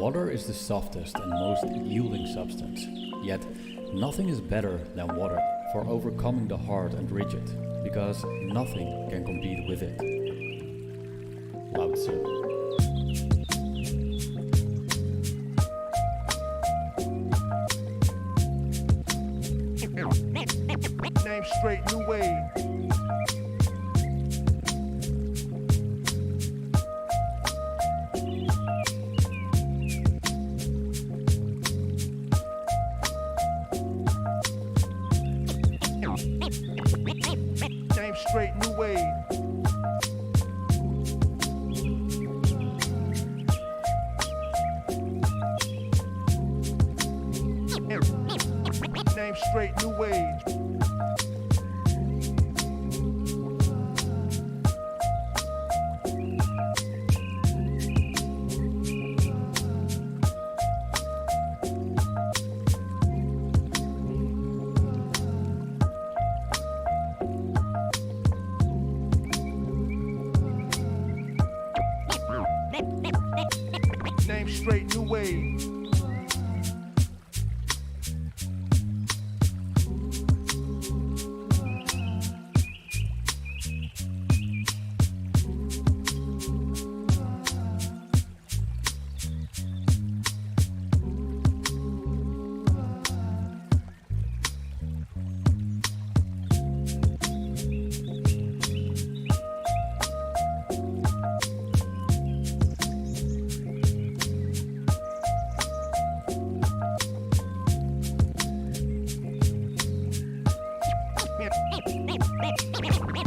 Water is the softest and most yielding substance, yet nothing is better than water for overcoming the hard and rigid, because nothing can compete with it. Lao Tzu. Name straight, new wave. Name straight, new wave. Name straight, new wave. Name straight, new wave.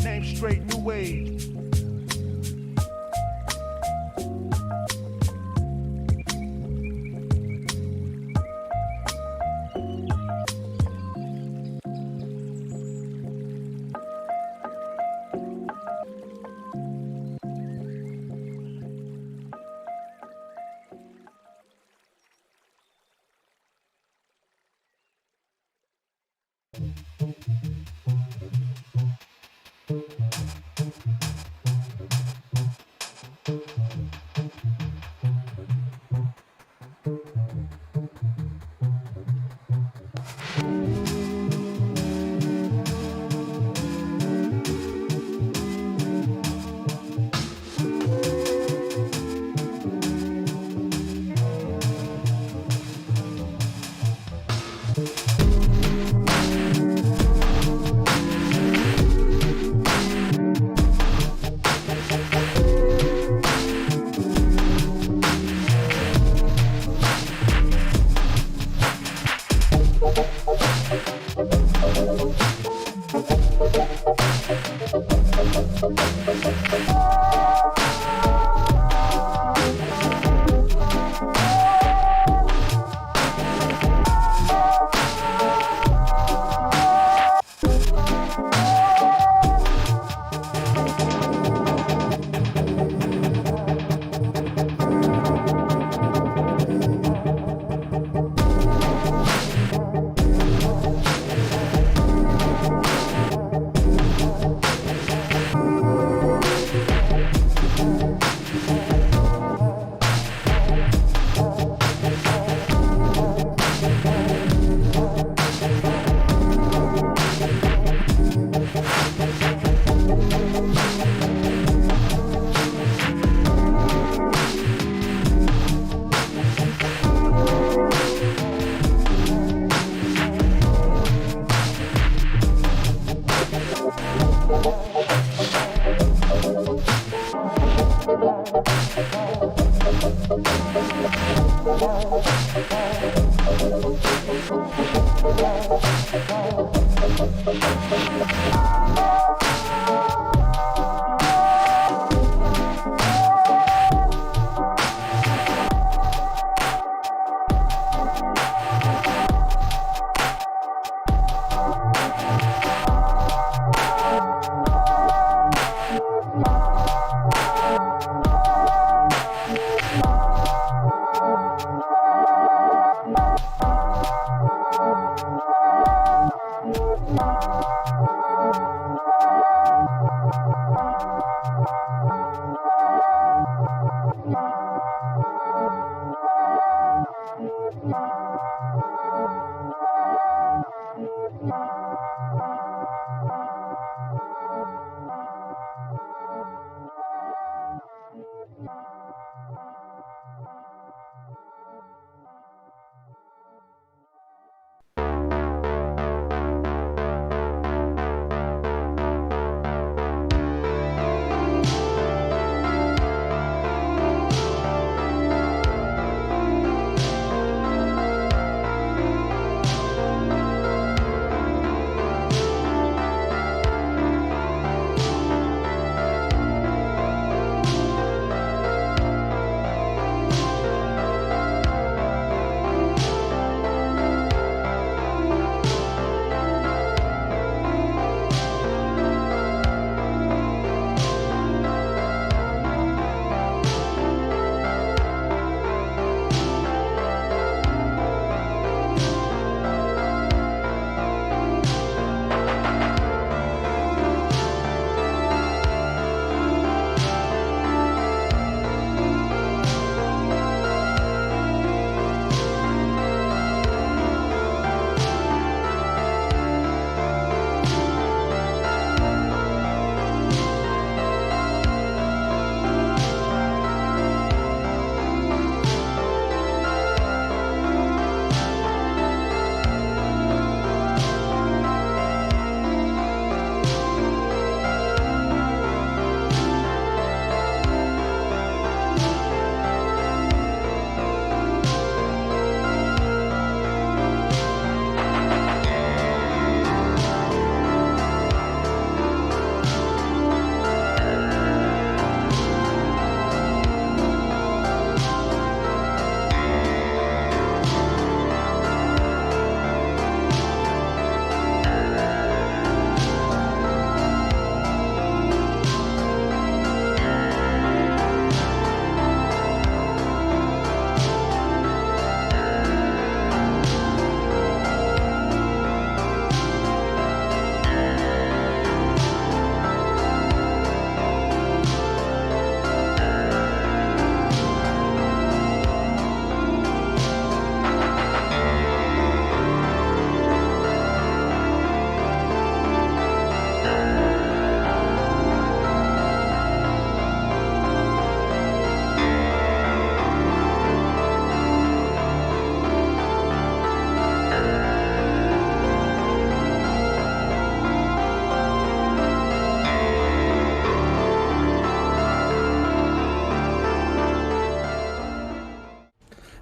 Name straight, new wave.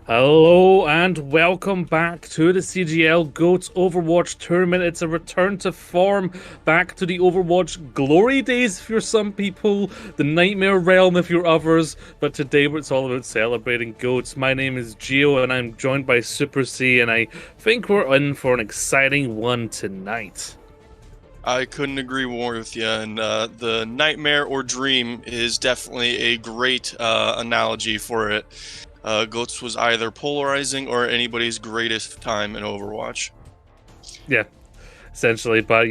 Hello and welcome back to the CGL GOATS Overwatch Tournament. It's a return to form, back to the Overwatch glory days for some people, the nightmare realm if you're others, but today it's all about celebrating GOATS. My name is Gio and I'm joined by Super C, and I think we're in for an exciting one tonight. I couldn't agree more with you, and the nightmare or dream is definitely a great analogy for it. GOATS was either polarizing or anybody's greatest time in Overwatch. Yeah, essentially, but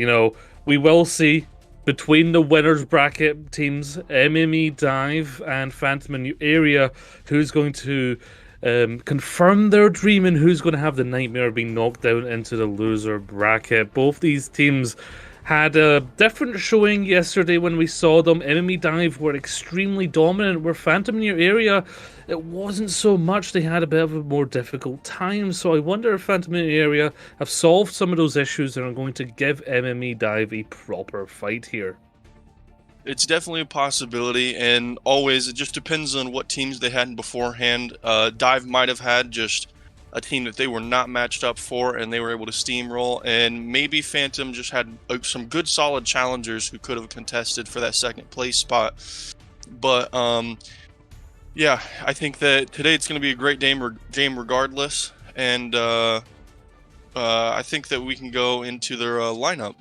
we will see between the winners bracket teams, MME Dive and Phantom in New Area, who's going to confirm their dream and who's going to have the nightmare of being knocked down into the loser bracket. Both these teams had a different showing yesterday when we saw them. MME Dive were extremely dominant, where Phantom in Your Area, it wasn't so much. They had a bit of a more difficult time, so I wonder if Phantom in Your Area have solved some of those issues and are going to give MME Dive a proper fight here. It's definitely a possibility, and always it just depends on what teams they had beforehand. Dive might have had just a team that they were not matched up for, and they were able to steamroll, and maybe Phantom just had some good solid challengers who could have contested for that second place spot. But yeah, I think that today it's going to be a great game regardless, and I think that we can go into their lineup.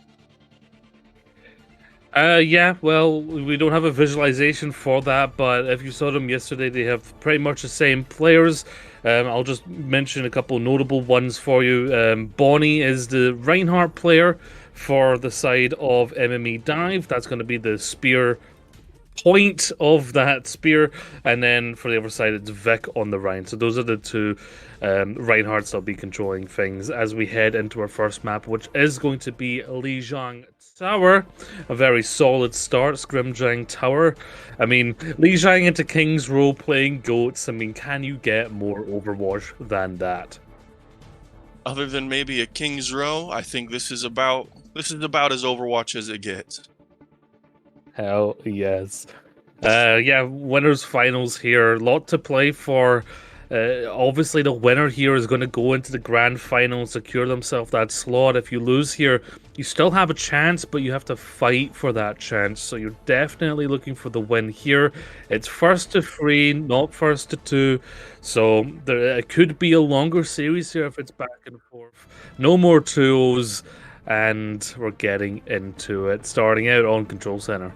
Yeah, well, we don't have a visualization for that, but if you saw them yesterday, they have pretty much the same players. I'll just mention a couple notable ones for you. Bonnie is the Reinhardt player for the side of MME Dive. That's going to be the spear point of that spear, and then for the other side it's Vic on the Rhine. So those are the two Reinhardts that'll be controlling things as we head into our first map, which is going to be Lijiang Tower. A very solid start, Scrimjiang Tower. I mean, Lijiang into King's Row playing GOATS. I mean, can you get more Overwatch than that? Other than maybe a King's Row, I think this is about as Overwatch as it gets. Hell yes. Yeah, winners finals here. A lot to play for. Obviously, the winner here is going to go into the grand final, secure themselves that slot. If you lose here, you still have a chance, but you have to fight for that chance. So you're definitely looking for the win here. It's first to 3, not first to 2. So it could be a longer series here if it's back and forth. No more 2-0s, and we're getting into it. Starting out on Control Center.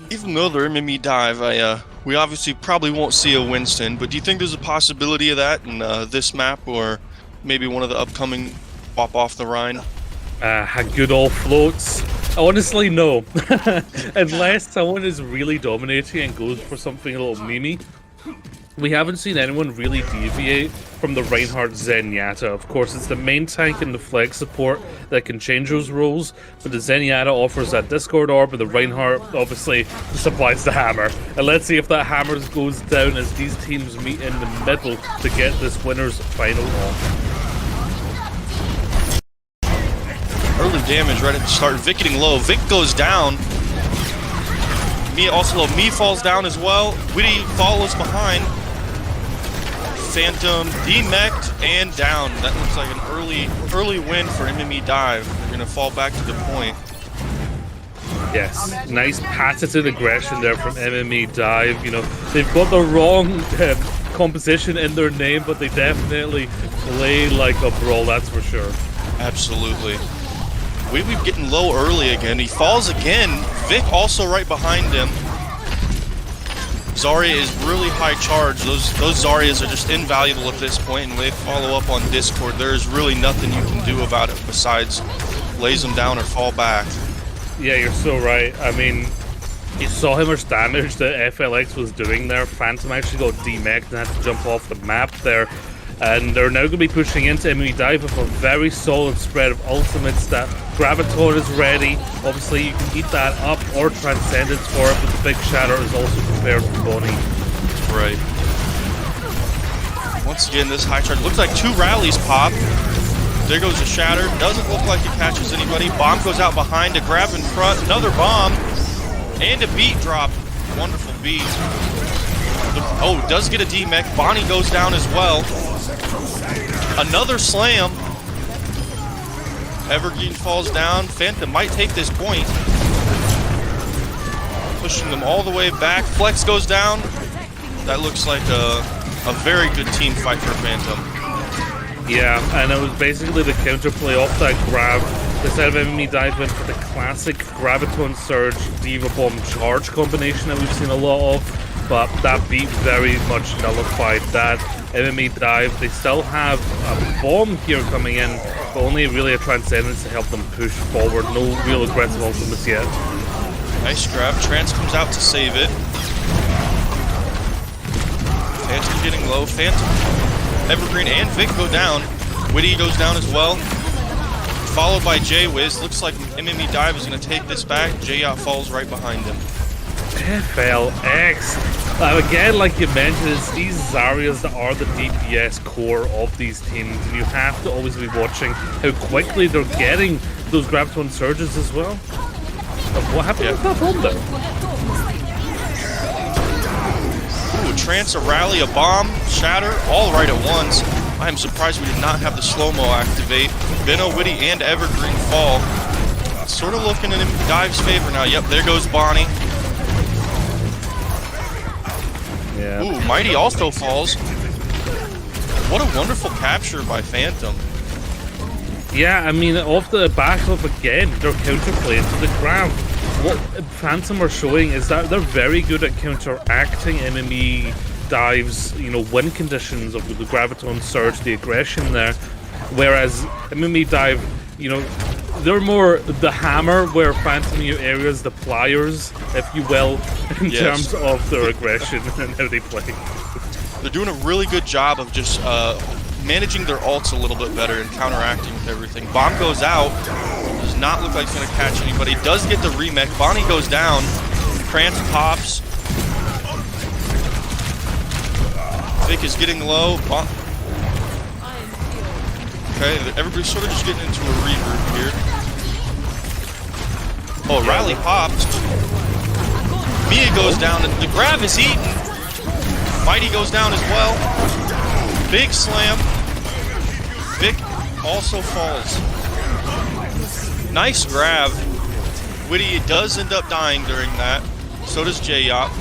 Even though they're MME Dive, we obviously probably won't see a Winston, but do you think there's a possibility of that in this map, or maybe one of the upcoming Pop Off the Rhine? Good old floats. Honestly, no. Unless someone is really dominating and goes for something a little memey. We haven't seen anyone really deviate from the Reinhardt Zenyatta. Of course, it's the main tank and the flex support that can change those roles, but the Zenyatta offers that Discord orb, and the Reinhardt obviously supplies the hammer. And let's see if that hammer goes down as these teams meet in the middle to get this winner's final off. Early damage right at the start. Vic getting low. Vic goes down. Me falls down as well. Witty follows behind. Phantom demeched and down. That looks like an early win for MME Dive. They're gonna fall back to the point. Yes, nice patented aggression there from MME Dive. They've got the wrong composition in their name, but they definitely play like a brawl, that's for sure. Absolutely. We're getting low early again. He falls again. Vic also right behind him. Zarya is really high charge. Those Zaryas are just invaluable at this point, and they follow up on Discord. There's really nothing you can do about it besides lays them down or fall back. Yeah, you're so right. I mean, you saw how much damage that FLX was doing there. Phantom actually got demeched and had to jump off the map there. And they're now going to be pushing into MME Dive with a very solid spread of ultimates. That Graviton is ready. Obviously, you can eat that up or Transcendence for it, but the Big Shatter is also prepared for Bonnie. Right. Once again, this high charge looks like 2 rallies pop. There goes a Shatter. Doesn't look like it catches anybody. Bomb goes out behind to grab in front. Another bomb. And a beat drop. Wonderful beat. Oh, does get a D-mech. Bonnie goes down as well. Another slam. Evergreen falls down. Phantom might take this point. Pushing them all the way back. Flex goes down. That looks like a very good team fight for Phantom. Yeah, and it was basically the counterplay off that grab. Instead of enemy dive went for the classic Graviton Surge Diva Bomb charge combination that we've seen a lot of, but that beat very much nullified that enemy dive. They still have a bomb here coming in, but only really a Transcendence to help them push forward. No real aggressive ultimates yet. Nice grab. Trance comes out to save it. Phantom getting low. Phantom, Evergreen, and Vic go down. Witty goes down as well. Followed by J-Wiz. Looks like MME Dive is going to take this back. J-Yacht falls right behind him. FLX. Again, like you mentioned, it's these Zaryas that are the DPS core of these teams, and you have to always be watching how quickly they're getting those Graviton Surges as well. What happened with that bomb though? Ooh, Trance, a rally, a bomb, shatter, all right at once. I am surprised we did not have the slow-mo activate. Benno, Witty, and Evergreen fall. Sort of looking in Dive's favor now. Yep, there goes Bonnie. Yeah. Ooh, Mighty also falls. What a wonderful capture by Phantom. Yeah, I mean, off the back of, again, their counterplay into the grab. What Phantom are showing is that they're very good at counteracting MME Dives, you know, win conditions of the Graviton Surge, the aggression there. Whereas MME Dive, you know, they're more the hammer, where Phantom areas the pliers, if you will, in terms of their aggression and how they play. They're doing a really good job of just managing their ults a little bit better and counteracting with everything. Bomb goes out. Does not look like it's going to catch anybody. Does get the remech. Bonnie goes down. Trance pops. Vic is getting low. Okay, everybody's sort of just getting into a regroup here. Oh, rally pops. Mia goes down, and the grab is eaten. Mighty goes down as well. Big slam. Vic also falls. Nice grab. Witty does end up dying during that. So does J-Yacht,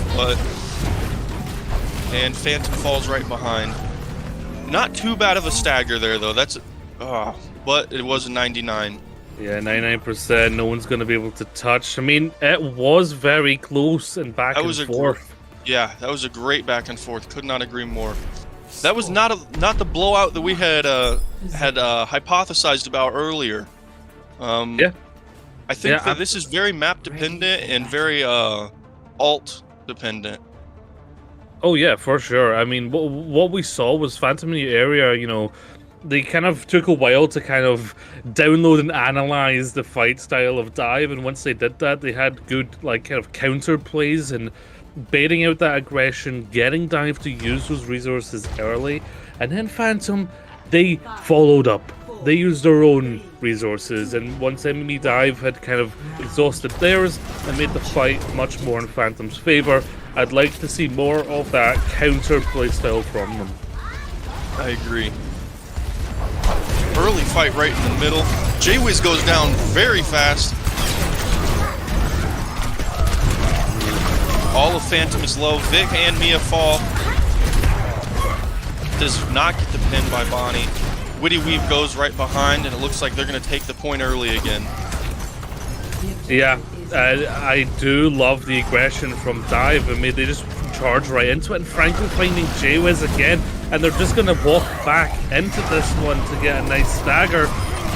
and Phantom falls right behind. Not too bad of a stagger there, though. But it was a 99. Yeah, 99%. No one's going to be able to touch. I mean, it was very close and back and forth. Yeah, that was a great back and forth. Could not agree more. That was not the blowout that we had hypothesized about earlier. Yeah. I think that this is very map dependent and very alt dependent. Oh yeah, for sure. I mean, what we saw was Phantom in the area, you know, they kind of took a while to kind of download and analyze the fight style of Dive, and once they did that, they had good, like, kind of counter plays and baiting out that aggression, getting Dive to use those resources early, and then Phantom, they followed up. They used their own resources, and once enemy Dive had kind of exhausted theirs, and made the fight much more in Phantom's favor. I'd like to see more of that counter play style from them. I agree. Early fight right in the middle. J-Wiz goes down very fast. All of Phantom is low. Vic and Mia fall. Does not get the pin by Bonnie. Witty Weave goes right behind, and it looks like they're going to take the point early again. Yeah, I do love the aggression from Dive. I mean, they just charge right into it, and Franco finding J-Wiz again, and they're just going to walk back into this one to get a nice stagger.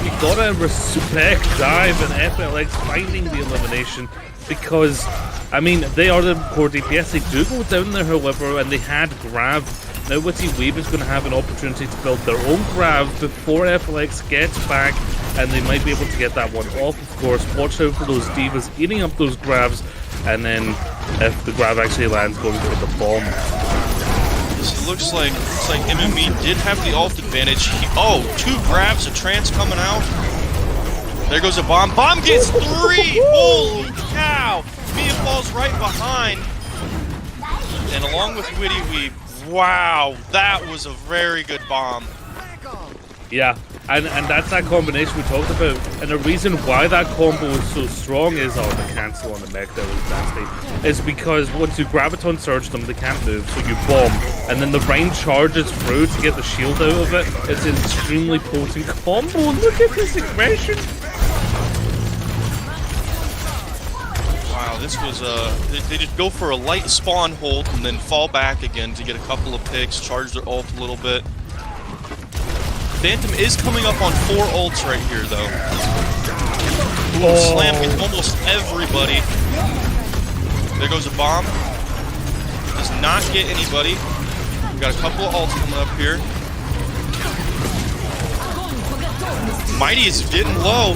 You gotta respect Dive and FLX finding the elimination, because, I mean, they are the core DPS. They do go down there, however, and they had grab. Now Witty Weave is going to have an opportunity to build their own grab before FLX gets back, and they might be able to get that one off, of course. Watch out for those divas eating up those grabs, and then if the grab actually lands, going for the bomb. This looks like MME did have the ult advantage. Two grabs, a trance coming out. There goes a bomb. Bomb gets 3! Holy cow! Mia falls right behind. and along with Witty Weave, wow, that was a very good bomb. Yeah, and that's that combination we talked about. And the reason why that combo is so strong is, oh, the cancel on the mech that was nasty, is because once you Graviton Surge them, they can't move, so you bomb, and then the rain charges through to get the shield out of it. It's an extremely potent combo. Look at this aggression. Wow, this was, they just go for a light spawn hold and then fall back again to get a couple of picks, charge their ult a little bit. Phantom is coming up on 4 ults right here, though. Ooh, slam hits almost everybody. There goes a bomb. Does not get anybody. We got a couple of ults coming up here. Mighty is getting low.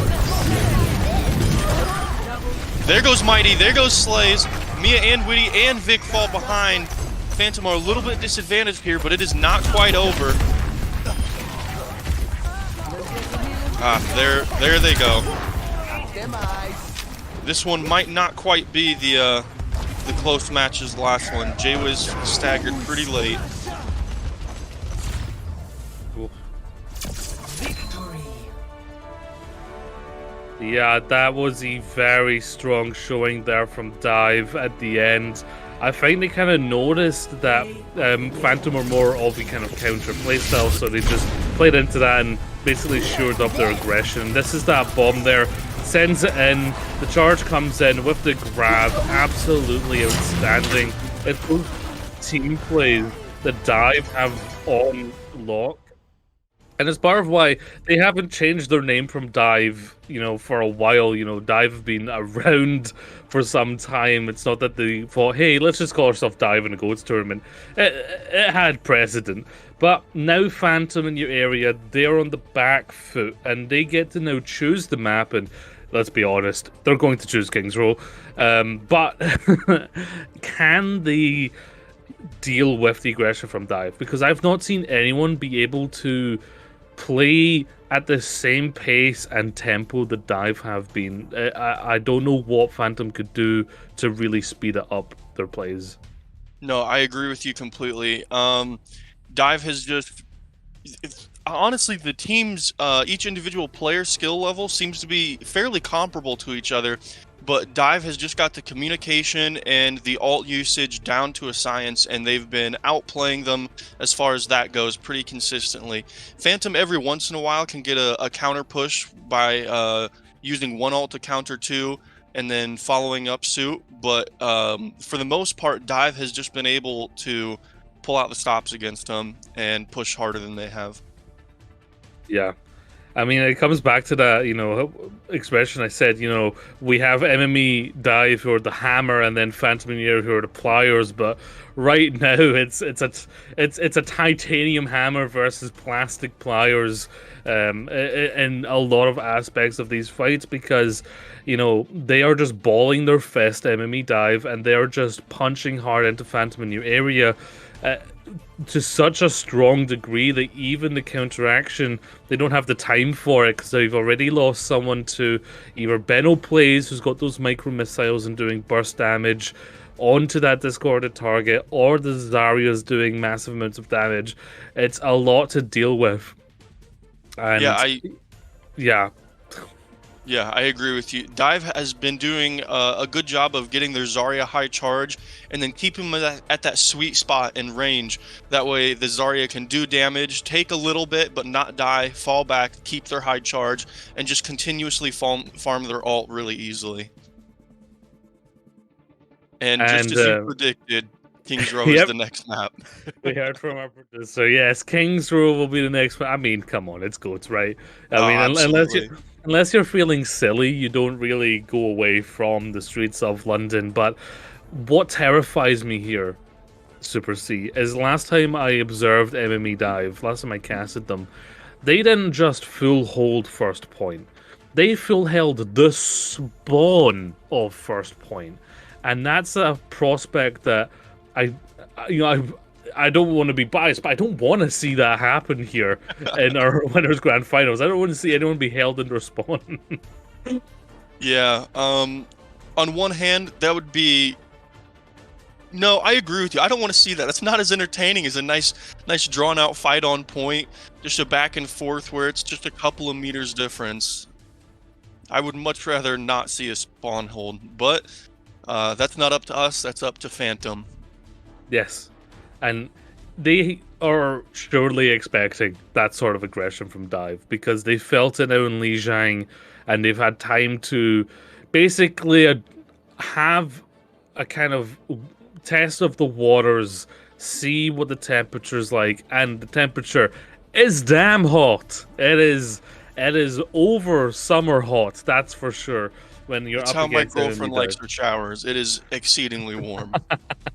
There goes Mighty. There goes Slays. Mia and Witty and Vic fall behind. Phantom are a little bit disadvantaged here, but it is not quite over. There they go. This one might not quite be the close match as the last one. Jaywiz staggered pretty late. Cool. Yeah, that was a very strong showing there from Dive at the end. I finally kind of noticed that Phantom are more of a kind of counter playstyle, so they just played into that and basically shored up their aggression. This is that bomb there, sends it in, the charge comes in with the grab, absolutely outstanding. It's those team plays that Dive have on lock. And it's part of why they haven't changed their name from Dive, for a while. Dive have been around for some time. It's not that they thought, hey, let's just call ourselves Dive in a GOATS tournament. It had precedent. But now Phantom in your area, they're on the back foot, and they get to now choose the map, and let's be honest, they're going to choose King's Row. But can they deal with the aggression from Dive? Because I've not seen anyone be able to play at the same pace and tempo that Dive have been. I don't know what Phantom could do to really speed it up their plays. No, I agree with you completely. Dive has just... honestly, the team's each individual player skill level seems to be fairly comparable to each other, but Dive has just got the communication and the ult usage down to a science, and they've been outplaying them as far as that goes pretty consistently. Phantom every once in a while can get a counter push by using one ult to counter two and then following up suit, but for the most part, Dive has just been able to pull out the stops against them and push harder than they have. Yeah. I mean, it comes back to that, expression I said, we have MME Dive who are the hammer and then Phantom in the air who are the pliers, but right now it's a titanium hammer versus plastic pliers in a lot of aspects of these fights, because, they are just balling their fist, MME Dive, and they're just punching hard into Phantom in your area. To such a strong degree that even the counteraction, they don't have the time for it, because they've already lost someone to either Benno Plays, who's got those micro missiles and doing burst damage onto that discorded target, or the Zarya's doing massive amounts of damage. It's a lot to deal with. And Yeah, I agree with you. Dive has been doing a good job of getting their Zarya high charge and then keeping them at that sweet spot in range. That way the Zarya can do damage, take a little bit but not die, fall back, keep their high charge, and just continuously farm their ult really easily. And just as you predicted, King's Row is the next map. We heard from our producer. Yes, King's Row will be the next one. I mean, come on, it's GOATS, right? Unless you're feeling silly, you don't really go away from the streets of London. But what terrifies me here, Super C, is last time I observed MME Dive, last time I casted them, they didn't just full hold first point. They full held the spawn of first point. And that's a prospect that I don't want to be biased, but I don't want to see that happen here in our Winners Grand Finals. I don't want to see anyone be held in their spawn. Yeah. On one hand, that would be No, I agree with you. I don't want to see that. That's not as entertaining as a nice drawn out fight on point, just a back and forth where it's just a couple of meters difference. I would much rather not see a spawn hold, but that's not up to us. That's up to Phantom. Yes, and they are surely expecting that sort of aggression from Dive because they felt it out in Lijiang, and they've had time to basically have a kind of test of the waters, see what the temperature's like, and the temperature is damn hot. It is over summer hot, that's for sure. When you're That's up how my against enemy girlfriend Dive. likes her showers. It is exceedingly warm.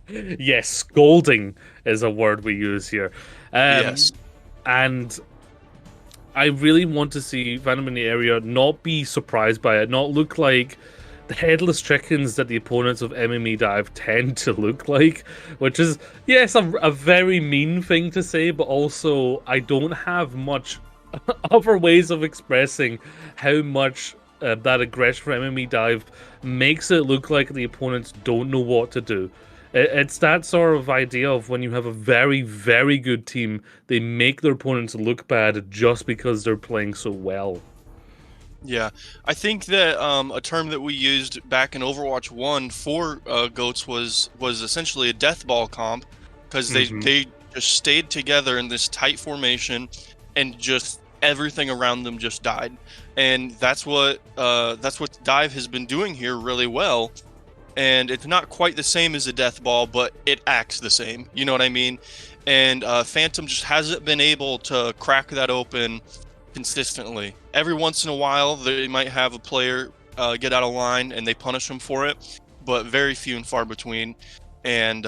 Yes, scolding is a word we use here. Yes. And I really want to see Venom in the area not be surprised by it, not look like the headless chickens that the opponents of MME Dive tend to look like, which is, yes, a very mean thing to say, but also I don't have much other ways of expressing how much that aggression from MME Dive makes it look like the opponents don't know what to do. It's that sort of idea of when you have a very, very good team, they make their opponents look bad just because they're playing so well. Yeah, I think that a term that we used back in Overwatch 1 for goats was essentially a death ball comp, because they just stayed together in this tight formation, and just everything around them just died, and that's what Dive has been doing here really well. And it's not quite the same as a death ball, but it acts the same. You know what I mean? And Phantom just hasn't been able to crack that open consistently. Every once in a while, they might have a player get out of line and they punish them for it, but very few and far between. And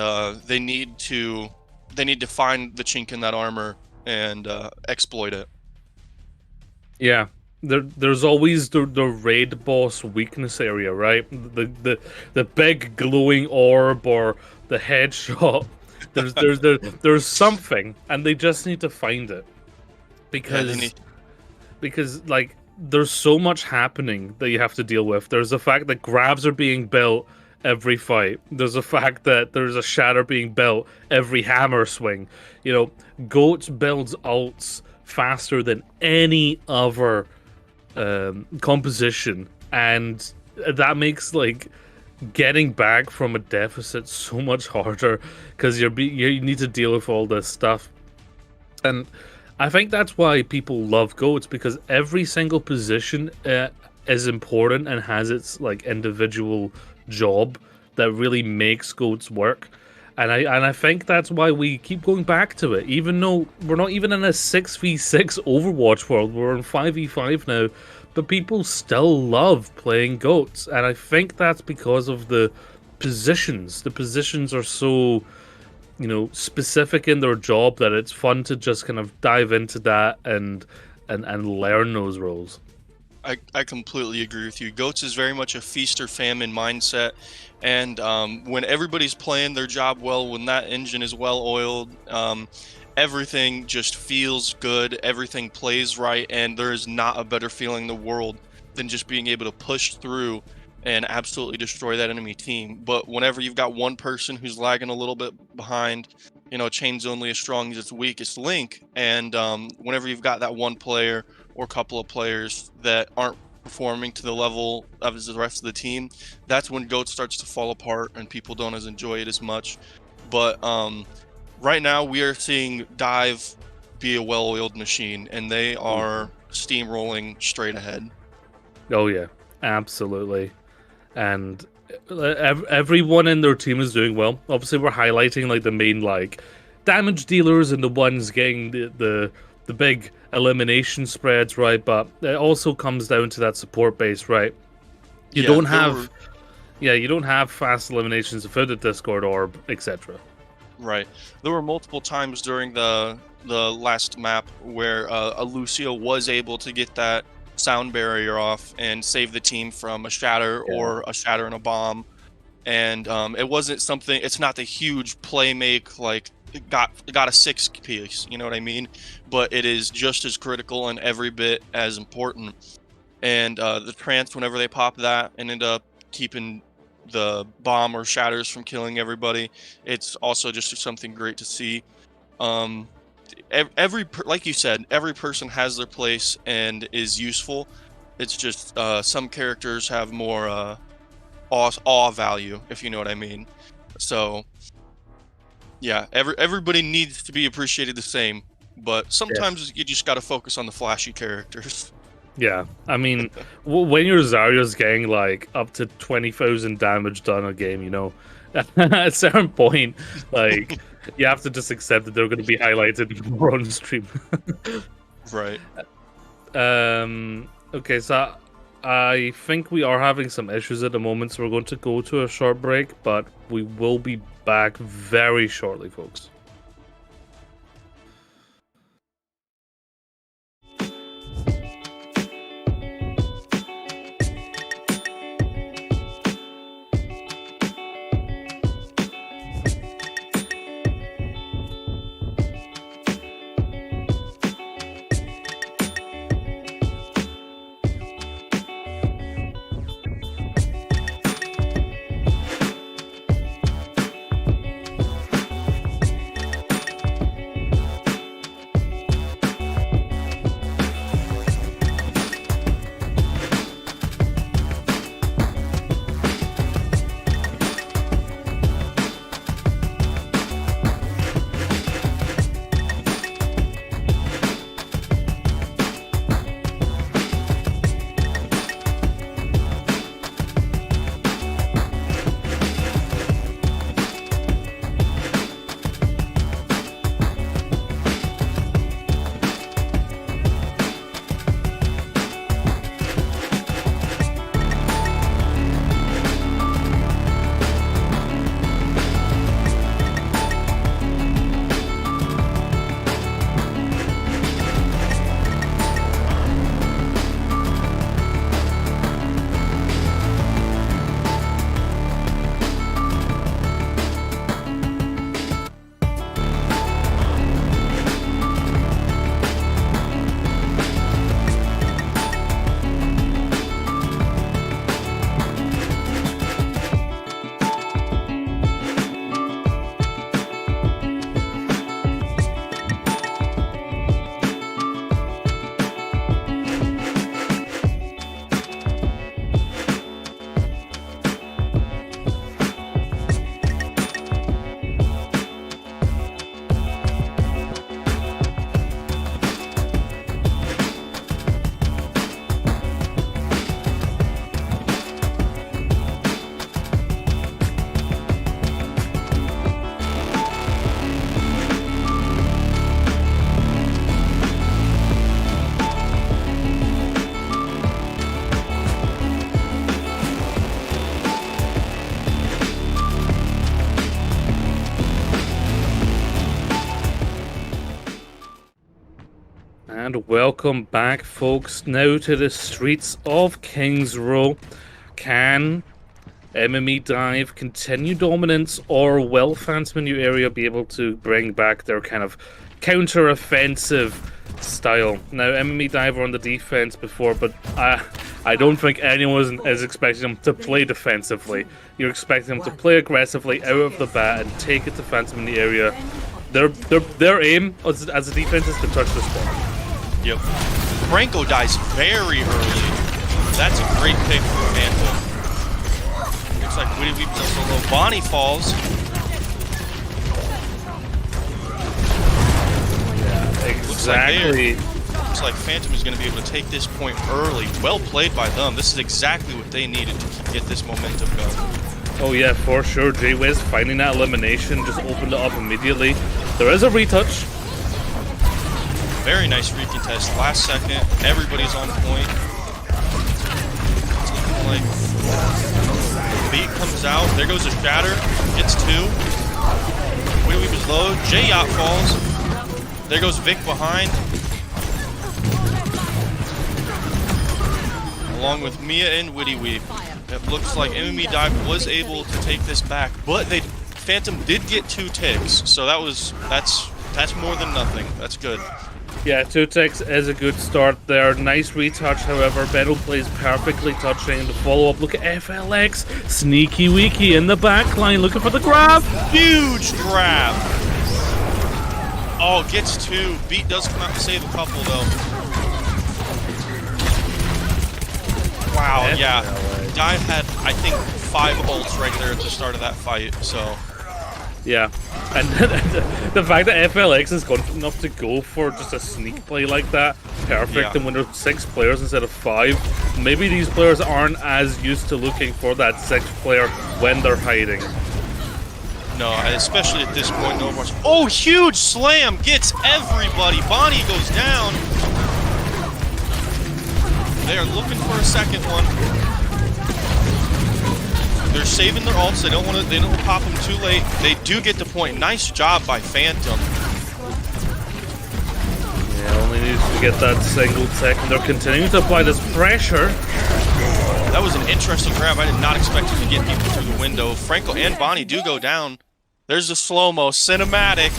they need to find the chink in that armor and exploit it. Yeah. There's always the raid boss weakness area, right? The big glowing orb or the headshot. There's something, and they just need to find it because like there's so much happening that you have to deal with. There's the fact that grabs are being built every fight. There's the fact that there's a shatter being built every hammer swing. You know, Goats builds ults faster than any other composition, and that makes like getting back from a deficit so much harder because you need to deal with all this stuff. And I think that's why people love Goats, because every single position is important and has its like individual job that really makes Goats work. And I think that's why we keep going back to it, even though we're not even in a 6v6 Overwatch world. We're in 5v5 now, but people still love playing Goats. And I think that's because of the positions. The positions are so, you know, specific in their job that it's fun to just kind of dive into that and learn those roles. I completely agree with you. Goats is very much a feast or famine mindset, and when everybody's playing their job well, when that engine is well oiled, everything just feels good, everything plays right, and there is not a better feeling in the world than just being able to push through and absolutely destroy that enemy team. But whenever you've got one person who's lagging a little bit behind, you know, chain's only as strong as its weakest link, and whenever you've got that one player or couple of players that aren't performing to the level of the rest of the team, that's when Goat starts to fall apart and people don't as enjoy it as much. But right now we are seeing Dive be a well-oiled machine, and they are steamrolling straight ahead. Oh yeah, absolutely. And everyone in their team is doing well. Obviously, we're highlighting like the main like damage dealers and the ones getting the big elimination spreads, right? But it also comes down to that support base, right? You don't have fast eliminations without a Discord orb, etc. Right. There were multiple times during the last map where a Lucio was able to get that sound barrier off and save the team from a shatter or a shatter and a bomb. And it wasn't something, it's not the huge play make like it got a 6 piece, you know what I mean? But it is just as critical and every bit as important. And the trance, whenever they pop that and end up keeping the bomb or shatters from killing everybody. It's also just something great to see. Like you said, every person has their place and is useful. It's just some characters have more awe value, if you know what I mean. So yeah, everybody needs to be appreciated the same, but sometimes you just gotta focus on the flashy characters. Yeah, I mean, when your Zarya's getting like up to 20,000 damage done a game, you know, at a certain point, like you have to just accept that they're going to be highlighted more on stream. Right. Okay, so I think we are having some issues at the moment, so we're going to go to a short break, but we will be back very shortly, folks. And welcome back, folks, now to the streets of Kings Row. Can MME Dive continue dominance, or will Phantom New Area be able to bring back their kind of counter-offensive style? Now, MME Dive were on the defense before, but I don't think anyone is expecting them to play defensively. You're expecting them to play aggressively out of the bat and take it to Phantom in the area. Their aim as a defense is to touch the spot. Yep. Franco dies very early. That's a great pick for Phantom. Looks like Witty Weep does a little. Bonnie falls. Yeah, exactly. Looks like Phantom is going to be able to take this point early. Well played by them. This is exactly what they needed to get this momentum going. Oh yeah, for sure. J-Wiz finding that elimination, just opened it up immediately. There is a retouch. Very nice recontest. Last second, everybody's on point. It's looking like Beat comes out. There goes a shatter. Gets two. Witty Weep is low. J-Yacht falls. There goes Vic behind. Along with Mia and Witty Weep. It looks like MME Dive was able to take this back, but Phantom did get 2 ticks, so that's more than nothing. That's good. Yeah, 2 ticks is a good start there. Nice retouch, however. Benno plays perfectly touching the follow-up. Look at FLX. Sneaky Weaky in the back line, looking for the grab. Huge grab. Oh, gets 2. Beat does come out to save a couple, though. Wow, yeah. Dive had, I think, 5 ults right there at the start of that fight, so... Yeah, and the fact that FLX is confident enough to go for just a sneak play like that, perfect, Yeah. and when there's 6 players instead of 5, maybe these players aren't as used to looking for that 6th player when they're hiding. No, and especially at this point, no Overwatch. Oh, huge slam! Gets everybody! Bonnie goes down! They are looking for a second one. They're saving their ults. They don't want to pop them too late. They do get the point. Nice job by Phantom. Yeah, only needs to get that single tick, and they're continuing to apply this pressure. That was an interesting grab. I did not expect him to get people through the window. Franco and Bonnie do go down. There's the slow-mo. Cinematic.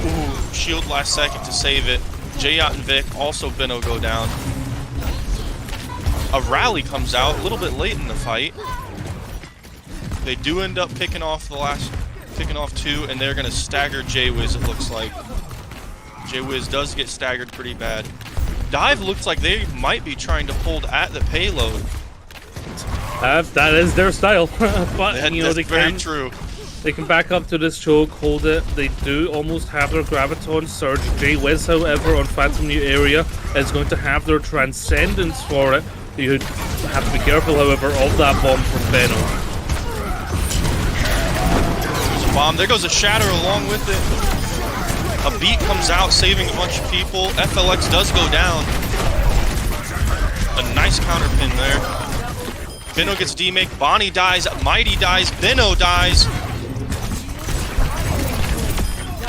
Ooh, shield last second to save it. Jayot and Vic, also Benno go down. A rally comes out a little bit late in the fight. They do end up picking off 2, and they're gonna stagger Jaywiz, it looks like. Jaywiz does get staggered pretty bad. Dive looks like they might be trying to hold at the payload. That is their style, but you know That's they very can. true. They can back up to this choke, hold it. They do almost have their Graviton Surge. Jaywiz, however, on Phantom New Area is going to have their Transcendence for it. You have to be careful, however, of that bomb from Benno. There's a bomb. There goes a Shatter along with it. A beat comes out, saving a bunch of people. FLX does go down. A nice counter pin there. Benno gets demake. Bonnie dies. Mighty dies. Benno dies.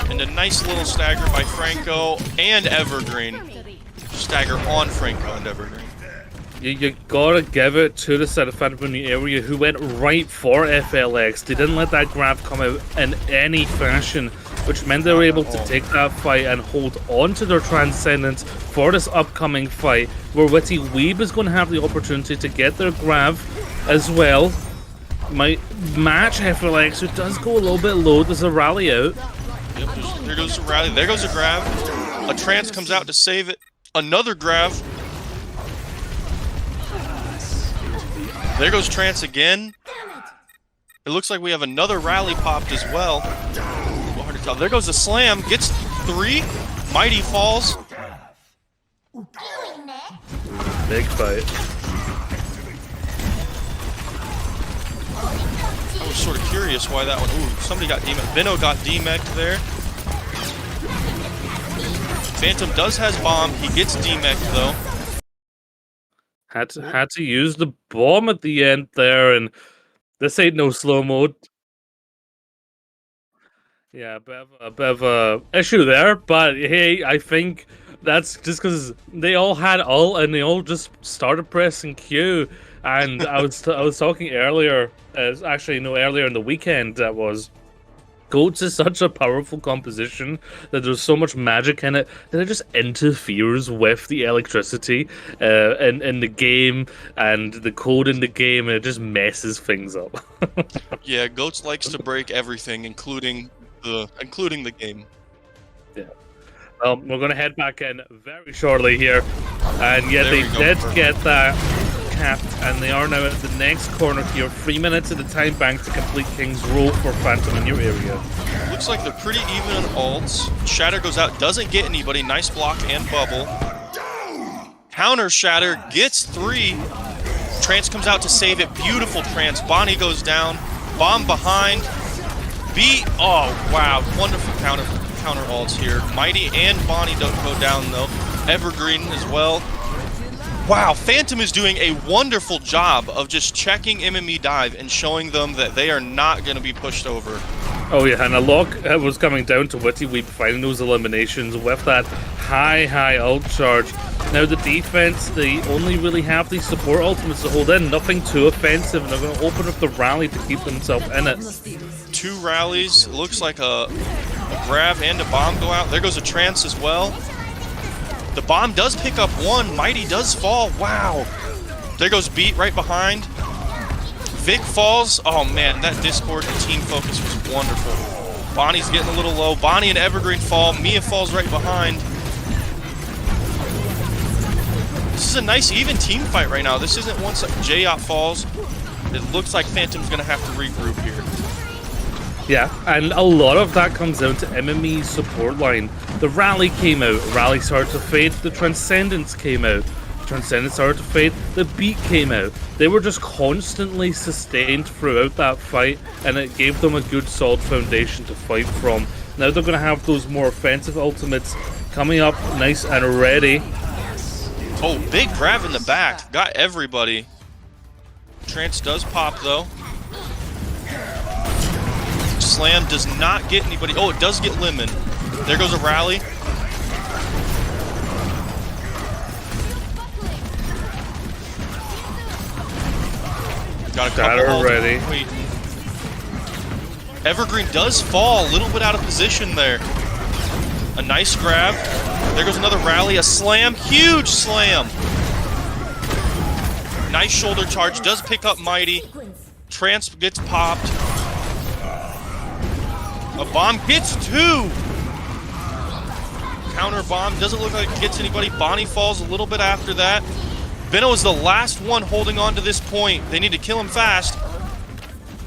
And a nice little stagger by Franco and Evergreen. Stagger on Franco and Evergreen. You gotta give it to the set of Phantom New Area who went right for FLX. They didn't let that grab come out in any fashion, which meant they were able to take that fight and hold on to their Transcendence for this upcoming fight, where Witty Weeb is going to have the opportunity to get their grab as well. Might match FLX, who does go a little bit low. There's a rally out. Yep, there goes a rally. There goes a grab. A trance comes out to save it. Another grab. There goes trance again. It looks like we have another rally popped as well. Hard to tell. There goes a slam. Gets 3. Mighty falls. Big fight. I was sort of curious why that one. Ooh, somebody got demeked. Benno got demeked there. Phantom does has bomb. He gets demeked though. Had to use the bomb at the end there, and this ain't no slow mode. Yeah, a bit of a issue there, but hey, I think that's just because they all had ult and they all just started pressing Q. And I was talking earlier, earlier in the weekend that was. Goats is such a powerful composition that there's so much magic in it that it just interferes with the electricity in the game and the code in the game, and it just messes things up. Yeah, Goats likes to break everything, including the game. Yeah. Well, we're going to head back in very shortly here, and yeah, they did get that capped, and they are now at the next corner here. 3 minutes at the time bank to complete King's Row for Phantom in your area. Looks like they're pretty even on ults. Shatter goes out, doesn't get anybody. Nice block and bubble. Counter Shatter gets 3. Trance comes out to save it. Beautiful Trance. Bonnie goes down. Bomb behind. Beat. Oh, wow. Wonderful counter ults here. Mighty and Bonnie don't go down, though. Evergreen as well. Wow, Phantom is doing a wonderful job of just checking MME dive and showing them that they are not going to be pushed over. Oh yeah, and a lot was coming down to Witty Weeb finding those eliminations with that high ult charge. Now the defense, they only really have these support ultimates to hold in, nothing too offensive, and they're going to open up the rally to keep themselves in it. 2 rallies, looks like a A grab and a bomb go out. There goes a trance as well. The bomb does pick up one. Mighty does fall. Wow. There goes Beat right behind. Vic falls. Oh man, that Discord and team focus was wonderful. Bonnie's getting a little low. Bonnie and Evergreen fall. Mia falls right behind. This is a nice even team fight right now. This isn't once J-Op falls. It looks like Phantom's going to have to regroup here. Yeah, and a lot of that comes down to MME's support line. The Rally came out, Rally started to fade, the Transcendence came out, Transcendence started to fade, the Beat came out. They were just constantly sustained throughout that fight, and it gave them a good solid foundation to fight from. Now they're going to have those more offensive ultimates coming up nice and ready. Oh, big grab in the back. Got everybody. Trance does pop, though. Slam does not get anybody. Oh, it does get Lemon. There goes a Rally. Got a couple already. Wait. Evergreen does fall. A little bit out of position there. A nice grab. There goes another Rally. A slam. Huge slam. Nice shoulder charge. Does pick up Mighty. Trance gets popped. A bomb gets two. Counter bomb. Doesn't look like it gets anybody. Bonnie falls a little bit after that. Benno is the last one holding on to this point. They need to kill him fast.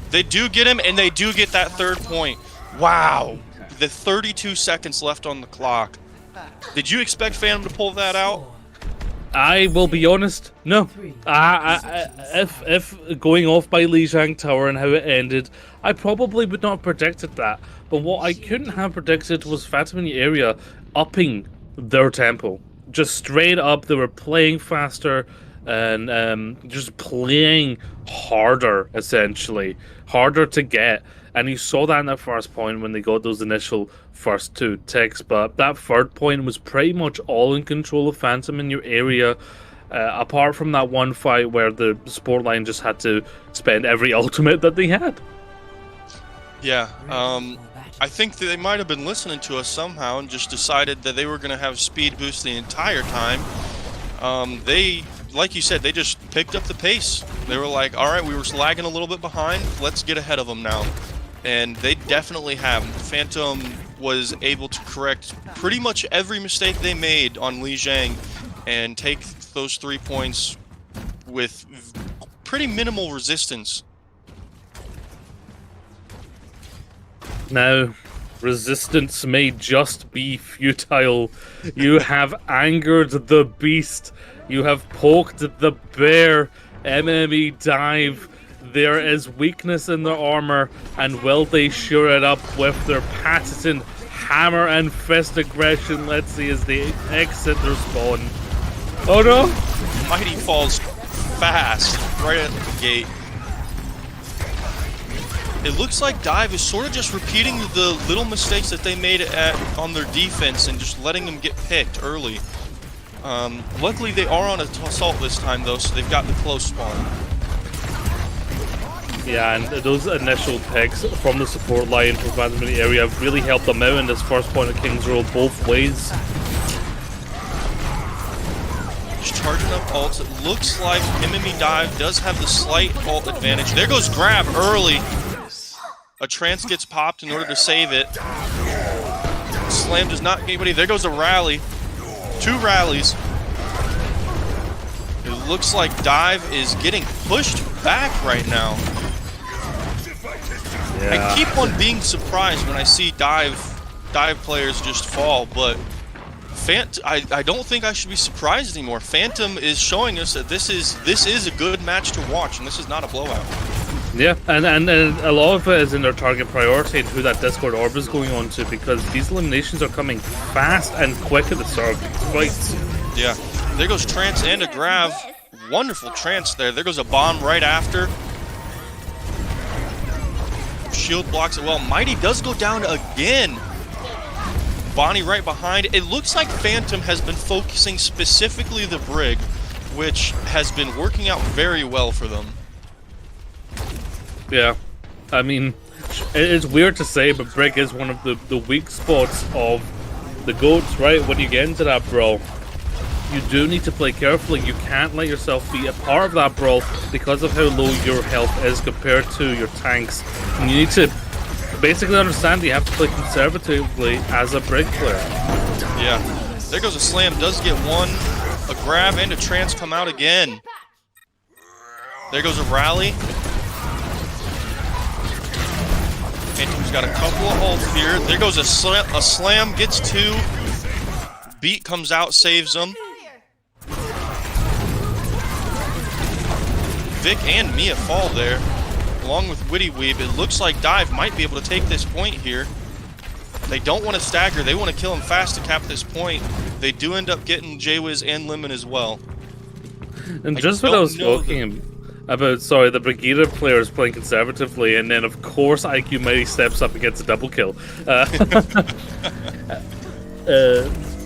They do get him, and they do get that third point. Wow. The 32 seconds left on the clock. Did you expect Phantom to pull that out? I will be honest, no. If going off by Lijiang Tower and how it ended, I probably would not have predicted that. But what I couldn't have predicted was Phantom in the area upping their tempo. Just straight up, they were playing faster and just playing harder, essentially. Harder to get. And you saw that in that first point when they got those initial first two ticks. But that third point was pretty much all in control of Phantom in your area. Apart from that one fight where the support line just had to spend every ultimate that they had. Yeah, I think that they might have been listening to us somehow and just decided that they were going to have speed boost the entire time. They, like you said, they just picked up the pace. They were like, all right, we were lagging a little bit behind. Let's get ahead of them now. And they definitely have. Phantom was able to correct pretty much every mistake they made on Lijiang and take those 3 points with pretty minimal resistance. Now, resistance may just be futile. You have angered the beast. You have poked the bear. MME dive. There is weakness in their armor, and will they shore it up with their patented hammer and fist aggression? Let's see as they exit their spawn. Oh no! Mighty falls fast right at the gate. It looks like Dive is sort of just repeating the little mistakes that they made on their defense and just letting them get picked early. Luckily, they are on an assault this time, though, so they've got the close spawn. Yeah, and those initial picks from the support line from Phantom in the area have really helped them out in this first point of King's Row both ways. Just charging up ults. It looks like MME Dive does have the slight ult advantage. There goes Grab early. A trance gets popped in order to save it. Slam does not get anybody. There goes a Rally. 2 Rallies. It looks like Dive is getting pushed back right now. Yeah. I keep on being surprised when I see dive players just fall, but I don't think I should be surprised anymore. Phantom is showing us that this is a good match to watch, and this is not a blowout. Yeah, and a lot of it is in their target priority and who that Discord orb is going on to, because these eliminations are coming fast and quick at the start of these fights. Yeah, there goes Trance and a grab. Wonderful Trance there. There goes a bomb right after. Shield blocks it well. Mighty does go down again. Bonnie right behind. It looks like Phantom has been focusing specifically the Brig, which has been working out very well for them. Yeah, I mean, It's weird to say, but Brick is one of the weak spots of the GOATs, right? When you get into that brawl, you do need to play carefully. You can't let yourself be a part of that brawl because of how low your health is compared to your tanks. And you need to basically understand you have to play conservatively as a Brick player. Yeah. There goes a slam. Does get one. A grab and a trance come out again. There goes a rally. Phantom's got a couple of ults here. There goes a slam, gets two. Beat comes out, saves him. Vic and Mia fall there, along with Witty Weeb. It looks like Dive might be able to take this point here. They don't want to stagger. They want to kill him fast to cap this point. They do end up getting J-Wiz and Lemon as well. And just what I was talking about, sorry, the Brigida player is playing conservatively, and then of course IQ Mighty steps up and gets a double kill.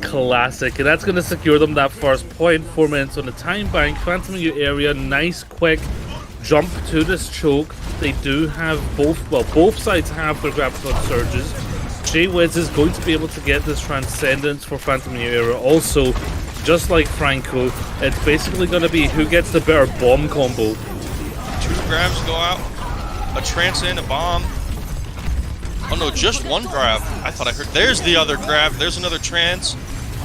Classic, and that's going to secure them that first point. 4 minutes on the time bank. Phantom in your area, nice quick jump to this choke. They do have both sides have their graviton surges. J-Wiz is going to be able to get this transcendence for Phantom in your area. Also, just like Franco, it's basically going to be who gets the better bomb combo. 2 grabs go out, a trance and a bomb. Oh no, just 1 grab. I thought I heard. There's the other grab. There's another trance.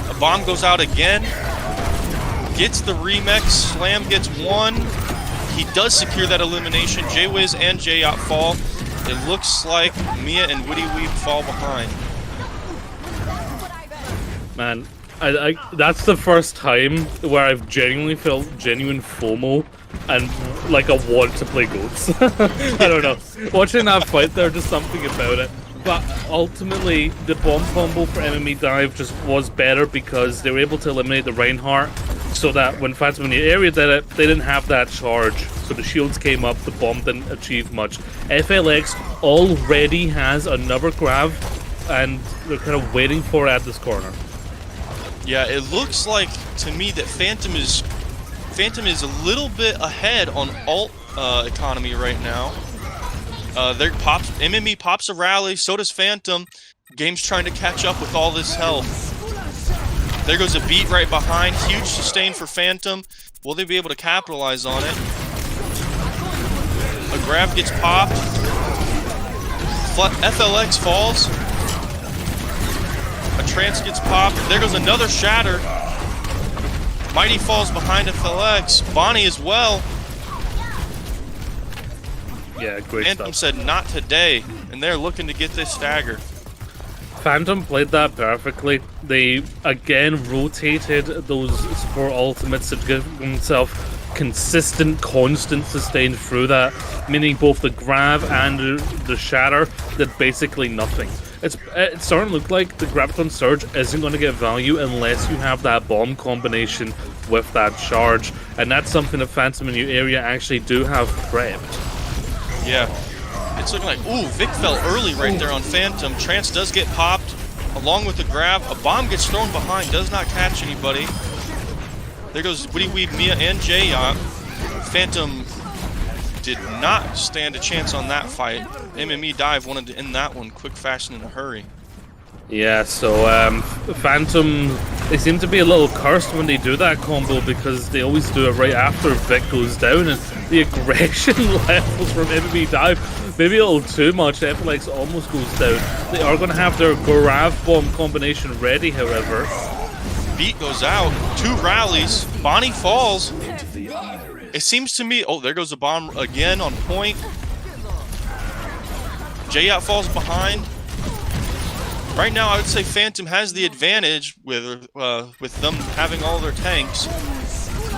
A bomb goes out again. Gets the remix. Slam gets 1. He does secure that elimination. J-Wiz and J-Yacht fall. It looks like Mia and Witty Weeb fall behind. Man, I that's the first time where I've genuinely felt genuine FOMO and like a want to play GOATs. I don't know. Watching that fight, there's just something about it. But ultimately, the bomb combo for MME Dive just was better because they were able to eliminate the Reinhardt so that when Phantom in the area did it, they didn't have that charge. So the shields came up, the bomb didn't achieve much. FLX already has another grab and they're kind of waiting for it at this corner. Yeah, it looks like to me that Phantom is a little bit ahead on ult economy right now. MME pops a rally, so does Phantom. Game's trying to catch up with all this health. There goes a beat right behind. Huge sustain for Phantom. Will they be able to capitalize on it? A grab gets popped. FLX falls. A trance gets popped. There goes another shatter. Mighty falls behind FLX. Bonnie as well. Yeah, great Phantom stuff. said not today, and they're looking to get this stagger. Phantom played that perfectly. They again rotated those support ultimates to give themselves consistent, constant sustain through that, meaning both the grab and the shatter did basically nothing. It's starting to look like the Graviton Surge isn't going to get value unless you have that bomb combination with that charge, and that's something that Phantom in your area actually do have prepped. Yeah, it's looking like, ooh, Vic fell early right there on Phantom. Trance does get popped, along with the grab. A bomb gets thrown behind, does not catch anybody. There goes Witty Weeb, Mia, and J-Yacht. Phantom did not stand a chance on that fight. MME Dive wanted to end that one quick, fast, and in a hurry. Yeah, so Phantom, they seem to be a little cursed when they do that combo because they always do it right after Vic goes down, and the aggression levels from MME Dive, maybe a little too much. FLX almost goes down. They are going to have their grab bomb combination ready, however. Beat goes out, 2 rallies, Bonnie falls. It seems to me, oh, there goes the bomb again on point. J-Yacht falls behind. Right now, I would say Phantom has the advantage with them having all their tanks.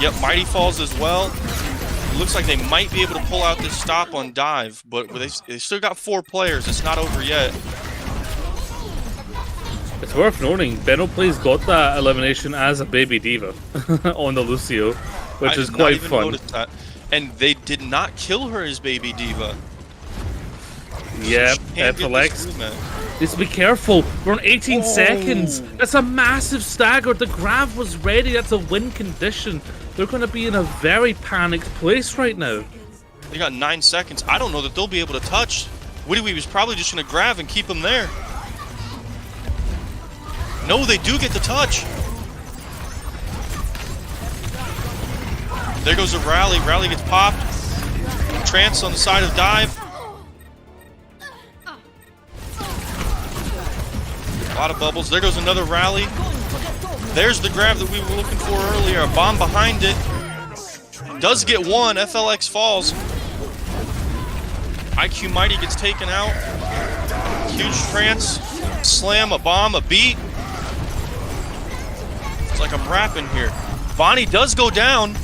Yep, Mighty falls as well. It looks like they might be able to pull out this stop on Dive, but they still got 4 players. It's not over yet. It's worth noting, Benno Plays got that elimination as a baby diva on the Lucio, which is quite fun. That. And they did not kill her as baby diva. Yep, FLX. Just be careful. We're on 18 seconds. That's a massive stagger. The grab was ready. That's a win condition. They're going to be in a very panicked place right now. They got 9 seconds. I don't know that they'll be able to touch Witty was probably just going to grab and keep him there. No, they do get the touch. There goes a rally. Rally gets popped. Trance on the side of dive. A lot of bubbles. There goes another rally. There's the grab that we were looking for earlier. A bomb behind it. Does get one. FLX falls. IQ Mighty gets taken out. Huge trance. Slam, a bomb, a beat. It's like I'm rapping here. Bonnie does go down.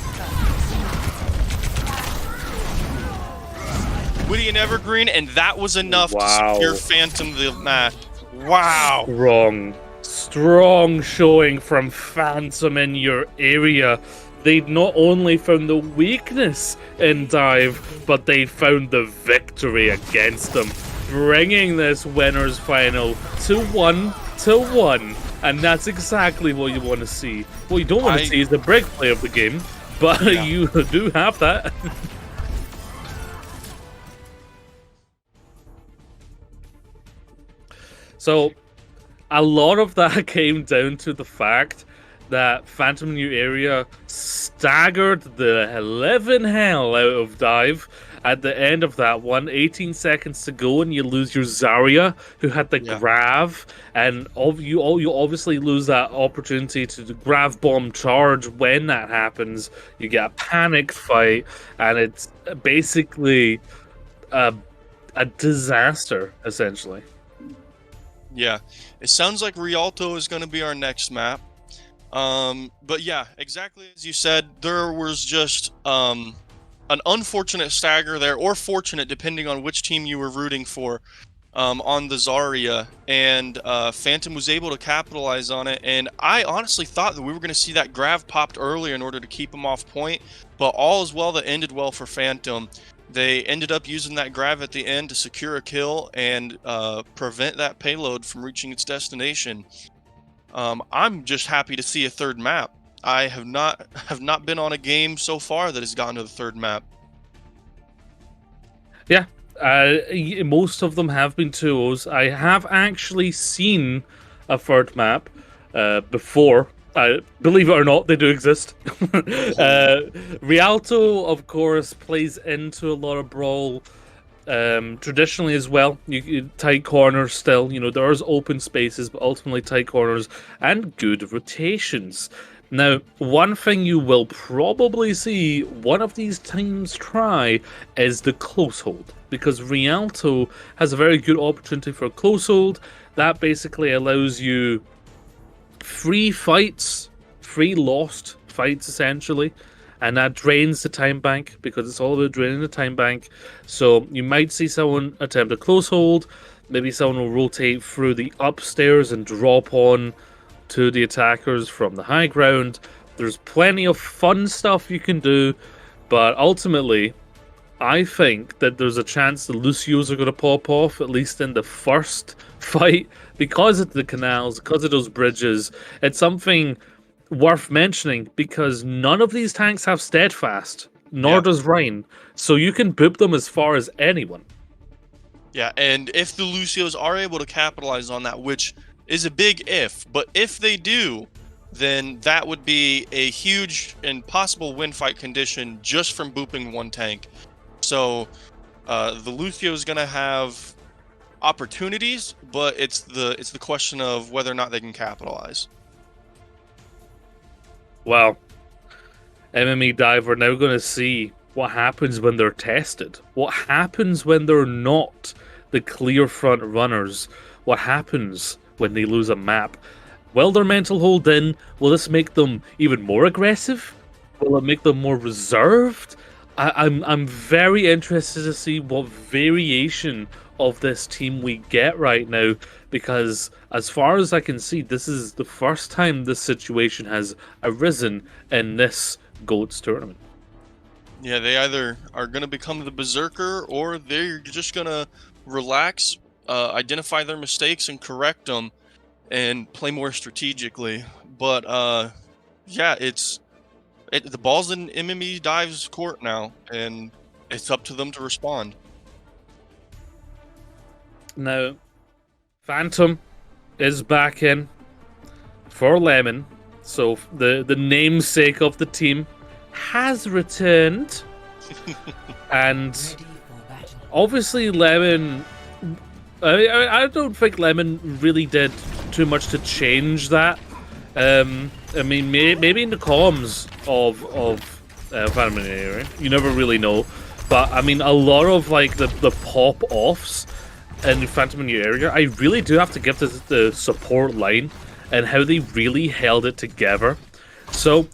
Witty and Evergreen, and that was enough to secure Phantom the match. Wow. Strong showing from Phantom in your area. They'd not only found the weakness in dive, but they found the victory against them, bringing this winners final to 1-1. And that's exactly what you want to see. What you don't want to see is the break play of the game, but you do have that. So, a lot of that came down to the fact that Phantom New Area staggered the 11 hell out of dive at the end of that one. 18 seconds to go, and you lose your Zarya, who had the grav, and you obviously lose that opportunity to grav bomb charge. When that happens, you get a panicked fight, and it's basically a disaster, essentially. Yeah, it sounds like Rialto is going to be our next map. But yeah, exactly as you said, there was just an unfortunate stagger there, or fortunate, depending on which team you were rooting for, on the Zarya, and Phantom was able to capitalize on it. And I honestly thought that we were going to see that grav popped earlier in order to keep him off point, but all is well that ended well for Phantom. They ended up using that grav at the end to secure a kill and prevent that payload from reaching its destination. I'm just happy to see a third map. I have not been on a game so far that has gotten to the third map. Yeah, most of them have been 2-0s. I have actually seen a third map before. Believe it or not, they do exist. Rialto, of course, plays into a lot of Brawl traditionally as well. You tight corners still. There's open spaces, but ultimately tight corners and good rotations. Now, one thing you will probably see one of these teams try is the close hold, because Rialto has a very good opportunity for a close hold. That basically allows you free fights, free lost fights essentially, and that drains the time bank, because it's all about draining the time bank. So you might see someone attempt a close hold, maybe someone will rotate through the upstairs and drop on to the attackers from the high ground. There's plenty of fun stuff you can do, but ultimately I think that there's a chance the Lucios are going to pop off, at least in the first fight, because of the canals, because of those bridges. It's something worth mentioning, because none of these tanks have steadfast, nor does Rhine, so you can boop them as far as anyone. Yeah, and if the Lucios are able to capitalize on that, which is a big if, but if they do, then that would be a huge and possible win fight condition just from booping one tank. So the Lucio is going to have opportunities, but it's the question of whether or not they can capitalize. Well, MME Dive, we're now going to see what happens when they're tested. What happens when they're not the clear front runners? What happens when they lose a map? Will their mental hold in? Will this make them even more aggressive? Will it make them more reserved? I'm very interested to see what variation of this team we get right now, because as far as I can see, this is the first time this situation has arisen in this GOATS tournament. Yeah, they either are going to become the berserker, or they're just going to relax, identify their mistakes and correct them, and play more strategically. But yeah, the ball's in MME Dive's court now, and it's up to them to respond. Now, Phantom is back in for Lemon, so the namesake of the team has returned, and obviously Lemon. I don't think Lemon really did too much to change that. I mean, maybe in the comms of Phantom area, you never really know. But I mean, a lot of like the pop offs in Phantom area, I really do have to give this the support line and how they really held it together. So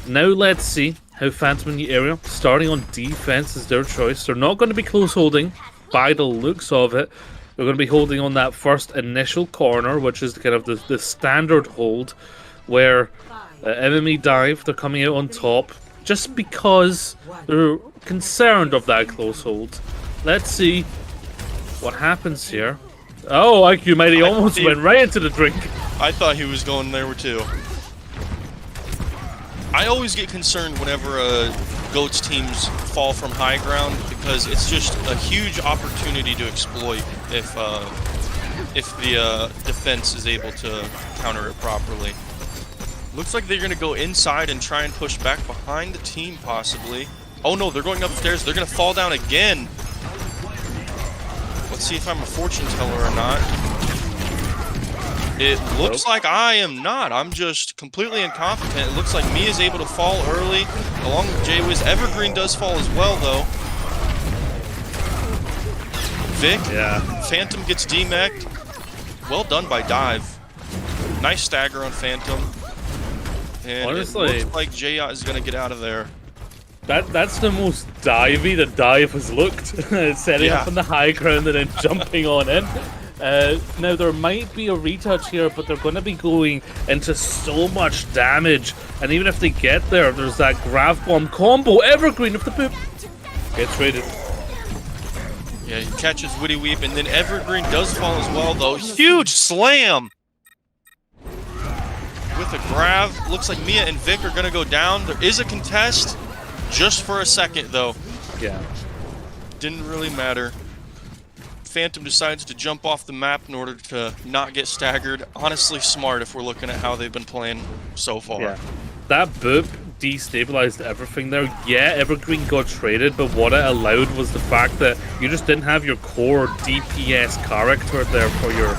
now let's see how Phantom in the area, starting on defense, is their choice. They're not going to be close holding by the looks of it. They're going to be holding on that first initial corner, which is kind of the standard hold, where enemy dive, they're coming out on top, just because they're concerned of that close hold. Let's see what happens here. Oh, IQ Mighty almost went right into the drink. I thought he was going there too. I always get concerned whenever Goats teams fall from high ground because it's just a huge opportunity to exploit if the defense is able to counter it properly. Looks like they're going to go inside and try and push back behind the team possibly. Oh no, they're going upstairs. They're going to fall down again. Let's see if I'm a fortune teller or not. It looks like I am not. I'm just completely incompetent. It looks like Mia is able to fall early, along with J-Wiz. Evergreen does fall as well, though. Vic, Yeah. Phantom gets demeched. Well done by Dive. Nice stagger on Phantom. And Honestly, it looks like J-Yacht is going to get out of there. That's the most divey the dive has looked. Setting up on the high ground and then jumping on in. Now there might be a retouch here, but they're going to be going into so much damage. And even if they get there, there's that grav bomb combo. Evergreen if the poop gets raided. Yeah, he catches Witty Weep, and then Evergreen does fall as well, though. Huge slam! With a grav. Looks like Mia and Vic are going to go down. There is a contest. Just for a second, though. Yeah. Didn't really matter. Phantom decides to jump off the map in order to not get staggered. Honestly smart if we're looking at how they've been playing so far. Yeah. That boop destabilized everything there. Yeah, Evergreen got traded, but what it allowed was the fact that you just didn't have your core DPS character there for your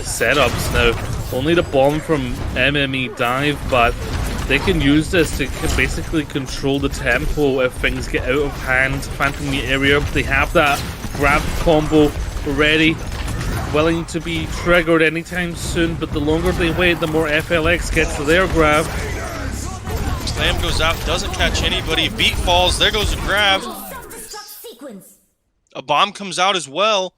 setups. Now, only the bomb from MME dive, but they can use this to basically control the tempo if things get out of hand. Phantom the area, they have that grab combo ready, willing to be triggered anytime soon, but the longer they wait, the more FLX gets to their grab. Slam goes out, doesn't catch anybody. Beat falls, there goes a grab. A bomb comes out as well.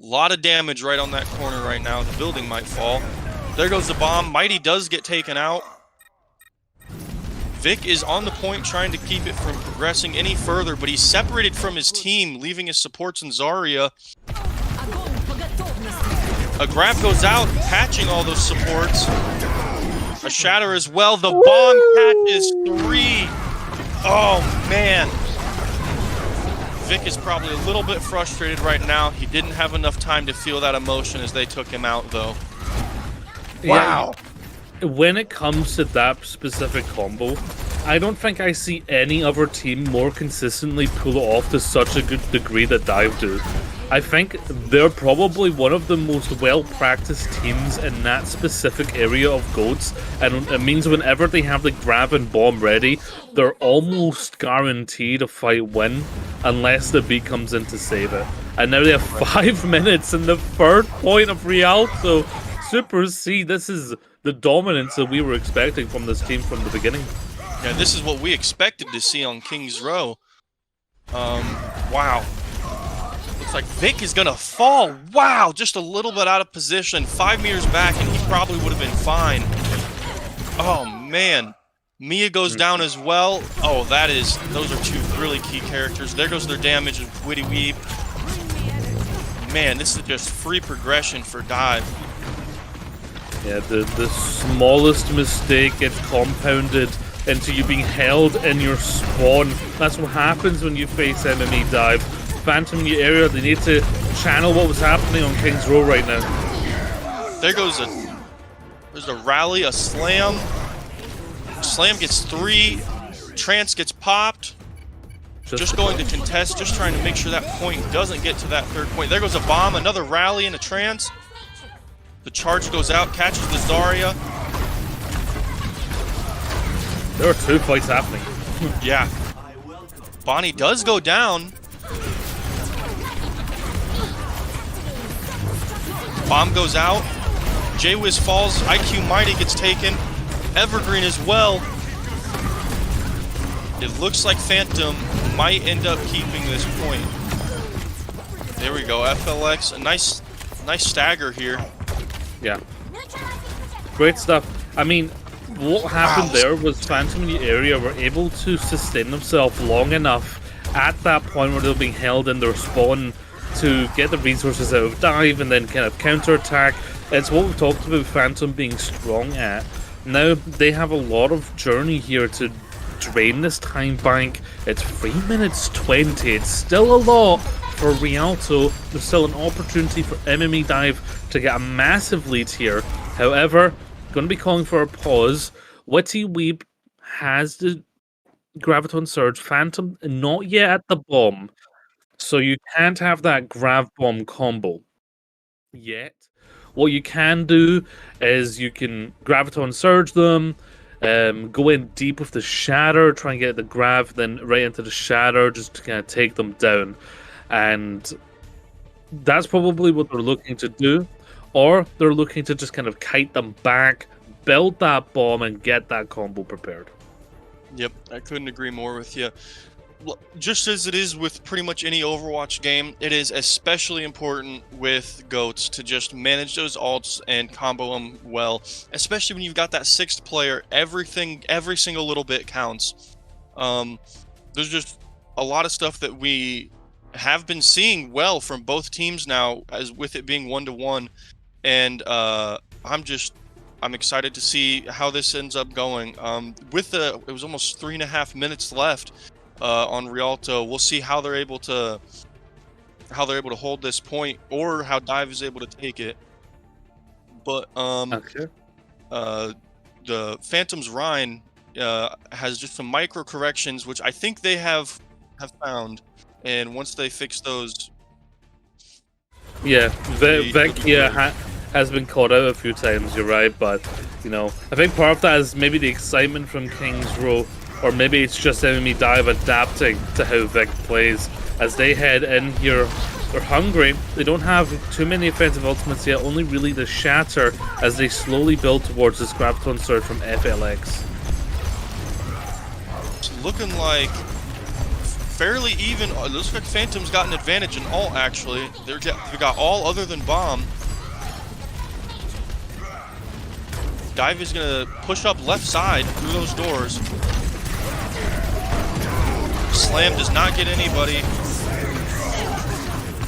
A lot of damage right on that corner right now. The building might fall. There goes the bomb. Mighty does get taken out. Vic is on the point trying to keep it from progressing any further, but he's separated from his team, leaving his supports in Zarya. A grab goes out, patching all those supports. A shatter as well. The bomb catches 3. Oh, man. Vic is probably a little bit frustrated right now. He didn't have enough time to feel that emotion as they took him out, though. Wow. Yeah, when it comes to that specific combo, I don't think I see any other team more consistently pull it off to such a good degree that Dive do. I think they're probably one of the most well-practiced teams in that specific area of GOATs, and it means whenever they have the grab and bomb ready, they're almost guaranteed a fight win, unless the B comes in to save it. And now they have 5 minutes in the third point of Rialto. Super C, this is the dominance that we were expecting from this team from the beginning. Yeah, this is what we expected to see on King's Row. Wow. Looks like Vic is gonna fall. Wow, just a little bit out of position. 5 meters back and he probably would have been fine. Oh man. Mia goes down as well. Oh, those are 2 really key characters. There goes their damage with Witty Weep. Man, this is just free progression for Dive. Yeah, the smallest mistake gets compounded into you being held in your spawn. That's what happens when you face enemy Dive. Phantom in the area. They need to channel what was happening on King's Row right now. There goes there's a rally, a slam. Slam gets 3. Trance gets popped. Just going to contest, just trying to make sure that point doesn't get to that 3rd point. There goes a bomb, another rally and a trance. The charge goes out, catches the Zarya. There are 2 fights happening. Yeah. Bonnie does go down. Bomb goes out. J-Wiz falls. IQ Mighty gets taken. Evergreen as well. It looks like Phantom might end up keeping this point. There we go. FLX. A nice stagger here. Yeah. Great stuff. I mean, what happened there was Phantom in the area were able to sustain themselves long enough at that point where they were being held in their spawn to get the resources out of dive and then kind of counterattack. It's what we've talked about Phantom being strong at. Now they have a lot of journey here to drain this time bank. It's 3 minutes 20. It's still a lot for Rialto. There's still an opportunity for MMA Dive to get a massive lead here. However, going to be calling for a pause. Witty Weeb has the Graviton Surge. Phantom not yet at the bomb. So you can't have that Grav Bomb combo yet. What you can do is you can Graviton Surge them, go in deep with the Shatter, try and get the Grav, then right into the Shatter, just to kind of take them down. And that's probably what they're looking to do. Or they're looking to just kind of kite them back, build that bomb, and get that combo prepared. Yep, I couldn't agree more with you. Just as it is with pretty much any Overwatch game, it is especially important with GOATs to just manage those ults and combo them well, especially when you've got that 6th player. Every single little bit counts. There's just a lot of stuff that we have been seeing well from both teams now, as with it being 1-to-1, and I'm excited to see how this ends up going. It was almost 3.5 minutes left on Rialto. We'll see how they're able to hold this point, or how Dive is able to take it. But Okay. the Phantom's Rhine has just some micro corrections, which I think they have found, and once they fix those, Yeah, Vec has been caught out a few times, you're right, but, you know, I think part of that is maybe the excitement from King's Row, or maybe it's just enemy Dive adapting to how Vic plays. As they head in here, they're hungry, they don't have too many offensive ultimates yet, only really the Shatter, as they slowly build towards this Graviton Surge from FLX. it's looking like fairly even. It looks like Phantom's got an advantage in all, actually. They got all other than bomb. Dive is gonna push up left side through those doors. Slam does not get anybody.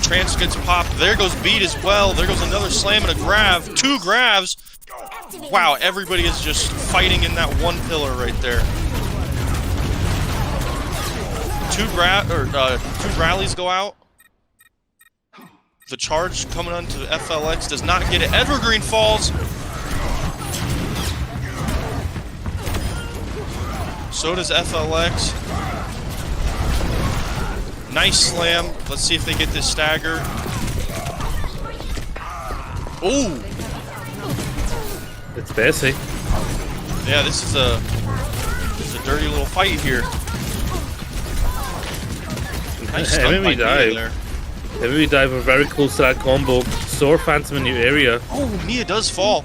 Trance gets popped. There goes Beat as well. There goes another slam and a grab. 2 grabs. Wow, everybody is just fighting in that one pillar right there. 2 rallies go out. The charge coming onto FLX does not get it. Evergreen falls. So does FLX. Nice slam. Let's see if they get this stagger. Oh! It's Bessie. Yeah, this is a dirty little fight here. Nice stun Enemy by Mia Dive. there. Enemy Dive are very close to that combo. Sword Phantom in your area. Oh, Mia does fall.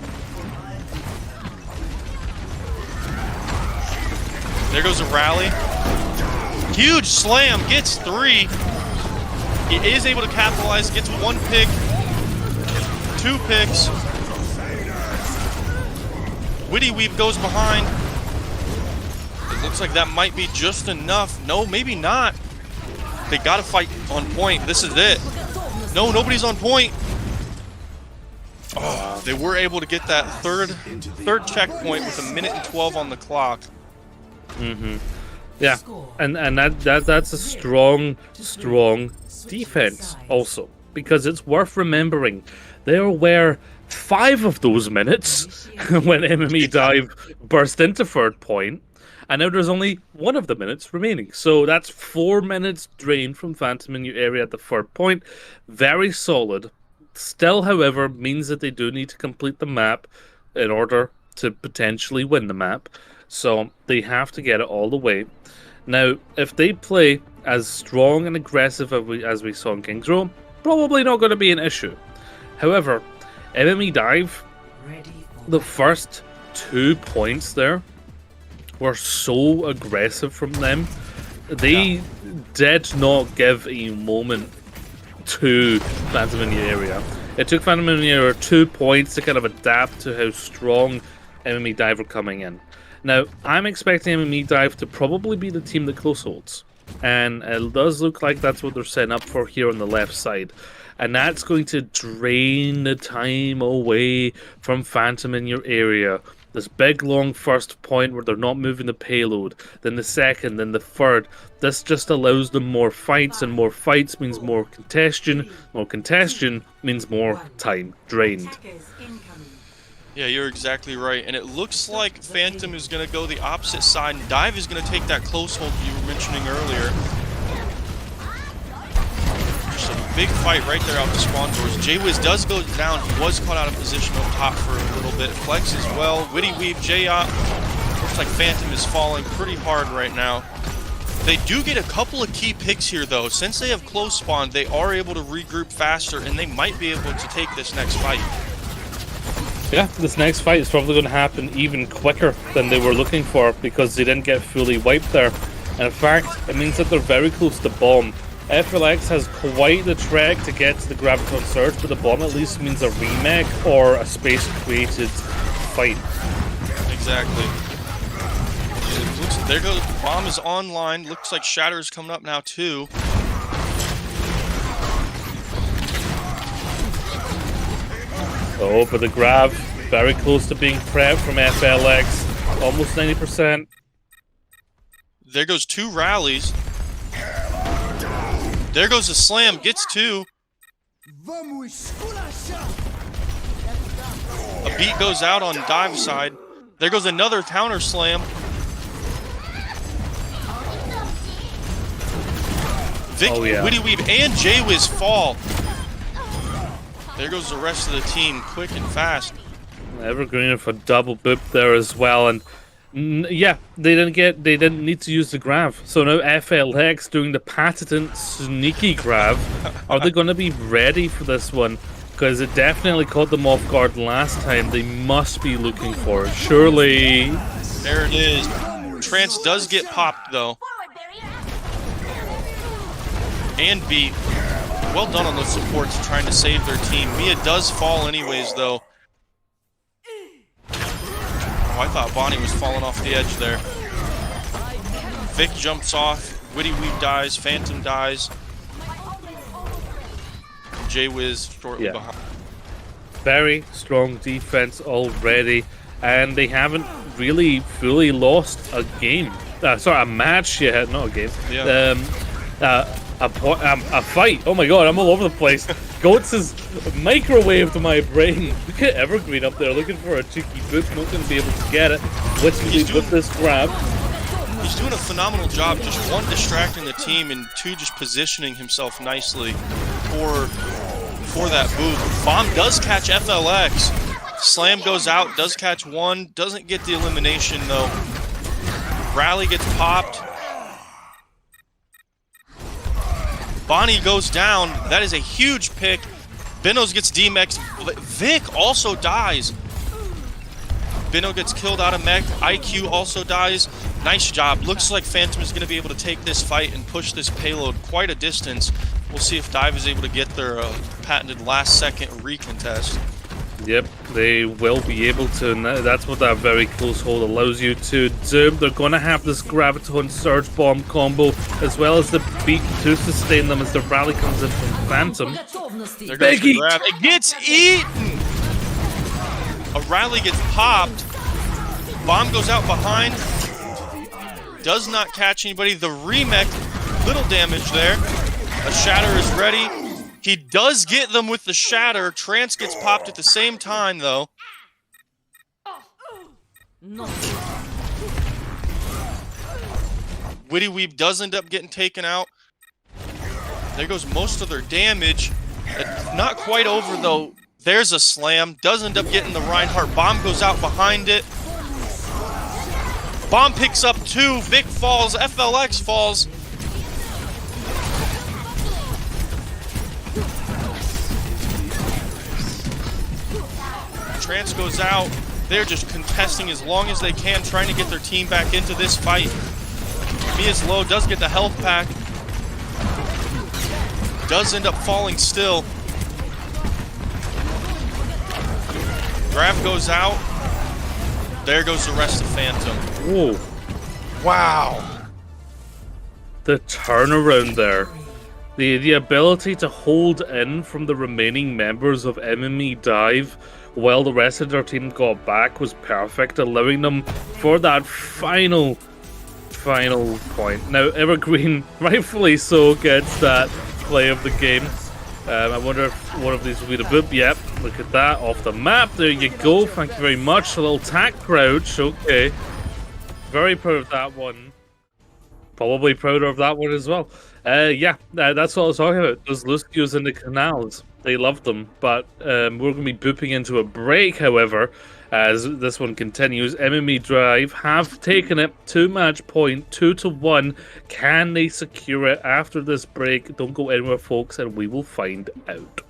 There goes a rally. Huge slam, gets 3. He is able to capitalize, gets 1 pick, 2 picks. Witty Weep goes behind. It looks like that might be just enough. No, maybe not. They gotta fight on point. This is it. No, nobody's on point. Oh, they were able to get that third checkpoint with 1 minute and 12 on the clock. Yeah, and that's a strong defense also, because it's worth remembering there were 5 of those minutes when MME Dive burst into third point, and now there's only 1 of the minutes remaining. So that's 4 minutes drained from Phantom in your area at the third point. Very solid. Still, however, means that they do need to complete the map in order to potentially win the map. So they have to get it all the way. Now, if they play as strong and aggressive as we saw in King's Row, probably not going to be an issue. However, MME Dive, the first 2 points there were so aggressive from them. They did not give a moment to Phantom in the area. It took Phantom in the area 2 points to kind of adapt to how strong MME Dive were coming in. Now, I'm expecting MME Dive to probably be the team that close holds. And it does look like that's what they're setting up for here on the left side. And that's going to drain the time away from Phantom in your area. This big long first point where they're not moving the payload, then the second, then the third. This just allows them more fights, and more fights means more congestion. More congestion means more time drained. Yeah, you're exactly right. And it looks like Phantom is going to go the opposite side, and Dive is going to take that close hold you were mentioning earlier. Just a big fight right there out the spawn doors. J-Wiz does go down. He was caught out of position up top for a little bit. Flex as well. Witty Weave, J-Op. Looks like Phantom is falling pretty hard right now. They do get a couple of key picks here, though. Since they have close spawn, they are able to regroup faster, and they might be able to take this next fight. Yeah, this next fight is probably going to happen even quicker than they were looking for, because they didn't get fully wiped there. And in fact, it means that they're very close to bomb. FLX has quite the trek to get to the Graviton Surge, but the bomb at least means a remake or a space-created fight. Exactly. There goes, bomb is online. Looks like Shatter is coming up now too. Oh, but the grab, very close to being prepped from FLX. Almost 90%. There goes 2 rallies. There goes a slam, gets 2. A beat goes out on Dive side. There goes another counter slam. Vic, Witty Weave, and J-Wiz fall. There goes the rest of the team, quick and fast. Evergreen for double boop there as well, and yeah, they didn't need to use the grab. So now FLX doing the patented sneaky grab. Are they going to be ready for this one? Because it definitely caught them off guard last time. They must be looking for it. Surely. There it is. Trance does get popped though. And beat. Well done on those supports trying to save their team. Mia does fall anyways, though. Oh, I thought Bonnie was falling off the edge there. Vic jumps off. Witty Weave dies. Phantom dies. J-Wiz shortly behind. Very strong defense already, and they haven't really fully lost a game. Sorry, a match yet, not a game. Yeah. A fight. Oh my god, I'm all over the place. Goats is microwaved my brain. Look at Evergreen up there looking for a cheeky boop. Not going to be able to get it. With this grab. He's doing a phenomenal job, just 1, distracting the team, and 2, just positioning himself nicely for that boop. Bomb does catch FLX. Slam goes out, does catch 1, doesn't get the elimination though. Rally gets popped. Bonnie goes down. That is a huge pick. Benos gets D-Mex. Vic also dies. Beno gets killed out of mech. IQ also dies. Nice job. Looks like Phantom is going to be able to take this fight and push this payload quite a distance. We'll see if Dive is able to get their patented last-second recontest. Yep, they will be able to, and that's what that very close hold allows you to do. They're going to have this Graviton Surge Bomb combo, as well as the beat to sustain them as the rally comes in from Phantom. There goes the grab. It gets eaten! A rally gets popped. Bomb goes out behind. does not catch anybody. The remake, little damage there. A shatter is ready. He does get them with the shatter. Trance gets popped at the same time, though. Witty Weeb does end up getting taken out. There goes most of their damage. Not quite over, though. There's a slam. Does end up getting the Reinhardt. Bomb goes out behind it. Bomb picks up 2. Vic falls. FLX falls. Trance goes out. They're just contesting as long as they can, trying to get their team back into this fight. Mia's low, does get the health pack. Does end up falling still. Grab goes out. There goes the rest of Phantom. Whoa. Wow. The turnaround there. The ability to hold in from the remaining members of MME Dive while the rest of their team got back was perfect, allowing them for that final point. Now, Evergreen, rightfully so, gets that play of the game. I wonder if one of these will be the boop. Yep, look at that, off the map. There you go, thank you very much. A little tack crouch, okay. Very proud of that one. Probably prouder of that one as well. Yeah, that's what I was talking about. Those Luskios in the canals. They loved them. But we're going to be booping into a break, however, as this one continues. MME Drive have taken it to match point, 2-1. Can they secure it after this break? Don't go anywhere, folks, and we will find out.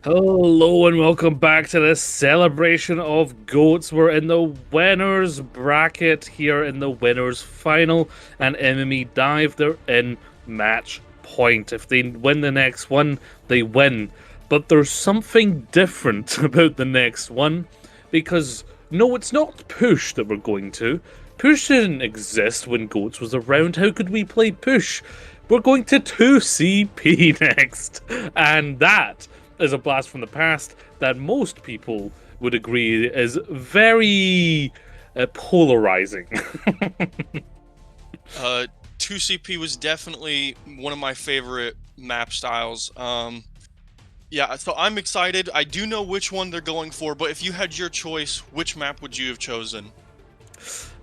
Hello and welcome back to this celebration of GOATs. We're in the winners bracket here in the winners final, and MME Dive, they're in match point. If they win the next one, they win. But there's something different about the next one, because no, it's not Push that we're going to. Push didn't exist when GOATs was around. How could we play Push? We're going to 2CP next, and that is a blast from the past that most people would agree is very polarizing. 2CP was definitely one of my favorite map styles. Yeah, so I'm excited. I do know which one they're going for, but if you had your choice, which map would you have chosen?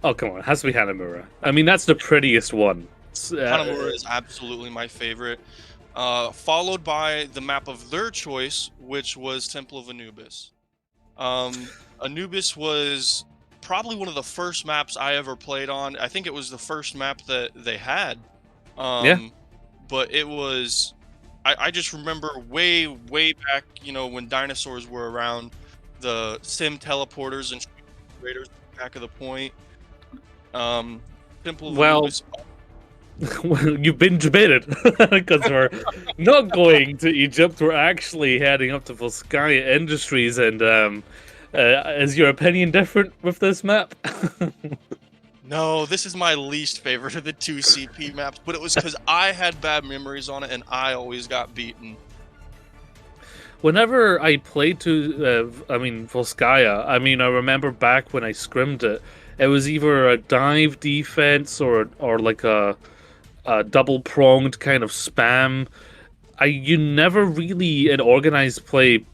Oh, come on. It has to be Hanamura. I mean, that's the prettiest one. Hanamura is absolutely my favorite. Followed by the map of their choice, which was Temple of Anubis. Anubis was probably one of the first maps I ever played on. I think it was the first map that they had. Yeah. But it was... I just remember way back, you know, when dinosaurs were around, the sim teleporters and raiders back of the point. Temple of Anubis... Well, you've been debated because we're not going to Egypt. We're actually heading up to Volskaya Industries. And is your opinion different with this map? No, this is my least favorite of the 2CP maps, but it was because I had bad memories on it and I always got beaten. Whenever I played Volskaya, I remember back when I scrimmed it, it was either a dive defense or like a double pronged kind of spam. You never really in organized play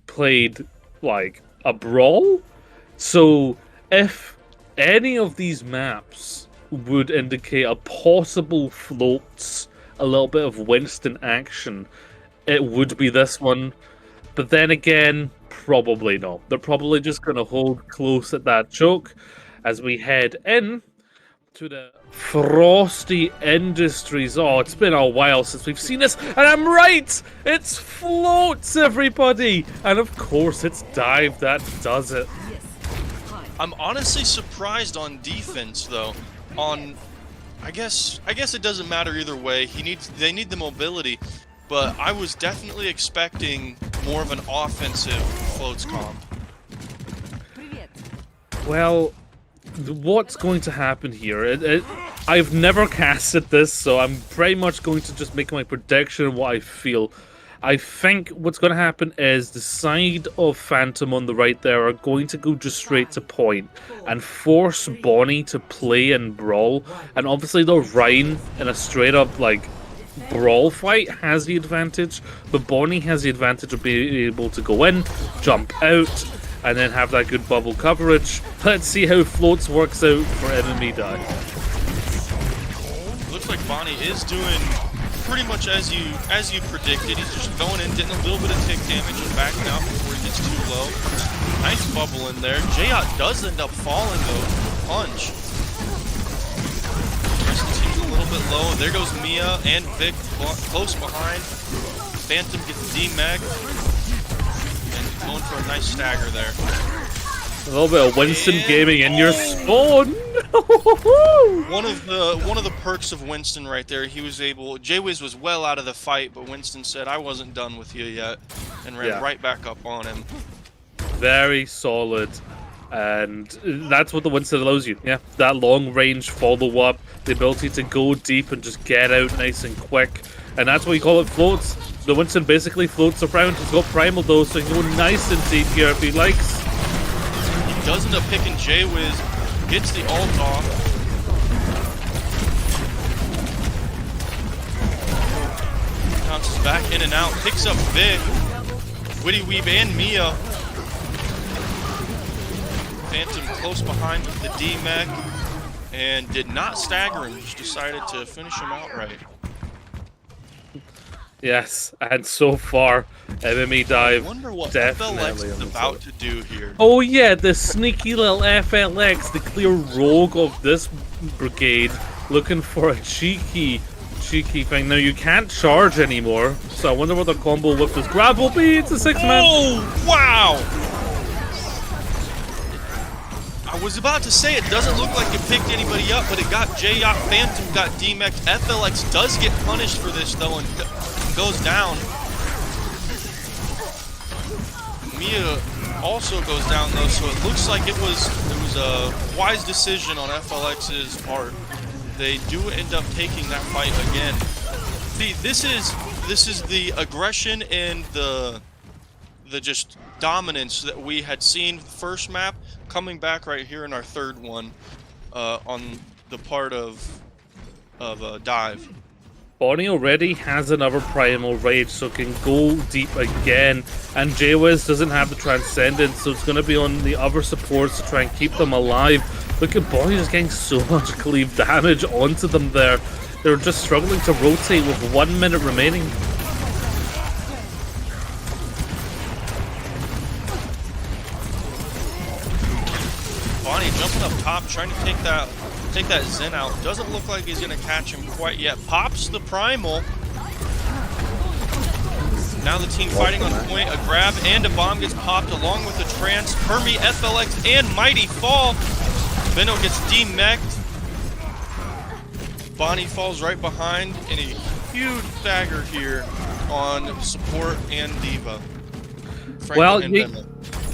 played like a brawl. So if any of these maps would indicate a possible floats, a little bit of Winston action, it would be this one. But then again, probably not. They're probably just going to hold close at that choke as we head in to the Frosty Industries. Oh, it's been a while since we've seen this, and I'm right! It's floats, everybody! And of course, it's Dive that does it. I'm honestly surprised on defense, though. I guess it doesn't matter either way. They need the mobility, but I was definitely expecting more of an offensive floats comp. Well, what's going to happen here? I've never casted this, so I'm pretty much going to just make my prediction of what I feel. I think what's going to happen is the side of Phantom on the right there are going to go just straight to point and force Bonnie to play and brawl. And obviously the Rhine in a straight up like brawl fight has the advantage, but Bonnie has the advantage of being able to go in, jump out, and then have that good bubble coverage. Let's see how floats works out for enemy die. Looks like Bonnie is doing pretty much as you predicted. He's just going in, getting a little bit of tick damage and backing out before he gets too low. Nice bubble in there. Jayot does end up falling though. Punch. Preston team's a little bit low. There goes Mia and Vic close behind. Phantom gets D-Mag. And going for a nice stagger there. A little bit of Winston gaming in your spawn. One of the perks of Winston right there, he was able. Jaywiz was well out of the fight, but Winston said, "I wasn't done with you yet," and ran right back up on him. Very solid, and that's what the Winston allows you. Yeah, that long range follow up, the ability to go deep and just get out nice and quick, and that's what you call it floats. The Winston basically floats around. He's got primal though, so he can go nice and deep here if he likes. He does end up picking Jaywiz. Gets the ult off. Bounces back in and out. Picks up Vic. Witty Weave and Mia. Phantom close behind with the D-Mag. And did not stagger him. Just decided to finish him outright. Yes, and so far, MME Dive I wonder what definitely FLX is about to do here. Oh yeah, the sneaky little FLX, the clear rogue of this brigade, looking for a cheeky cheeky thing. Now, you can't charge anymore, so I wonder what the combo with this grab will be. It's a 6-man. Oh, wow! I was about to say it doesn't look like it picked anybody up, but it got J-Yacht. Phantom got DMEC'd. FLX does get punished for this, though, and goes down. Mia also goes down, though, so it looks like it was a wise decision on FLX's part. They do end up taking that fight again. See, this is the aggression and the just dominance that we had seen first map coming back right here in our third one on the part of Dive. Bonnie already has another Primal Rage, so can go deep again. And J-Wiz doesn't have the Transcendence, so it's going to be on the other supports to try and keep them alive. Look at Bonnie just getting so much cleave damage onto them there. They're just struggling to rotate with 1 minute remaining. Bonnie jumping up top, trying to take that Zen out. Doesn't look like he's gonna catch him quite yet. Pops the Primal. Now the team fighting on point. A grab and a bomb gets popped along with the trance. Hermie, FLX, and Mighty fall. Benno gets DMEC'd. Bonnie falls right behind, and a huge dagger here on support and Diva. Franco Well, and Benno.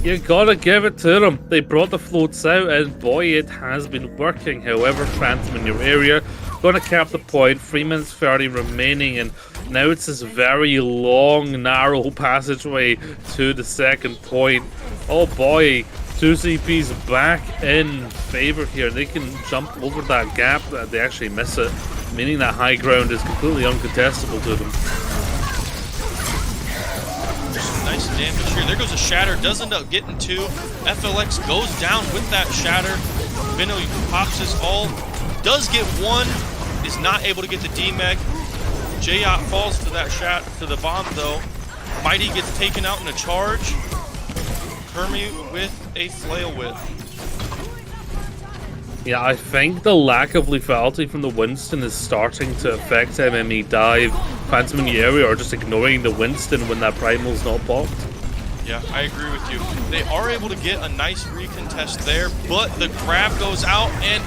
you gotta give it to them. They brought the floats out, and boy, it has been working. However, Phantom in your area, gonna cap the point. 3 minutes 30 remaining, and now it's this very long, narrow passageway to the second point. Oh boy, 2CP's back in favor here. They can jump over that gap. They actually miss it, meaning that high ground is completely uncontestable to them. Nice damage here. There goes a shatter. Does end up getting two. FLX goes down with that shatter. Benno pops his all. Does get one. Is not able to get the DMEC. J-Yacht falls to that shot to the bomb though. Mighty gets taken out in a charge. Hermie with a flail whip. Yeah, I think the lack of lethality from the Winston is starting to affect MME Dive. Phantom in the area are just ignoring the Winston when that Primal's not popped. Yeah, I agree with you. They are able to get a nice recontest there, but the grab goes out and,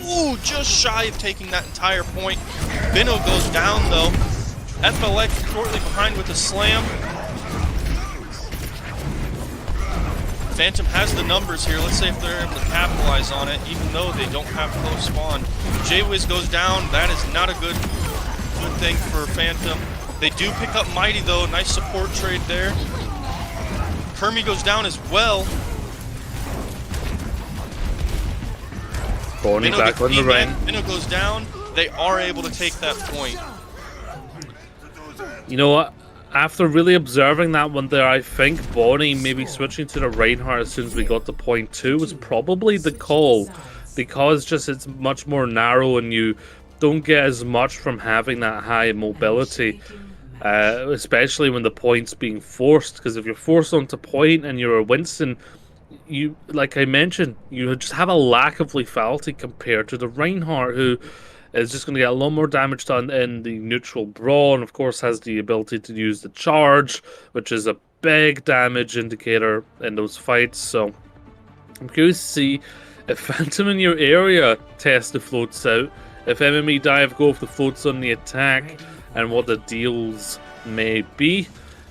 ooh, just shy of taking that entire point. Benno goes down though. FLX shortly behind with a slam. Phantom has the numbers here. Let's see if they're able to capitalize on it, even though they don't have close spawn. J-Wiz goes down. That is not a good thing for Phantom. They do pick up Mighty though. Nice support trade there. Hermie goes down as well. Bonnie back on the ring. Benno goes down. They are able to take that point. You know what? After really observing that one there, I think Bonnie maybe switching to the Reinhardt as soon as we got to point 2 was probably the call, because just it's much more narrow and you don't get as much from having that high mobility, especially when the point's being forced. Because if you're forced onto point and you're a Winston, you, like I mentioned, you just have a lack of lethality compared to the Reinhardt, who is just going to get a lot more damage done in the neutral brawl, and of course has the ability to use the charge, which is a big damage indicator in those fights. So I'm curious to see if Phantom in your area test the floats out, if MME Dive go with the floats on the attack, and what the deals may be.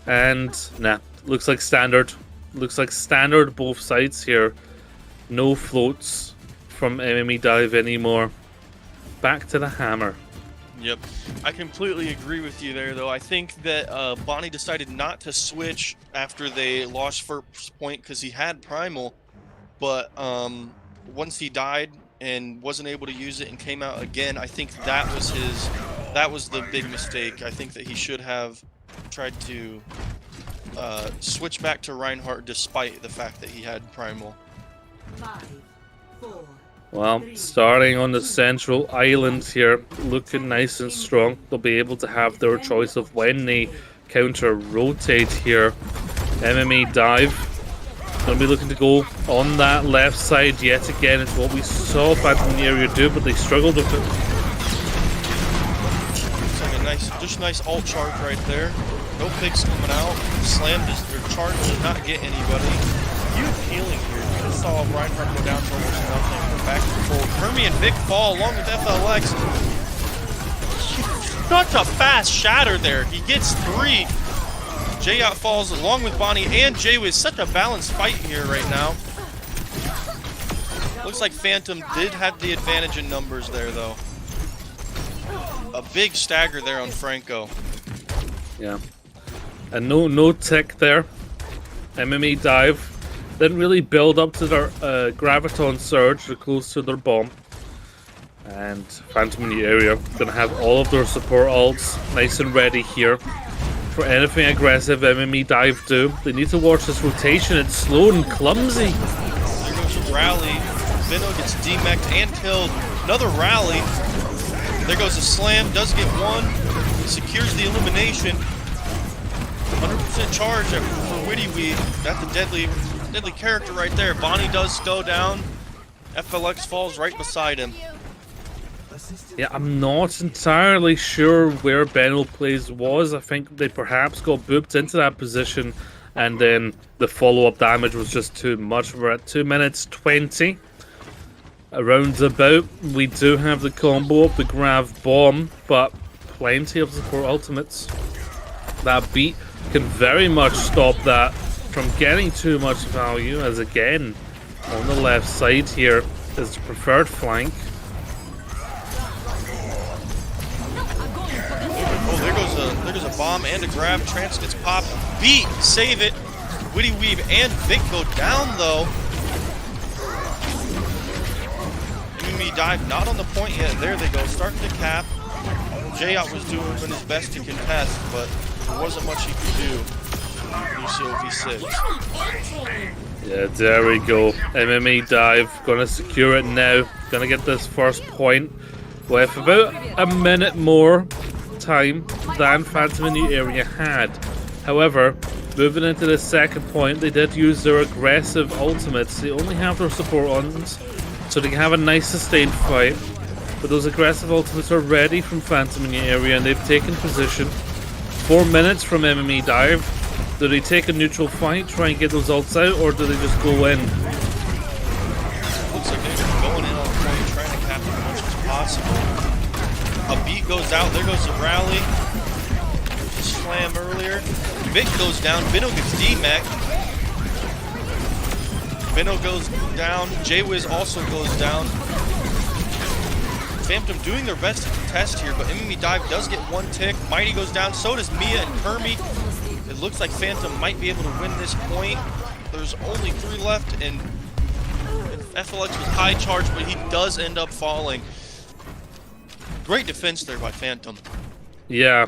And nah, looks like standard. Looks like standard both sides here. No floats from MME Dive anymore. Back to the hammer. Yep, I completely agree with you there, though. I think that Bonnie decided not to switch after they lost first point because he had Primal, but once he died and wasn't able to use it and came out again, I think that was the big mistake. I think that he should have tried to switch back to Reinhardt despite the fact that he had Primal. 5, 4. Well, starting on the central island here, looking nice and strong. They'll be able to have their choice of when they counter-rotate here. MME Dive going to be looking to go on that left side yet again. It's what we saw Phantom in the area do, but they struggled with it. Looks like nice alt charge right there. No picks coming out. Slam or charge does not get anybody. Huge healing here. You just saw Reinhardt go down to almost nothing. Back to full. Hermie and Vic fall along with FLX. Such a fast shatter there. He gets 3. Jay out falls along with Bonnie and Jay with such a balanced fight here right now. Looks like Phantom did have the advantage in numbers there though. A big stagger there on Franco. Yeah. And no tick there. MMA dive. Didn't really build up to their Graviton Surge. They're close to their bomb. And Phantom in the area. Gonna have all of their support ults nice and ready here. For anything aggressive MMA dive do. They need to watch this rotation. It's slow and clumsy. There goes a rally. Vino gets demeched and killed. Another rally. There goes a slam. Does get 1. Secures the elimination. 100% charge for Witty Weed. That's a deadly character right there. Bonnie does go down. FLX falls right beside him. Yeah, I'm not entirely sure where Benno plays was. I think they perhaps got booped into that position and then the follow-up damage was just too much. We're at 2 minutes 20. Around about, we do have the combo of the Grav Bomb, but plenty of support ultimates. That beat can very much stop that from getting too much value, as again, on the left side here is the preferred flank. Oh, there goes a bomb and a grab. Trance gets popped. Beat, save it. Witty Weave and Vic go down though. Enemy dive not on the point yet. There they go, starting to cap. J-Out was doing his best to contest, but there wasn't much he could do. Lucio V6. Yeah, there we go. MMA dive, gonna secure it now. Gonna get this first point with about a minute more time than Phantom in the area had. However, moving into the second point, they did use their aggressive ultimates. They only have their support ons, so they can have a nice sustained fight. But those aggressive ultimates are ready from Phantom in the area and they've taken position. 4 minutes from MMA dive. Do they take a neutral fight, try and get those ults out, or do they just go in? Looks like they're just going in on the point, trying to cap as much as possible. A beat goes out, there goes the rally. Slam earlier. Vic goes down, Vino gets demech. Vino goes down, J-Wiz also goes down. Phantom doing their best to contest here, but MMA Dive does get 1 tick. Mighty goes down, so does Mia and Kermie. It looks like Phantom might be able to win this point. There's only 3 left, and FLX was high charge, but he does end up falling. Great defense there by Phantom. Yeah,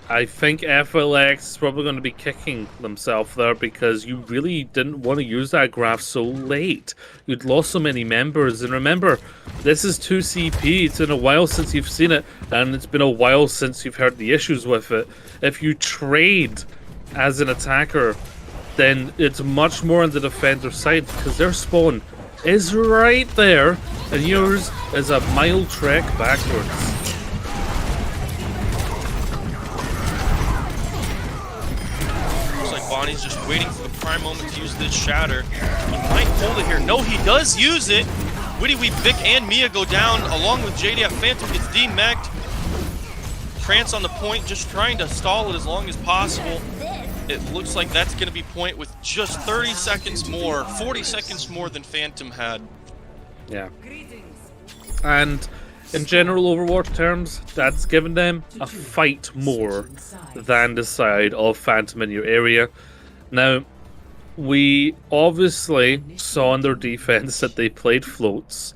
I think FLX is probably going to be kicking themselves there because you really didn't want to use that graph so late. You'd lost so many members, and remember, this is 2CP. It's been a while since you've seen it, and it's been a while since you've heard the issues with it. If you trade as an attacker, then it's much more on the defender side because their spawn is right there, and yours is a mile trek backwards. Bonnie's just waiting for the prime moment to use this shatter. He might hold it here. No, he does use it. Witty Weave, Vic, and Mia go down along with JD. Phantom gets demeched. Trance on the point, just trying to stall it as long as possible. It looks like that's going to be point with just 30 seconds more, 40 seconds more than Phantom had. Yeah. And in general Overwatch terms, that's given them a fight more than the side of Phantom in your area. Now, we obviously saw in their defense that they played floats.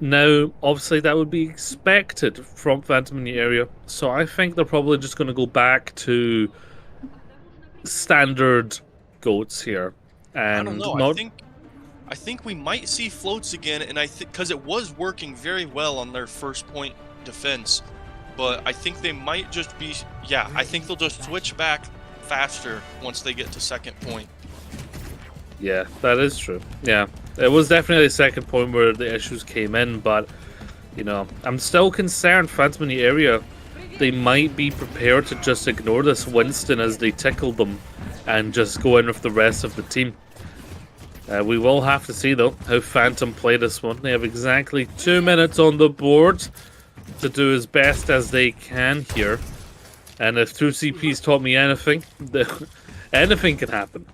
Now, obviously that would be expected from Phantom in the area, so I think they're probably just going to go back to standard goats here. And I don't know, I think we might see floats again, and I think because it was working very well on their first point defense, but I think they might just be, yeah, I think they'll just switch back faster once they get to second point. Yeah, that is true. Yeah, it was definitely the second point where the issues came in, but you know, I'm still concerned Phantom in the area. they might be prepared to just ignore this Winston as they tickle them and just go in with the rest of the team. We will have to see, though, how Phantom play this one. They have exactly 2 minutes on the board to do as best as they can here. And if 2CP's taught me anything, anything can happen.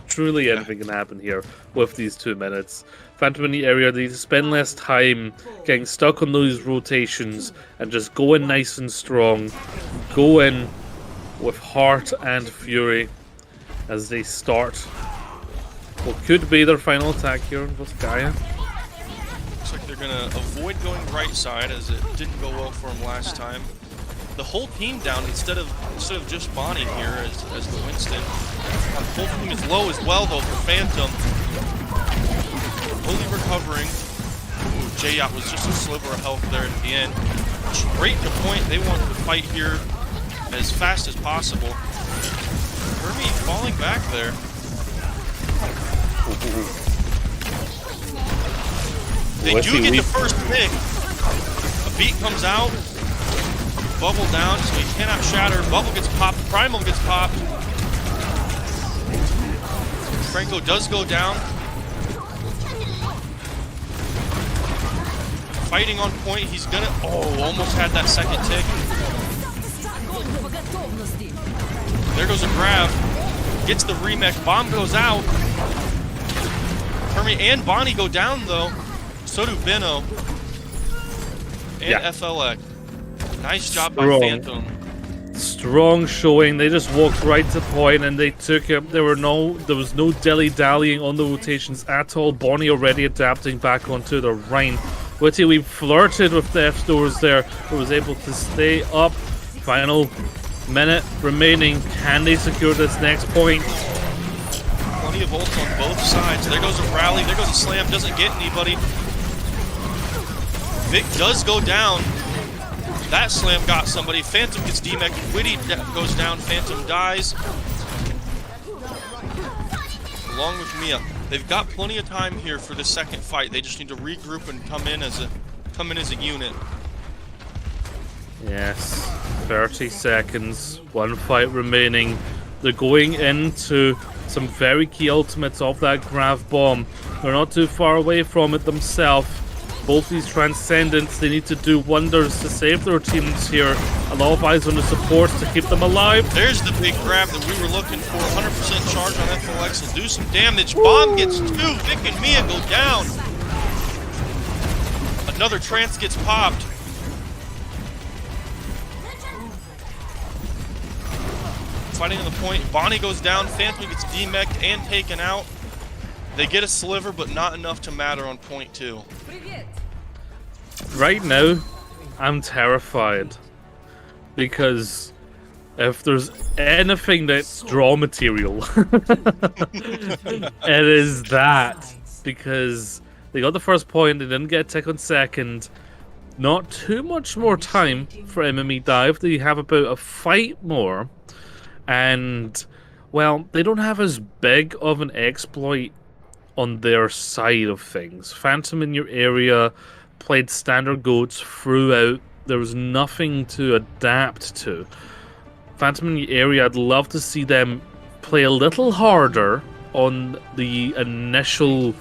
Truly anything can happen here with these 2 minutes. Phantom in the area, they spend less time getting stuck on those rotations and just go in nice and strong. Go in with heart and fury as they start what could be their final attack here with Gaia. Looks like they're gonna avoid going right side as it didn't go well for them last time. The whole team down instead of just Bonnie here as the Winston. The whole team is low as well though for Phantom. Fully recovering. Ooh, J-Yacht was just a sliver of health there at the end. Straight to point. They want to fight here as fast as possible. Kirby falling back there. They do get the first pick. A beat comes out. Bubble down, so he cannot shatter. Bubble gets popped. Primal gets popped. Franco does go down. Fighting on point. He's gonna. Oh, almost had that second tick. There goes a grab. Gets the remake. Bomb goes out. Hermie and Bonnie go down though. So do Beno. And FLX. Nice job by Phantom. Strong showing. They just walked right to point and they took it. There was no dilly-dallying on the rotations at all. Bonnie already adapting back onto the Rhine. Witty, we flirted with Death's Doors there, but was able to stay up. Final minute remaining. Can they secure this next point? Plenty of ults on both sides. There goes a rally. There goes a slam. Doesn't get anybody. Vic does go down. That slam got somebody. Phantom gets demech. Witty goes down. Phantom dies. Along with Mia. They've got plenty of time here for the second fight. They just need to regroup and come in as a unit. Yes. 30 seconds. One fight remaining. They're going into some very key ultimates of that Grav Bomb. They're not too far away from it themselves. Both these Transcendents, they need to do wonders to save their teams here. A lot of eyes on the supports to keep them alive. There's the big grab that we were looking for. 100% charge on FLX will do some damage. Bomb gets 2. Vic and Mia go down. Another trance gets popped. Fighting on the point. Bonnie goes down. Phantom gets demeched and taken out. They get a sliver, but not enough to matter on point 2. Right now, I'm terrified. Because if there's anything that's draw material, it is that. Because they got the first point, they didn't get a tick on second. Not too much more time for MME Dive. They have about a fight more. And, well, they don't have as big of an exploit on their side of things. Phantom in your area played standard goats throughout. There was nothing to adapt to. Phantom in your area, I'd love to see them play a little harder on the initial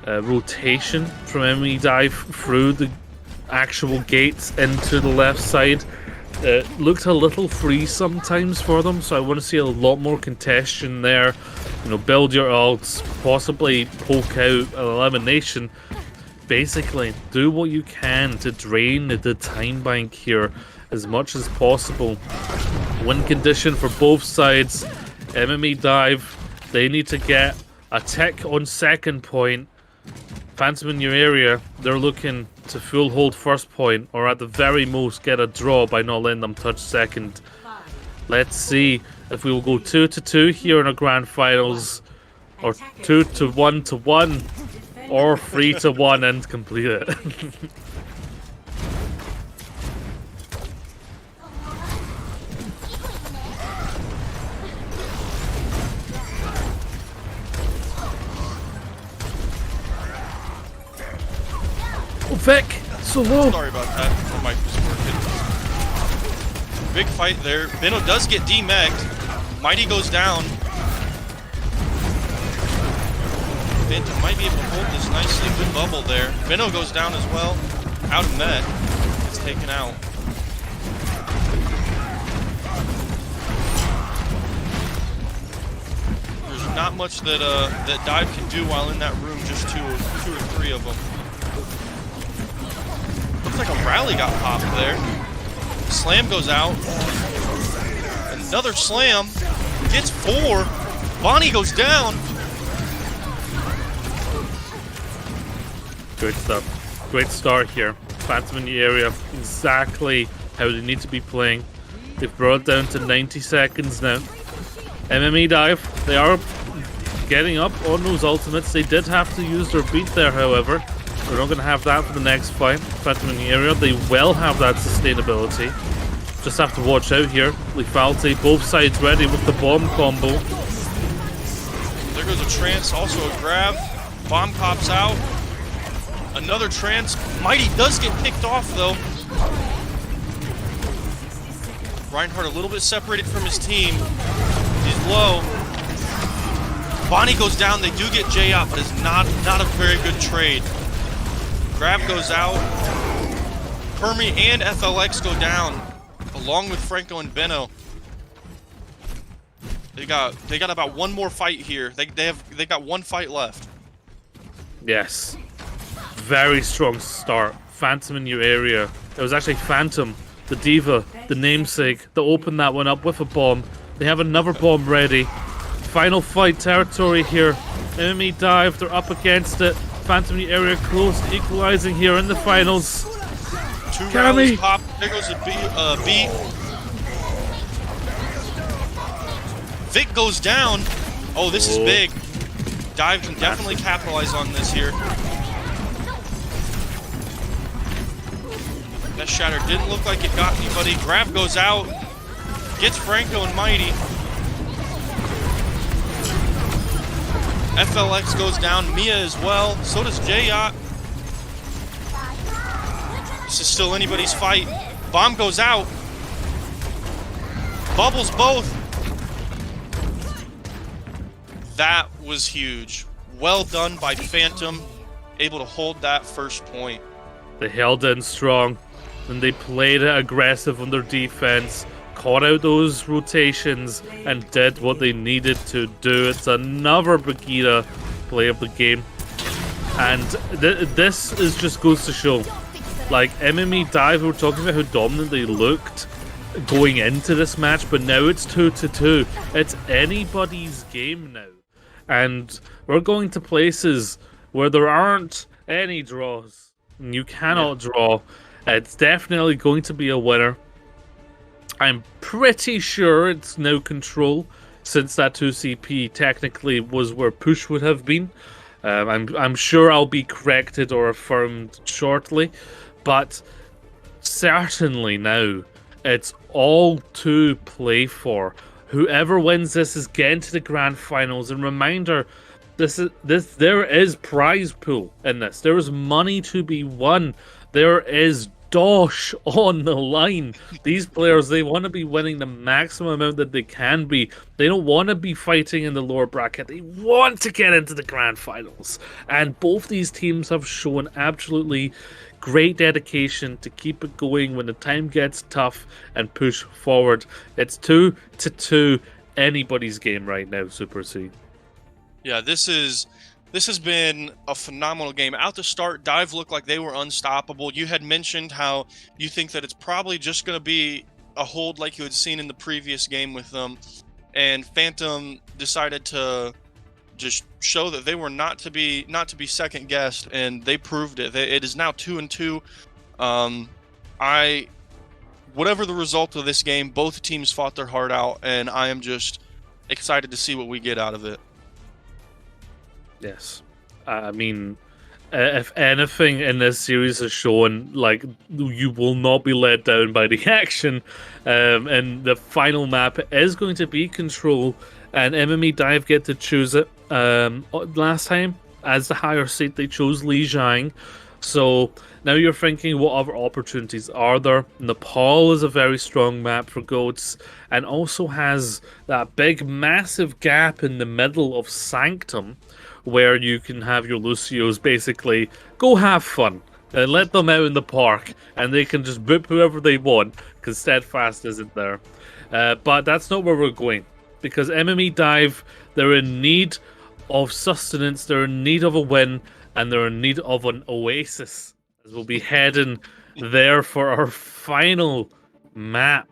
rotation from ME Dive through the actual gates into the left side. It looked a little free sometimes for them, so I want to see a lot more contention there. You know, build your ults, possibly poke out an elimination. Basically, do what you can to drain the time bank here as much as possible. Win condition for both sides. MME Dive, they need to get a tick on second point. Phantom in your area, they're looking to full hold first point, or at the very most get a draw by not letting them touch second. Let's see if we will go 2-2 here in our grand finals, or 2-1-1, or 3-1 and complete it. Oh, Vic! So low! Sorry about that. My mic was working. big fight there. Benno does get demegged. Mighty goes down. Phantom might be able to hold this nicely. Good bubble there. Benno goes down as well. Out of net. Gets taken out. There's not much that that Dive can do while in that room. Just two or three of them. Looks like a rally got popped there. Slam goes out. Another slam. Gets 4. Bonnie goes down. Great stuff. Great start here. Phantom in the area. Exactly how they need to be playing. They've brought it down to 90 seconds now. MMA Dive. They are getting up on those ultimates. They did have to use their beat there, however. They're not going to have that for the next fight. Phantom in the area. They will have that sustainability. Just have to watch out here. Lethality, both sides ready with the bomb combo. There goes a trance, also a grab. Bomb pops out. Another trance. Mighty does get picked off though. Reinhardt a little bit separated from his team. He's low. Bonnie goes down. They do get Jay out, but it's not a very good trade. Grab goes out. Permy and FLX go down, along with Franco and Benno. They got about one more fight here. They got one fight left. Yes. Very strong start. Phantom in your area. It was actually Phantom, the diva, the namesake, that opened that one up with a bomb. They have another bomb ready. Final fight territory here. Enemy Dive, they're up against it. Phantom in the area close to equalizing here in the finals. 2 Cammy. rallies pop. There goes a B. Vic goes down. Oh, this is big. Dive can definitely capitalize on this here. That shatter didn't look like it got anybody. Grab goes out. Gets Franco and Mighty. FLX goes down. Mia as well. So does J-Yacht. This is still anybody's fight. Bomb goes out. Bubbles both. That was huge. Well done by Phantom. Able to hold that first point. They held in strong. And they played it aggressive on their defense. Caught out those rotations and did what they needed to do. It's another Brigida play of the game. And this is just goes to show. Like, MMA Dive, we were talking about how dominant they looked going into this match, but now it's 2-2. It's anybody's game now. And we're going to places where there aren't any draws. You cannot draw. It's definitely going to be a winner. I'm pretty sure it's now Control, since that 2CP technically was where Push would have been. I'm sure I'll be corrected or affirmed shortly, but certainly now it's all to play for. Whoever wins this is getting to the grand finals. And reminder, there is prize pool in this. There is money to be won. There is dosh on the line. These players, they want to be winning the maximum amount that they can be. They don't want to be fighting in the lower bracket. They want to get into the grand finals. And both these teams have shown absolutely great dedication to keep it going when the time gets tough and push forward. It's 2-2, anybody's game right now, Super C. Yeah, this has been a phenomenal game. Out to start, Dive looked like they were unstoppable. You had mentioned how you think that it's probably just going to be a hold like you had seen in the previous game with them. And Phantom decided to just show that they were not to be second guessed, and they proved it. It is now 2-2. Whatever the result of this game, both teams fought their heart out, and I am just excited to see what we get out of it. Yes. I mean, if anything in this series has shown, like, you will not be let down by the action. And the final map is going to be Control, and MMA Dive get to choose it. Last time, as the higher seed, they chose Li Jiang. So now you're thinking, what other opportunities are there? Nepal is a very strong map for goats, and also has that big, massive gap in the middle of Sanctum, where you can have your Lucios basically go have fun and let them out in the park, and they can just boop whoever they want because Steadfast isn't there. But that's not where we're going, because MME Dive, they're in need of sustenance, they're in need of a win, and they're in need of an oasis, as we'll be heading there for our final map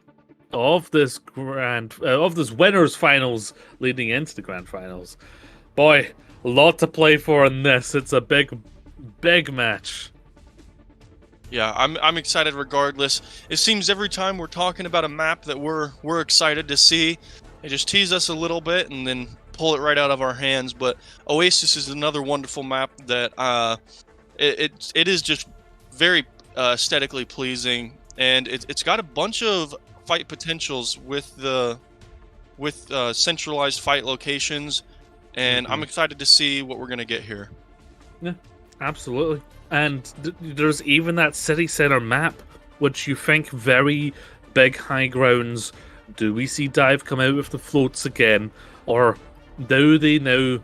of this winners finals leading into the grand finals. Boy, a lot to play for in this. It's a big match. Yeah, I'm excited regardless. It seems every time we're talking about a map that we're excited to see, they just tease us a little bit and then pull it right out of our hands. But Oasis is another wonderful map that it is just very aesthetically pleasing, and it's got a bunch of fight potentials with centralized fight locations, and I'm excited to see what we're gonna get here. Yeah, absolutely. And there's even that city center map, which you think very big high grounds. Do we see Dive come out with the floats again, or do they now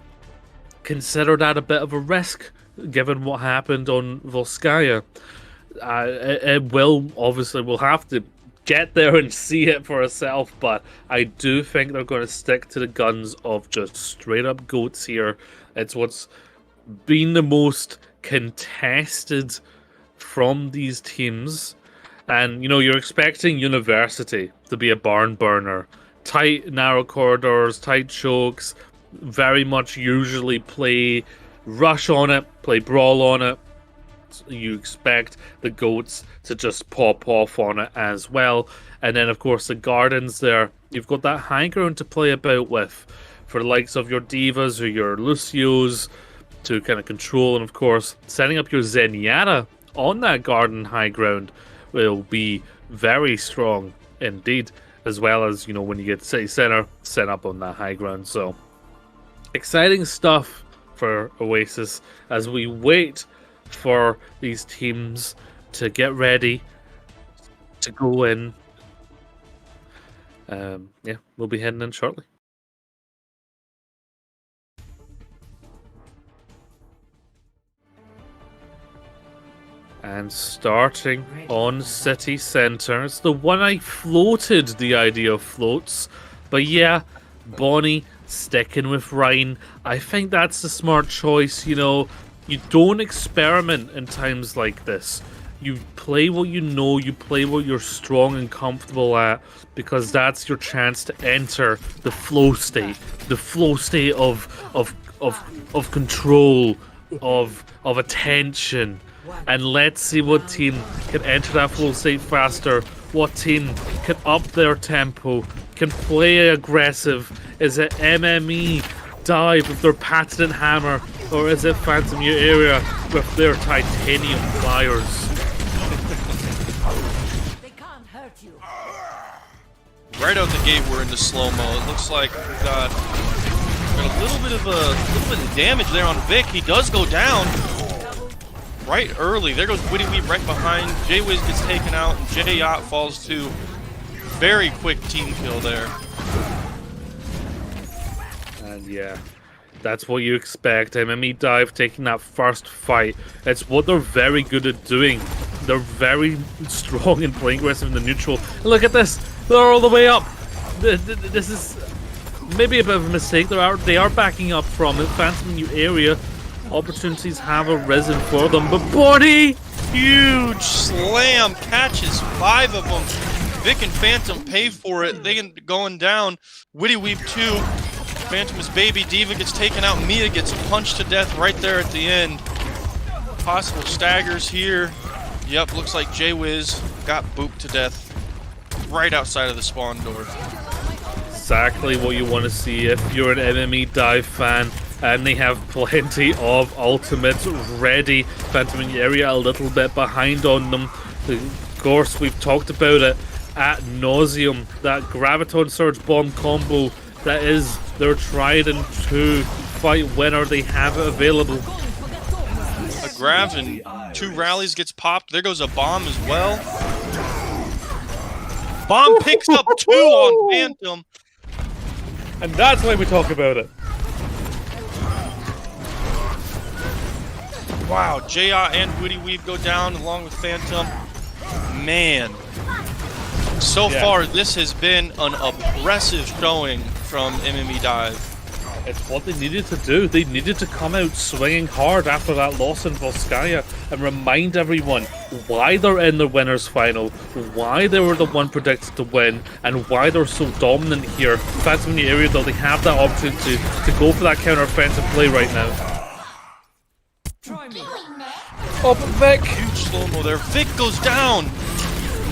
consider that a bit of a risk, given what happened on Volskaya? We'll have to get there and see it for ourselves, but I do think they're going to stick to the guns of just straight up goats here. It's what's been the most contested from these teams, and you're expecting University to be a barn burner. Tight, narrow corridors, tight chokes, very much usually play rush on it, play brawl on it. So you expect the goats to just pop off on it as well. And then, of course, the gardens there, you've got that high ground to play about with for the likes of your Divas or your Lucios to kind of control. And, of course, setting up your Zenyatta on that garden high ground will be very strong indeed, as well as, when you get city center set up on that high ground. So, exciting stuff for Oasis as we wait for these teams to get ready to go in. We'll be heading in shortly. And starting on City Centre, it's the one I floated the idea of floats. But yeah, Bonnie sticking with Ryan. I think that's the smart choice. You don't experiment in times like this. You play what you know, you play what you're strong and comfortable at, because that's your chance to enter the flow state of control, of attention. And let's see what team can enter that flow state faster. What team can up their tempo, can play aggressive. Is it MME Dive with their patented hammer, or is it Phantom Area with their titanium pliers? They can't hurt you. Right out the gate, we're into slow-mo. It looks like we've got a little bit of damage there on Vic. He does go down right early. There goes Witty Weave right behind. J-Wiz gets taken out, and J-Yacht falls to. Very quick team kill there. And yeah, that's what you expect. MME Dive taking that first fight. It's what they're very good at doing. They're very strong in playing aggressive in the neutral. Look at this. They're all the way up. This is maybe a bit of a mistake. They are backing up from it. Phantom New Area. Opportunities have arisen for them. But Bonnie! Huge slam. Catches 5 of them. Vic and Phantom pay for it. They get going down. Witty Weave 2. Phantom is baby. Diva gets taken out. Mia gets punched to death right there at the end. Possible staggers here. Yep, looks like J-Wiz got booped to death right outside of the spawn door. Exactly what you want to see if you're an MME Dive fan. And they have plenty of ultimates ready. Phantom Area a little bit behind on them. Of course, we've talked about it ad nauseum. That Graviton Surge Bomb combo, that is their tried and true fight winner. They have it available. Grav and 2 rallies gets popped. There goes a bomb as well. Bomb picks up 2 on Phantom. And that's why we talk about it. Wow, Jayot and Woody Weave go down along with Phantom. Man. So far, this has been an oppressive showing from MME Dive. It's what they needed to do. They needed to come out swinging hard after that loss in Volskaya and remind everyone why they're in the winners final, why they were the one predicted to win, and why they're so dominant here. Phantom in the area, though, they have that opportunity to go for that counter-offensive play right now. Oh, but Vic! Huge slow-mo there. Vic goes down!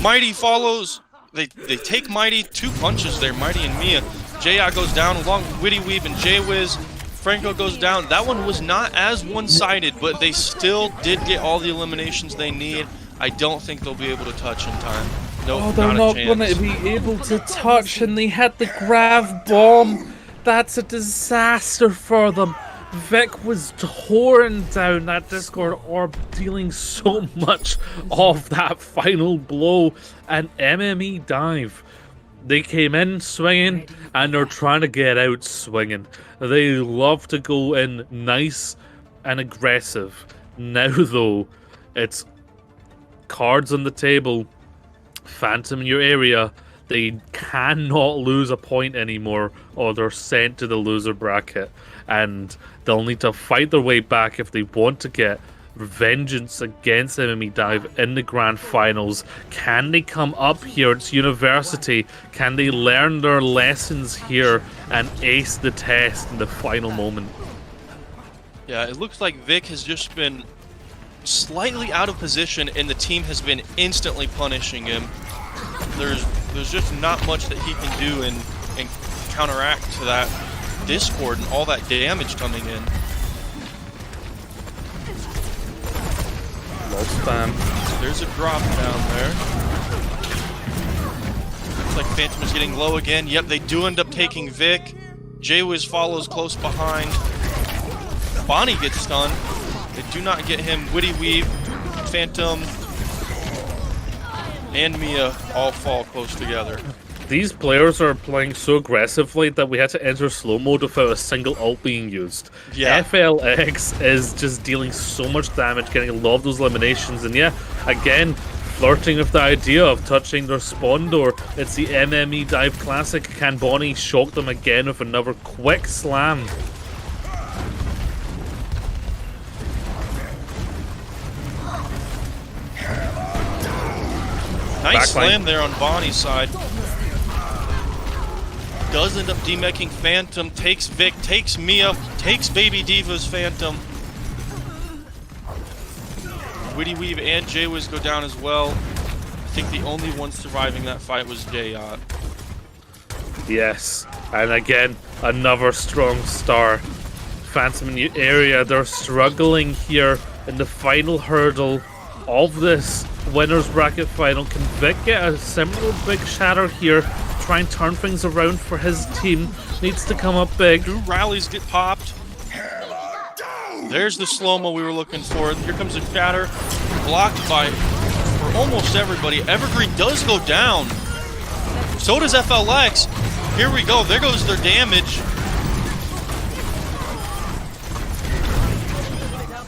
Mighty follows. They take Mighty. 2 punches there, Mighty and Mia. Jayot goes down along with Witty Weave and J-Wiz. Franco goes down. That one was not as one-sided, but they still did get all the eliminations they need. I don't think they'll be able to touch in time. Nope, Oh, they're not going to be able to touch, and they hit the Grav bomb. That's a disaster for them. Vic was torn down that Discord orb, dealing so much of that final blow. And MME Dive, they came in swinging, and they're trying to get out swinging. They love to go in nice and aggressive. Now, though, it's cards on the table. Phantom in your area. They cannot lose a point anymore, or they're sent to the loser bracket. And they'll need to fight their way back if they want to get vengeance against MME Dive in the grand finals. Can they come up here? It's university. Can they learn their lessons here and ace the test in the final moment? Yeah, it looks like Vic has just been slightly out of position, and the team has been instantly punishing him. There's just not much that he can do and counteract to that Discord and all that damage coming in. Low spam. There's a drop down there. Looks like Phantom is getting low again. Yep, they do end up taking Vic. J-Wiz follows close behind. Bonnie gets stunned. They do not get him. Witty Weave, Phantom, and Mia all fall close together. These players are playing so aggressively that we had to enter slow mode without a single ult being used. Yeah. FLX is just dealing so much damage, getting a lot of those eliminations, and yeah, again, flirting with the idea of touching their spawn door. It's the MME Dive Classic. Can Bonnie shock them again with another quick slam? Nice Backline. slam there on Bonnie's side. Does end up demeching Phantom, takes Vic, takes Mia, takes Baby Diva's Phantom. Witty Weave and J-Wiz go down as well. I think the only one surviving that fight was Jayot. Yes, and again, another strong star. Phantom in the area, they're struggling here in the final hurdle of this winners bracket final. Can Vic get a similar big shatter here? Try and turn things around for his team. Needs to come up big. 2 rallies get popped. There's the slow-mo we were looking for. Here comes a shatter. Blocked by for almost everybody. Evergreen does go down. So does FLX. Here we go. There goes their damage.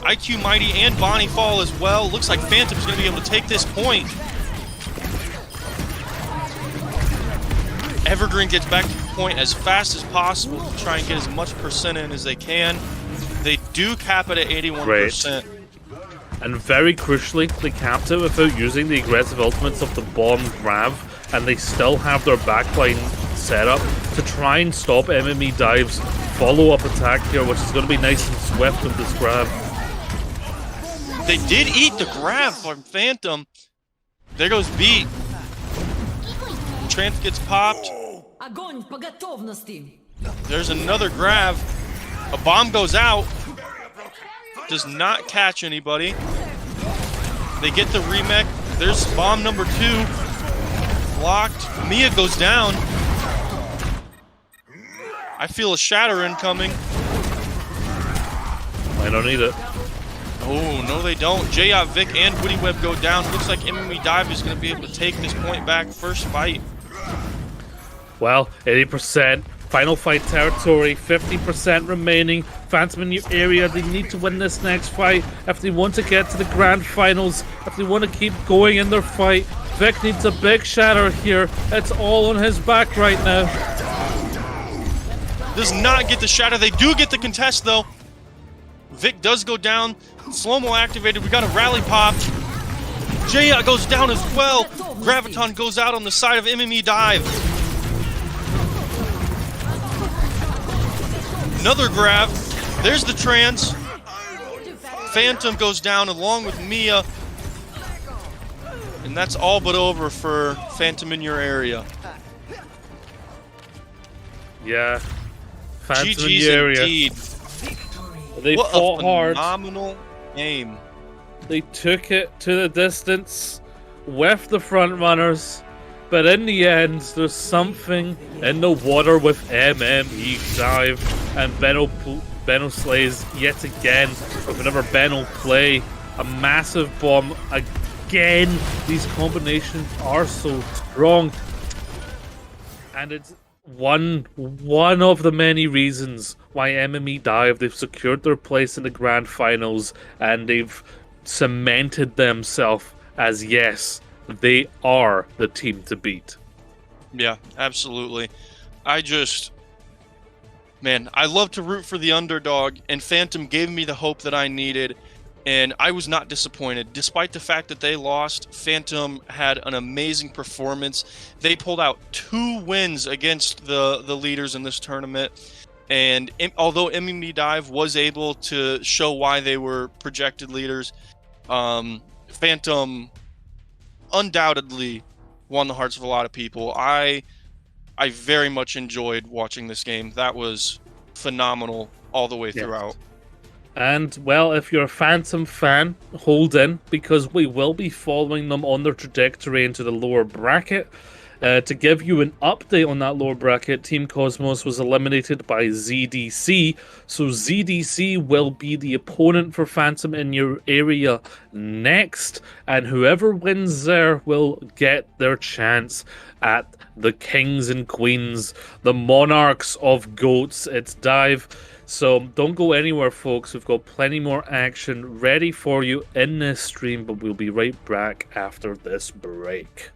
IQ Mighty and Bonnie fall as well. Looks like Phantom's going to be able to take this point. Evergreen gets back to the point as fast as possible to try and get as much percent in as they can. They do cap it at 81%. And very crucially, they capped it without using the aggressive ultimates of the bomb Grav, and they still have their backline set up to try and stop MME Dive's follow-up attack here, which is going to be nice and swift with this Grav. They did eat the Grav from Phantom. There goes Beat. Trance gets popped. Огонь по готовности. There's another Grav. A bomb goes out. Does not catch anybody. They get the remech. There's bomb number 2. Blocked. Mia goes down. I feel a shatter incoming. I don't need it. Oh, no they don't. J.Vic Vic and Woody Web go down. Looks like Enemy Dive is going to be able to take this point back. First fight. Well, 80%. Final fight territory, 50% remaining. Phantom in your area, they need to win this next fight if they want to get to the grand finals, if they want to keep going in their fight. Vic needs a big shatter here. It's all on his back right now. Does not get the shatter. They do get the contest, though. Vic does go down. Slow-mo activated. We got a rally pop. Jaya goes down as well. Graviton goes out on the side of MME Dive. Another grab. There's the trans. Phantom goes down along with Mia. And that's all but over for Phantom in your area. Yeah. Phantom in GG's your area. indeed. They What fought a hard. phenomenal game. They took it to the distance with the front runners. But in the end, there's something in the water with MME Dive, and Benno slays yet again. But whenever Benno play a massive bomb again, these combinations are so strong, and it's one of the many reasons why MME Dive, they've secured their place in the grand finals, and they've cemented themselves as, yes, they are the team to beat. Yeah, absolutely. I love to root for the underdog, and Phantom gave me the hope that I needed, and I was not disappointed. Despite the fact that they lost, Phantom had an amazing performance. They pulled out 2 wins against the leaders in this tournament, and although MME Dive was able to show why they were projected leaders, Phantom undoubtedly won the hearts of a lot of people. I very much enjoyed watching this game. That was phenomenal all the way throughout. And, well, if you're a Phantom fan, hold in, because we will be following them on their trajectory into the lower bracket. To give you an update on that lower bracket, Team Cosmos was eliminated by ZDC, so ZDC will be the opponent for Phantom in your area next, and whoever wins there will get their chance at the Kings and Queens, the Monarchs of Goats. It's Dive. So don't go anywhere, folks. We've got plenty more action ready for you in this stream, but we'll be right back after this break.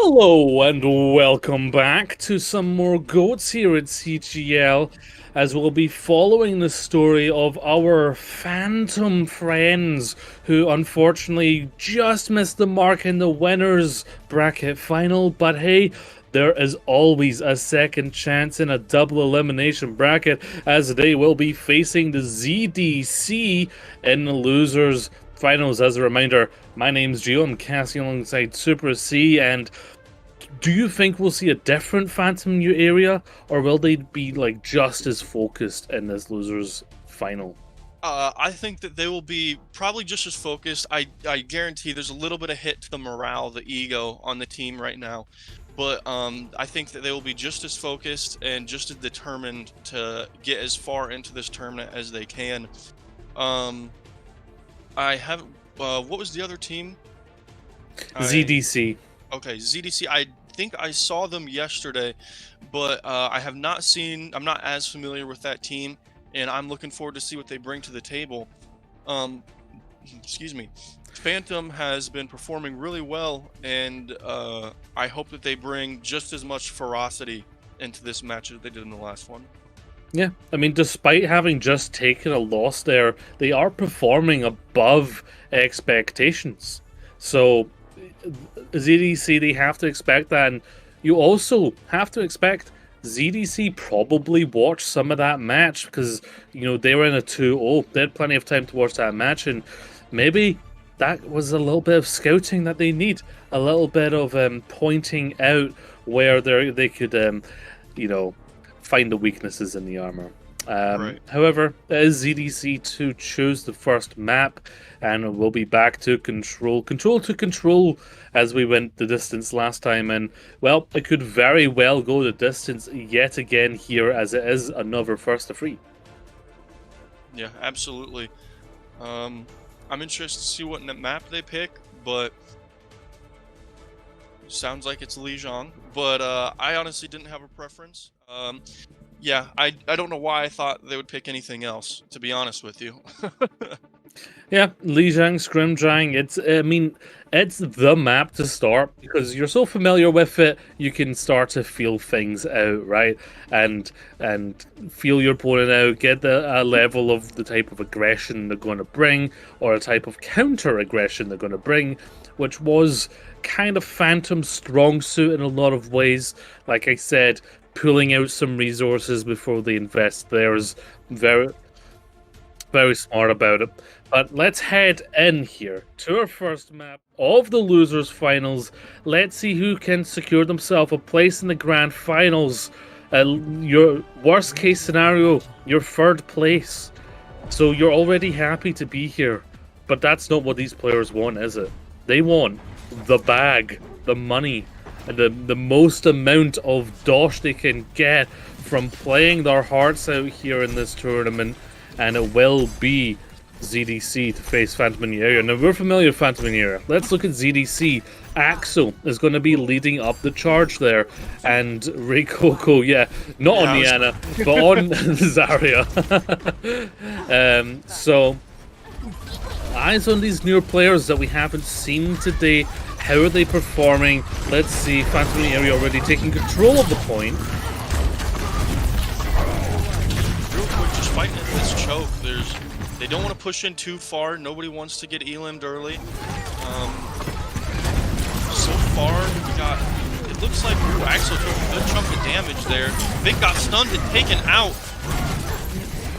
Hello and welcome back to some more goats here at CGL, as we'll be following the story of our phantom friends who unfortunately just missed the mark in the winners bracket final. But hey, there is always a second chance in a double elimination bracket, as they will be facing the ZDC in the losers finals. As a reminder, my name's Gio, I'm casting alongside Super C, and do you think we'll see a different Phantom New area, or will they be like just as focused in this losers final? I think that they will be probably just as focused. I guarantee there's a little bit of hit to the morale, the ego on the team right now. But I think that they will be just as focused and just as determined to get as far into this tournament as they can. I haven't. What was the other team? ZDC. Okay, ZDC. I think I saw them yesterday, but I have not seen. I'm not as familiar with that team, and I'm looking forward to see what they bring to the table. Excuse me. Phantom has been performing really well, and I hope that they bring just as much ferocity into this match as they did in the last one. Yeah, I mean, despite having just taken a loss there, they are performing above expectations. So, ZDC, they have to expect that, and you also have to expect ZDC probably watched some of that match, because, you know, they were in a 2-0. They had plenty of time to watch that match, and maybe that was a little bit of scouting that they need, a little bit of pointing out where they could, you know, find the weaknesses in the armor. Right. However, it is ZDC to choose the first map, and we'll be back to control to control as we went the distance last time. And well, it could very well go the distance yet again here, as it is another first to free. Yeah, absolutely. I'm interested to see what map they pick, but sounds like it's Lijiang. But I honestly didn't have a preference. Yeah, I don't know why I thought they would pick anything else, to be honest with you. Yeah, Lijiang, Scrimjang, it's the map to start, because you're so familiar with it, you can start to feel things out, right? And feel your opponent out, get a level of the type of aggression they're going to bring, or a type of counter-aggression they're going to bring, which was kind of Phantom's strong suit in a lot of ways. Like I said, pulling out some resources before they invest there is very, very smart about it. But let's head in here to our first map of the losers finals. Let's see who can secure themselves a place in the grand finals. Your worst case scenario, your third place. So you're already happy to be here, but that's not what these players want, is it? They want the bag, the money, and the most amount of dosh they can get from playing their hearts out here in this tournament, and it will be ZDC to face Phantom in the area. Now, we're familiar with Phantom in the area. Let's look at ZDC. Axel is going to be leading up the charge there, and Ray Coco, yeah, not on Niana, but on Zarya. So, eyes on these newer players that we haven't seen today. How are they performing? Let's see. Phantom in the area already taking control of the point. Real quick, just fighting at this choke. They don't want to push in too far. Nobody wants to get elim'd early. So far, we got. It looks like Axel took a good chunk of damage there. Vic got stunned and taken out.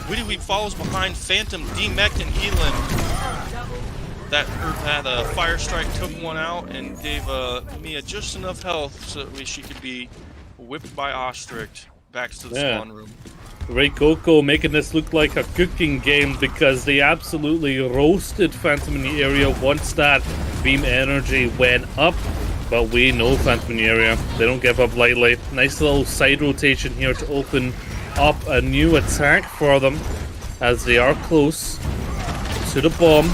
Witty Weep follows behind Phantom, demeched and elim'd. That Fire Strike took one out and gave Mia just enough health so that she could be whipped by Ostricht back to the spawn room. Ray Coco making this look like a cooking game, because they absolutely roasted Phantom in the area once that beam energy went up. But we know Phantom in the area, they don't give up lightly. Nice little side rotation here to open up a new attack for them, as they are close to the bomb.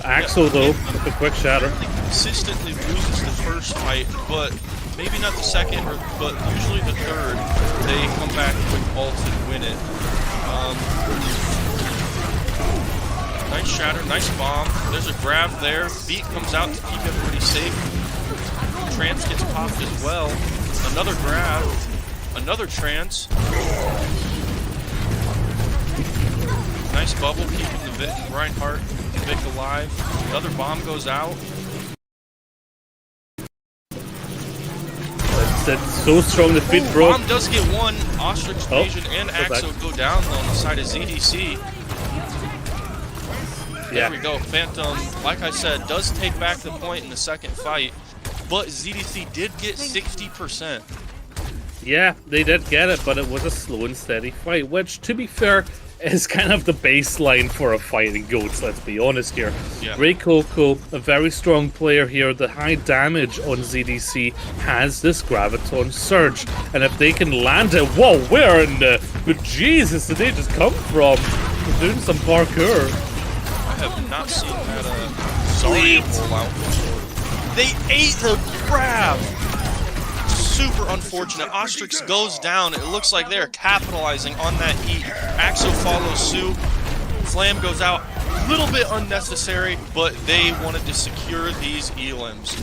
Axel, though, with a quick shatter. Consistently loses the first fight, but maybe not the second, but usually the third, they come back with ult and win it. Nice shatter, nice bomb. There's a grab there. Beat comes out to keep everybody safe. Trance gets popped as well. Another grab. Another Trance. Nice bubble keeping the Reinhardt Vic alive. Another bomb goes out. That's so strong. The feet broke. Bomb does get one. Ostrich Invasion and Axo go down though on the side of ZDC. There we go. Phantom, like I said, does take back the point in the second fight, but ZDC did get 60%. Yeah, they did get it, but it was a slow and steady fight, which, to be fair, is kind of the baseline for a fight in GOATs, let's be honest here. Yeah. Ray Coco, a very strong player here. The high damage on ZDC has this Graviton Surge, and if they can land it, whoa, where in the Jesus did they just come from? They're doing some parkour. I have not seen that Zarya roll out before. They ate the grab! Super unfortunate. Ostrix goes down. It looks like they're capitalizing on that heat. Axo follows suit. Flam goes out. A little bit unnecessary, but they wanted to secure these elims.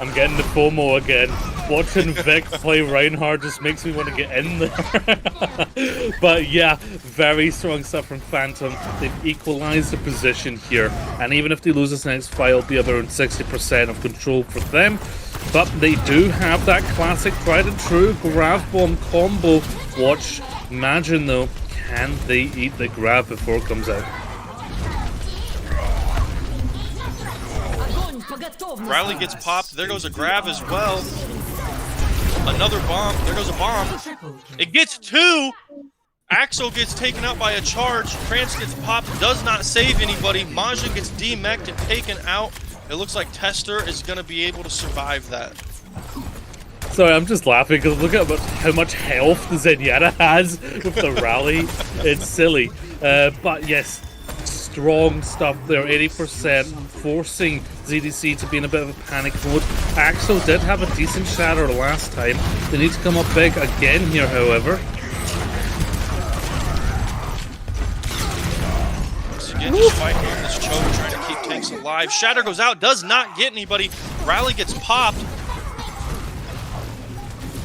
I'm getting the FOMO again. Watching Vic play Reinhardt just makes me want to get in there. But yeah, very strong stuff from Phantom. They've equalized the position here. And even if they lose this next fight, it'll be around 60% of control for them. But they do have that classic tried and true grab bomb combo. Watch, imagine though, can they eat the grab before it comes out? Riley gets popped. There goes a grab as well. Another bomb. There goes a bomb. It gets two. Axo gets taken out by a charge. Trance gets popped. Does not save anybody. Majin gets demeched and taken out. It looks like Tester is going to be able to survive that. Sorry, I'm just laughing because look at how much health the Zenyatta has with the rally. It's silly. But yes, strong stuff there, 80%, forcing ZDC to be in a bit of a panic mode. Axo did have a decent shatter last time. They need to come up big again here, however. Again, just fighting on this choke, trying to keep tanks alive. Shatter goes out, does not get anybody. Rally gets popped.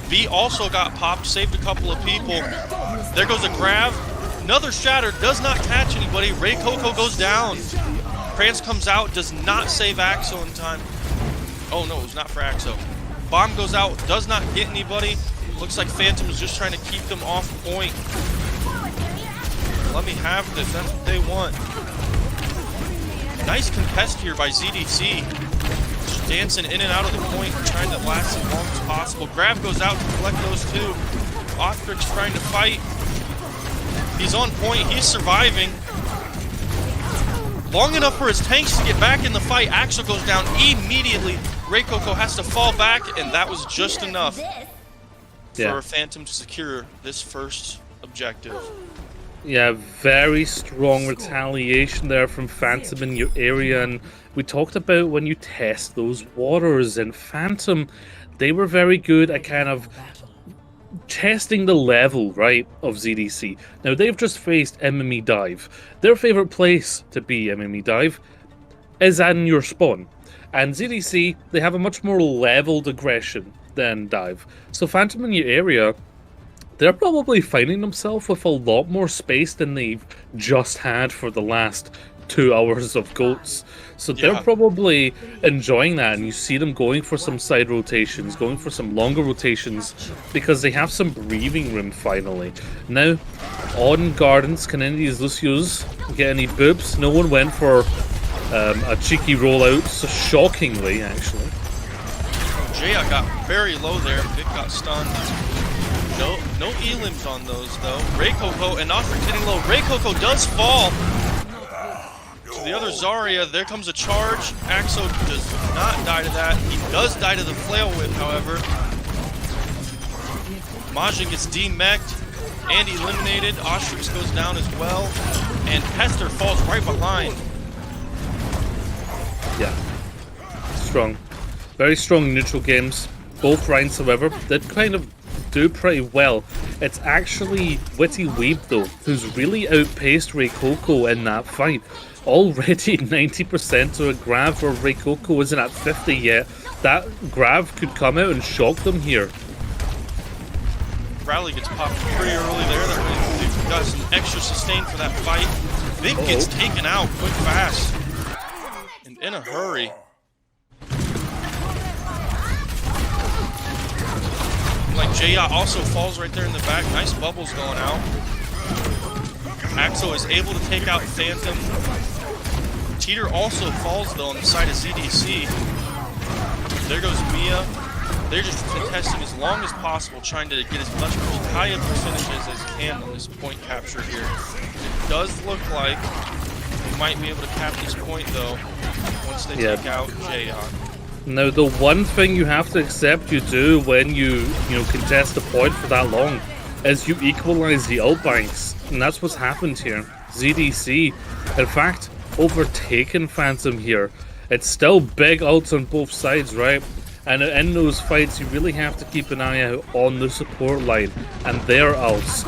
B also got popped, saved a couple of people. There goes a grab. Another Shatter, does not catch anybody. Ray Coco goes down. Krantz comes out, does not save Axo in time. Oh no, it was not for Axo. Bomb goes out, does not get anybody. Looks like Phantom is just trying to keep them off point. Let me have this, that's what they want. Nice contest here by ZDC. Just dancing in and out of the point, trying to last as long as possible. Grab goes out to collect those two. Ostrich trying to fight. He's on point, he's surviving. Long enough for his tanks to get back in the fight. Axel goes down immediately. Ray Coco has to fall back, and that was just enough for Phantom to secure this first objective. Yeah, very strong retaliation there from Phantom in your area, and we talked about when you test those waters, and Phantom, they were very good at kind of testing the level, right, of ZDC. Now, they've just faced MME Dive. Their favorite place to be MME Dive is in your spawn, and ZDC, they have a much more leveled aggression than Dive. So Phantom in your area, they're probably finding themselves with a lot more space than they've just had for the last 2 hours of GOATs. So they're probably enjoying that, and you see them going for some side rotations, going for some longer rotations, because they have some breathing room finally. Now, on Gardens, can any of these Lucios get any boops? No one went for a cheeky rollout, so shockingly, actually. Jaya got very low there. Vic got stunned. No elims on those though. Ray Coco and Ostrich hitting low. Ray Coco does fall to the other Zarya. There comes a charge. Axo does not die to that. He does die to the flail whip, however. Majin gets demeched and eliminated. Ostrich goes down as well. And Hester falls right behind. Yeah. Strong. Very strong neutral games. Both rounds, however, did kind of do pretty well. It's actually Witty Weeb though who's really outpaced Ray Coco in that fight. already 90% to a grab where Reikoko isn't at 50 yet. That grab could come out and shock them here. Rally gets popped pretty early there. They've got some extra sustain for that fight. Vic gets taken out quick, fast, and in a hurry. Like Jaya also falls right there in the back. Nice bubbles going out. Axo is able to take out Phantom. Teeter also falls though on the side of ZDC. There goes Mia. They're just contesting as long as possible, trying to get as high a percentages as can on this point capture here. It does look like they might be able to cap this point though once they take out Jayon. Now, the one thing you have to accept you do when you contest a point for that long is you equalize the ult banks, and that's what's happened here. ZDC, in fact, overtaken Phantom here. It's still big ults on both sides, right? And in those fights, you really have to keep an eye out on the support line and their ults.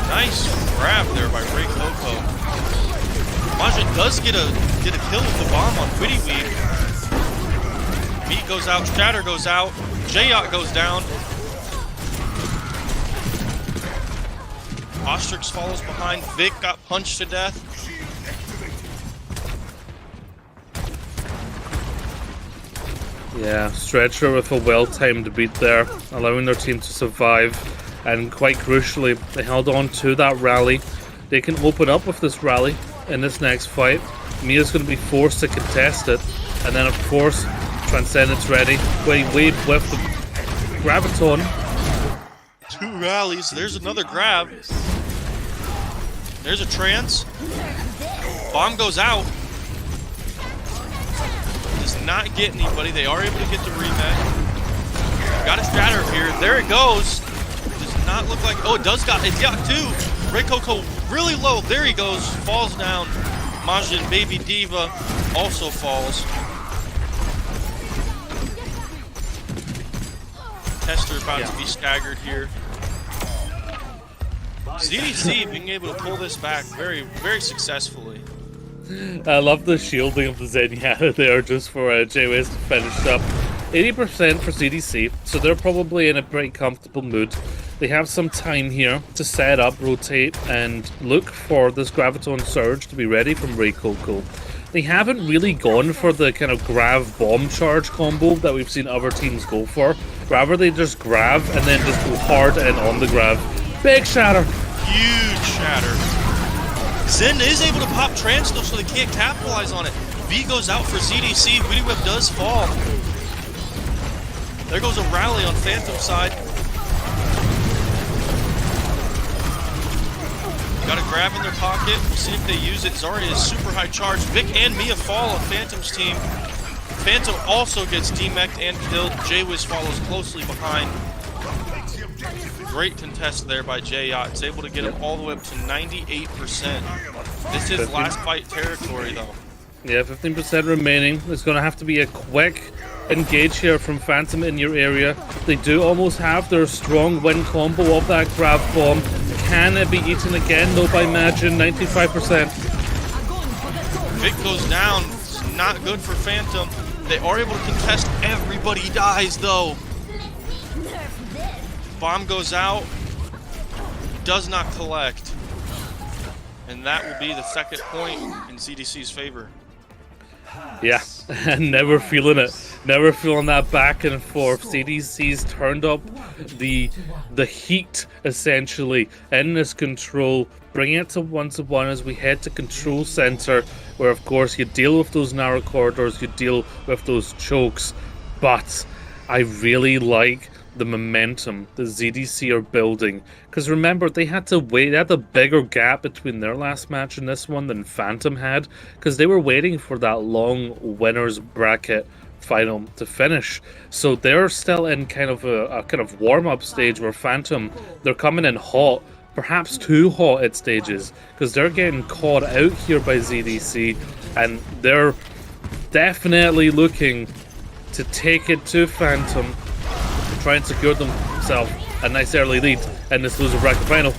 Nice grab there by Reikoko. Majin does get a kill with the bomb on Witty Weave. Meat goes out, Shatter goes out, Jayot goes down. Ostrix follows behind. Vic got punched to death. Yeah, Stretcher with a well-timed beat there, allowing their team to survive. And quite crucially, they held on to that rally. They can open up with this rally in this next fight. Mia's going to be forced to contest it. And then, of course, Transcendent's ready. Wade with the Graviton. 2 rallies. There's another grab. There's a trance. Bomb goes out. Does not get anybody. They are able to get the rematch. Got a shatter here. There it goes. Does not look like. Oh, it does got. It's got 2. Reikoko really low. There he goes. Falls down. Majin Baby Diva also falls. Tester about to be staggered here. ZDC being able to pull this back very, very successfully. I love the shielding of the Zenyatta there just for J-Wiz to finish up. 80% for CDC, so they're probably in a pretty comfortable mood. They have some time here to set up, rotate, and look for this Graviton Surge to be ready from Reikoko. They haven't really gone for the kind of Grav Bomb Charge combo that we've seen other teams go for. Rather, they just grab and then just go hard in on the grab. Big shatter! Huge shatter. Zen is able to pop trance though, so they can't capitalize on it. V goes out for ZDC. Witty Whip does fall. There goes a rally on Phantom's side. Got a grab in their pocket. See if they use it. Zarya is super high charge. Vic and Mia fall on Phantom's team. Phantom also gets demeched and killed. J-Wiz follows closely behind. Great contest there by J-Yacht. It's able to get him all the way up to 98%. This is last fight territory though. Yeah, 15% remaining. There's going to have to be a quick engage here from Phantom in your area. They do almost have their strong win combo of that grab bomb. Can it be eaten again though by Majin? 95%. Vic goes down. It's not good for Phantom. They are able to contest. Everybody dies though. Bomb goes out. Does not collect. And that will be the second point in ZDC's favor. Yeah, never feeling it. Never feeling that back and forth. CDC's turned up the heat, essentially, in this control. Bring it to 1-1 as we head to control center, where, of course, you deal with those narrow corridors, you deal with those chokes. But I really like the momentum the ZDC are building, because remember, they had to wait. They had a bigger gap between their last match and this one than Phantom had, because they were waiting for that long winners bracket final to finish. So they're still in kind of a kind of warm-up stage where Phantom, they're coming in hot, perhaps too hot at stages, because they're getting caught out here by ZDC, and they're definitely looking to take it to Phantom, try and secure themselves a nice early lead in this loser bracket final.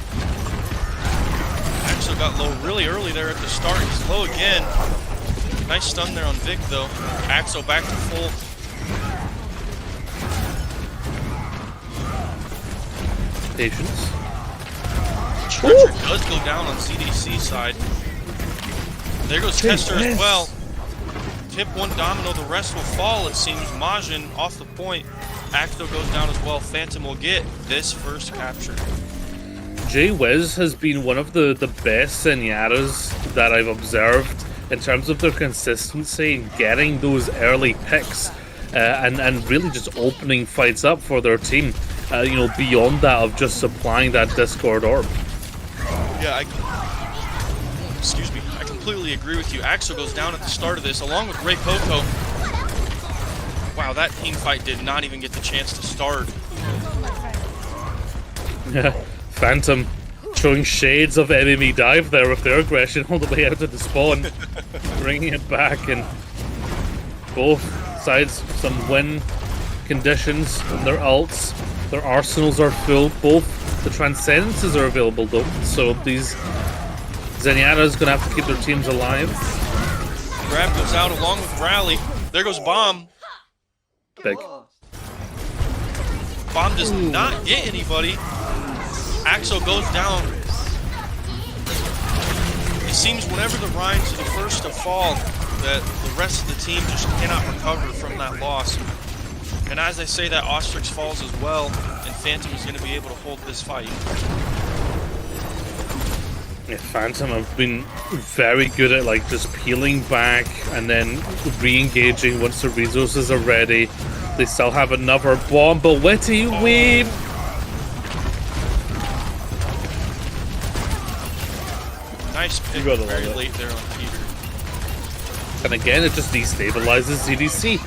Axo got low really early there at the start. He's low again. Nice stun there on Vic, though. Axo back to full. Patience. Treasure does go down on CDC side. There goes Tester as well. Tip one domino, the rest will fall, it seems. Majin off the point. Axo goes down as well. Phantom will get this first capture. Jay Wiz has been one of the best Zenyatas that I've observed in terms of their consistency in getting those early picks and really just opening fights up for their team. You know, beyond that of just supplying that Discord orb. Yeah, excuse me. I completely agree with you. Axo goes down at the start of this, along with Ray Coco. Wow, that team fight did not even get the chance to start. Yeah, Phantom showing shades of enemy dive there with their aggression all the way out of the spawn, bringing it back, and both sides some win conditions on their ults. Their arsenals are full. Both the Transcendences are available though, so these Zenyatta's gonna have to keep their teams alive. Grab goes out along with Rally. There goes Bomb. Big. Bomb does not get anybody. Axo goes down. It seems whenever the Rhymes are the first to fall, that the rest of the team just cannot recover from that loss. And as I say that, Ostrix falls as well, and Phantom is going to be able to hold this fight. Yeah, Phantom have been very good at like just peeling back and then re-engaging once the resources are ready. They still have another bomb, but Witty Weave! Nice pick very late there on Peter. And again, it just destabilizes ZDC.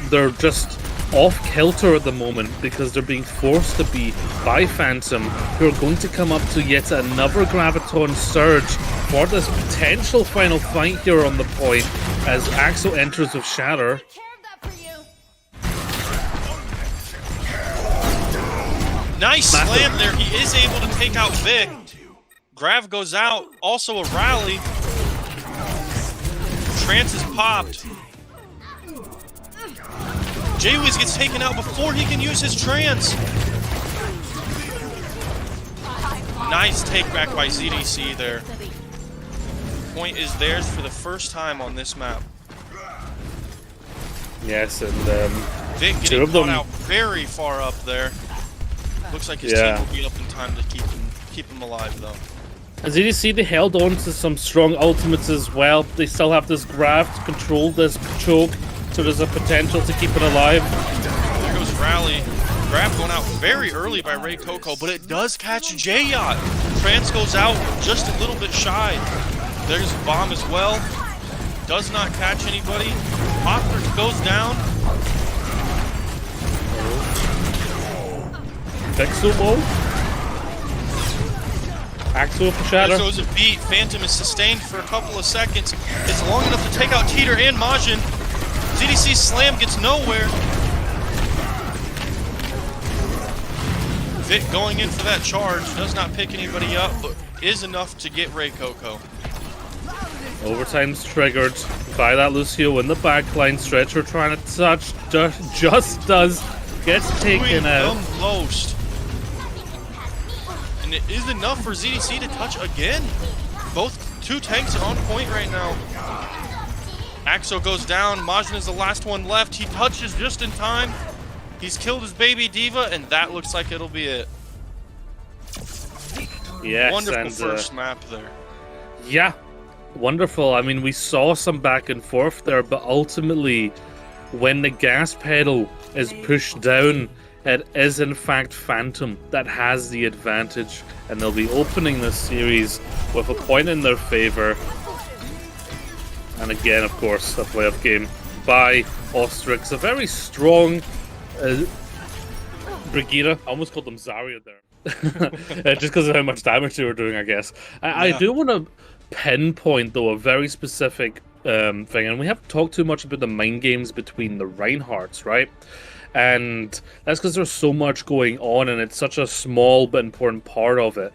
They're just off kilter at the moment because they're being forced to be by Phantom, who are going to come up to yet another Graviton surge for this potential final fight here on the point as Axo enters with Shatter. Nice slam there. He is able to take out Vic. Grav goes out. Also a rally. Trance is popped. J-Wiz gets taken out before he can use his trance. Nice take back by ZDC there. Point is theirs for the first time on this map. Yes, and Vic getting caught out very far up there. Looks like his team will be up in time to keep him alive though. As you see, they held on to some strong ultimates as well. They still have this Grav to control this choke, so there's a potential to keep it alive. There goes Rally. Grav going out very early by Ray Coco, but it does catch J-Yacht. Trance goes out just a little bit shy. There's Bomb as well. Does not catch anybody. Ostrix goes down. Vexumo. Axo for Shatter. There goes a beat. Phantom is sustained for a couple of seconds. It's long enough to take out Teeter and Majin. ZDC's slam gets nowhere. Vic going in for that charge. Does not pick anybody up, but is enough to get Ray Coco. Overtime's triggered by that Lucio in the backline. Stretcher trying to touch. Just does. Gets taken out. Most. And it is enough for ZDC to touch again. Both two tanks are on point right now. Axo goes down. Majin is the last one left. He touches just in time. He's killed his baby diva, and that looks like it'll be it. Yes, wonderful first map there. Yeah, wonderful. I mean, we saw some back and forth there, but ultimately, when the gas pedal is pushed down, it is in fact Phantom that has the advantage, and they'll be opening this series with a point in their favor. And again, of course, a playoff game by Ostrix. A very strong Brigitte. I almost called them Zarya there. Just because of how much damage they were doing, I guess. I do want to pinpoint, though, a very specific thing. And we haven't talked too much about the mind games between the Reinhardts, right? And that's because there's so much going on, and it's such a small but important part of it.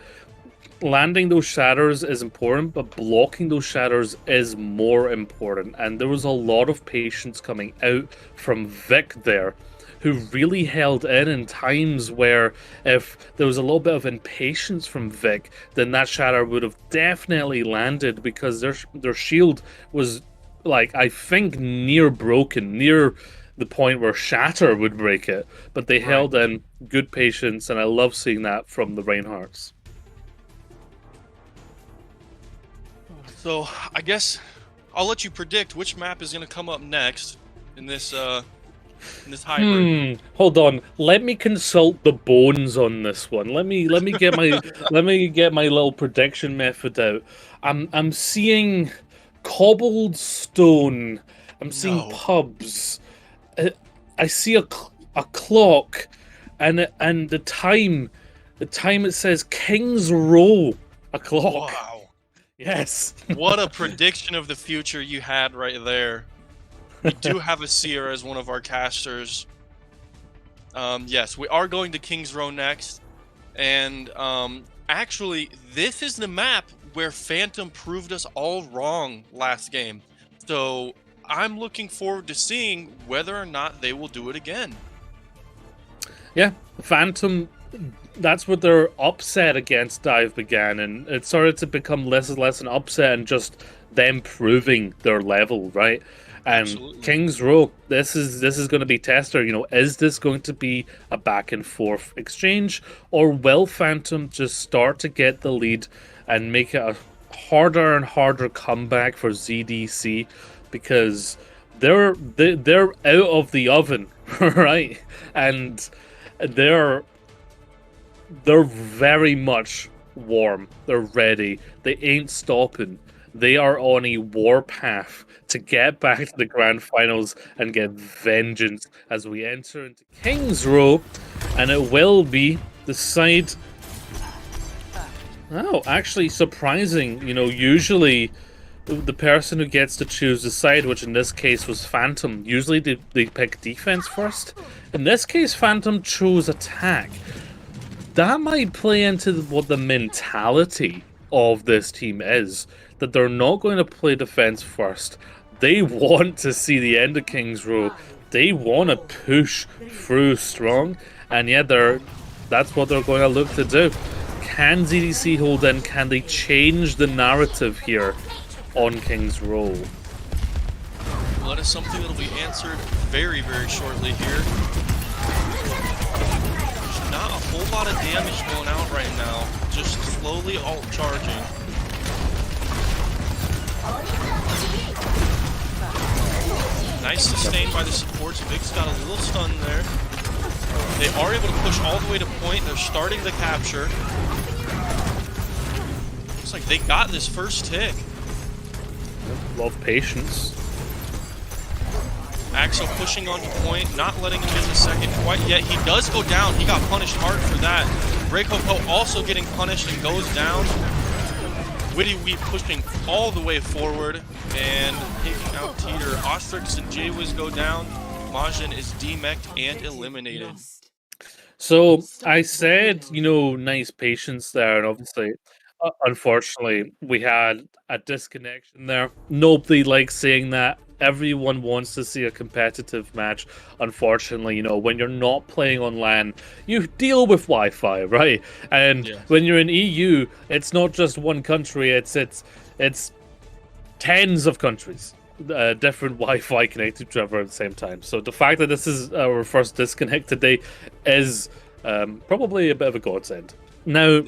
landing those shatters is important, but blocking those shatters is more important. And there was a lot of patience coming out from Vic there, who really held in times where if there was a little bit of impatience from Vic, then that shatter would have definitely landed, because their shield was, like, I think near broken, near the point where shatter would break it. But they held in good patience, and I love seeing that from the Reinhardts. So I guess I'll let you predict which map is going to come up next in this hybrid. Hold on. Let me consult the bones on this one. Let me get my let me get my little prediction method out. I'm seeing cobbled stone. I'm seeing No. pubs. I see a clock, and the time it says King's Row o'clock. Wow. Yes. What a prediction of the future you had right there. We do have a seer as one of our casters. Yes, we are going to King's Row next. And actually, this is the map where Phantom proved us all wrong last game. So I'm looking forward to seeing whether or not they will do it again. Yeah, Phantom, that's what their upset against Dive began, and it started to become less and less an upset and just them proving their level, right? And Absolutely. King's Row, this is going to be tester. Is this going to be a back and forth exchange, or will Phantom just start to get the lead and make it a harder and harder comeback for ZDC, because they're out of the oven, right? And they're very much warm. They're ready. They ain't stopping. They are on a warpath to get back to the grand finals and get vengeance as we enter into King's Row, and it will be the side. Oh, actually surprising. Usually the person who gets to choose the side, which in this case was Phantom, usually they pick defense first. In this case, Phantom chose attack. That might play into what the mentality of this team is, that they're not going to play defense first. They want to see the end of King's Row. They want to push through strong, and yeah, that's what they're going to look to do. Can ZDC hold in? Can they change the narrative here on King's Row? Well, that is something that will be answered very, very shortly here. There's not a whole lot of damage going out right now. Just slowly alt charging. Nice sustain by the supports. Vic's got a little stun there. They are able to push all the way to point. They're starting the capture. Looks like they got this first tick. Love patience. Axel pushing onto point, not letting him get the second quite yet. He does go down. He got punished hard for that. Reikoko also getting punished and goes down. Witty Weep pushing all the way forward and taking out Teeter. Ostrix and Jaywiz go down. Majin is demeched and eliminated. So I said, nice patience there, and obviously, unfortunately, we had a disconnection there. Nobody likes saying that. Everyone wants to see a competitive match. Unfortunately, when you're not playing on LAN, you deal with Wi-Fi, right? And when you're in EU, it's not just one country. It's tens of countries, different Wi-Fi connected to each other at the same time. So the fact that this is our first disconnect today is probably a bit of a godsend. Now,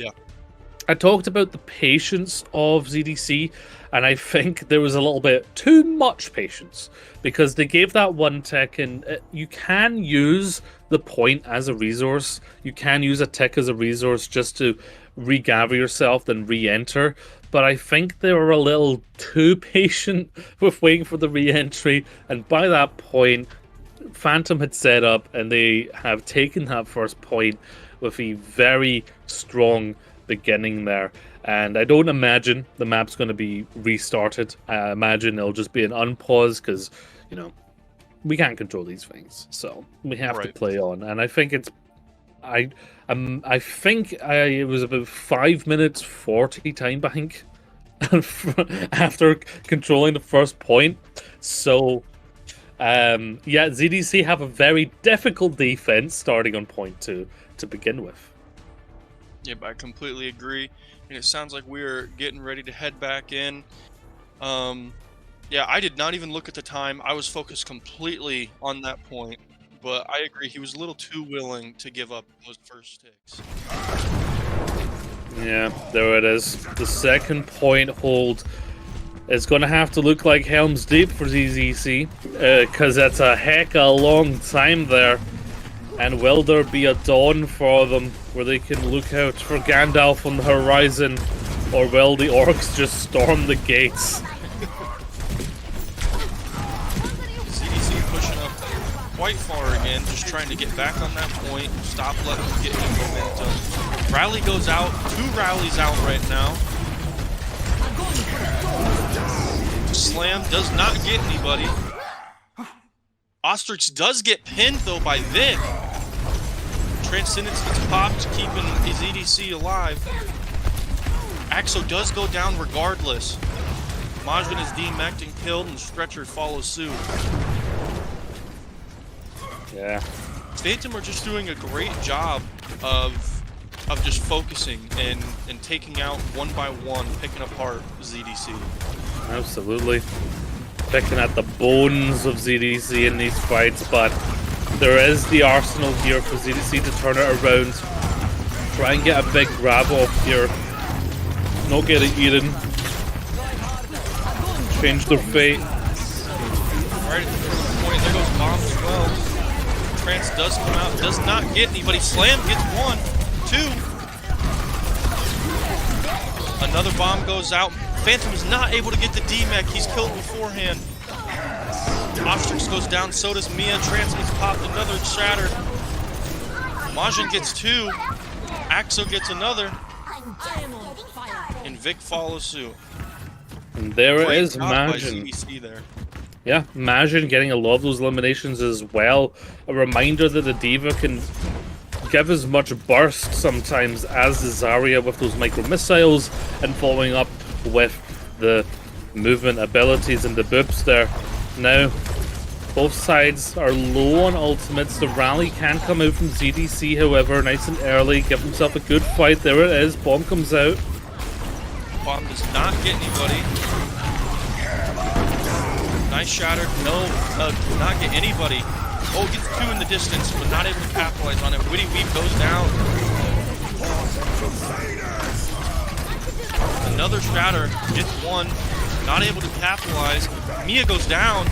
I talked about the patience of ZDC, and I think there was a little bit too much patience, because they gave that one tick, and you can use the point as a resource. You can use a tick as a resource just to regather yourself, then re-enter. But I think they were a little too patient with waiting for the re-entry, and by that point, Phantom had set up, and they have taken that first point with a very strong beginning there. And I don't imagine the map's going to be restarted. I imagine it'll just be an unpause, because we can't control these things, so we have to play on. And I think I think it was about 5 minutes 40 time bank after controlling the first point. So yeah, ZDC have a very difficult defense starting on point 2 to begin with. Yep, I completely agree. And it sounds like we're getting ready to head back in. Yeah, I did not even look at the time. I was focused completely on that point. But I agree, he was a little too willing to give up those first ticks. Yeah, there it is. The second point hold is going to have to look like Helm's Deep for ZZC, because that's a heck of a long time there. And will there be a dawn for them where they can look out for Gandalf on the horizon, or will the orcs just storm the gates? CDC pushing up quite far again, just trying to get back on that point, stop letting them get any momentum. Rally goes out, 2 rallies out right now. Slam does not get anybody. Ostrich does get pinned though by Vic. Transcendence gets popped, keeping his EDC alive. Axo does go down regardless. Majin is demeched and killed, and Stretcher follows suit. Yeah. Phantom are just doing a great job of just focusing and taking out one by one, picking apart ZDC. Absolutely. Picking at the bones of ZDC in these fights, but there is the arsenal here for ZDC to turn it around. Try and get a big grab off here. Not get it eaten. Change their fate. Right at the point, there goes bomb as well. Trance does come out, does not get anybody. Slam gets 1, 2. Another bomb goes out. Phantom is not able to get the D-Mech. He's killed beforehand. Ostrix goes down, so does Mia. Trance gets popped, another shatter. Majin gets 2. Axo gets another. And Vic follows suit. And there it Great is, job by Majin. ZDC there. Yeah, Majin getting a lot of those eliminations as well. A reminder that the Diva can give as much burst sometimes as the Zarya with those micro missiles, and following up with the movement abilities and the boops there. Now, both sides are low on ultimates. The rally can come out from ZDC, however, nice and early. Give himself a good fight. There it is. Bomb comes out. Bomb does not get anybody. Nice shatter. No, not get anybody. Oh, gets 2 in the distance, but not able to capitalize on it. Witty Weep goes down. Another shatter. Gets 1. Not able to capitalize. Mia goes down.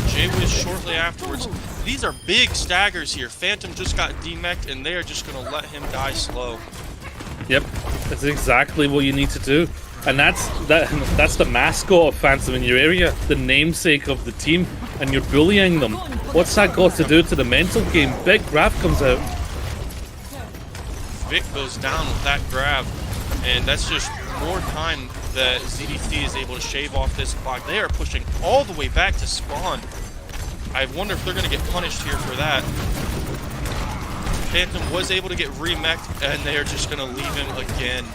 J-Wiz shortly afterwards. These are big staggers here. Phantom just got demeched, and they are just going to let him die slow. Yep, that's exactly what you need to do. And that's the mascot of Phantom in your area, the namesake of the team, and you're bullying them. What's that got to do to the mental game? Big grab comes out. Vic goes down with that grab, and that's just more time that ZDC is able to shave off this clock. They are pushing all the way back to spawn. I wonder if they're going to get punished here for that. Phantom was able to get remeched, and they are just going to leave him again.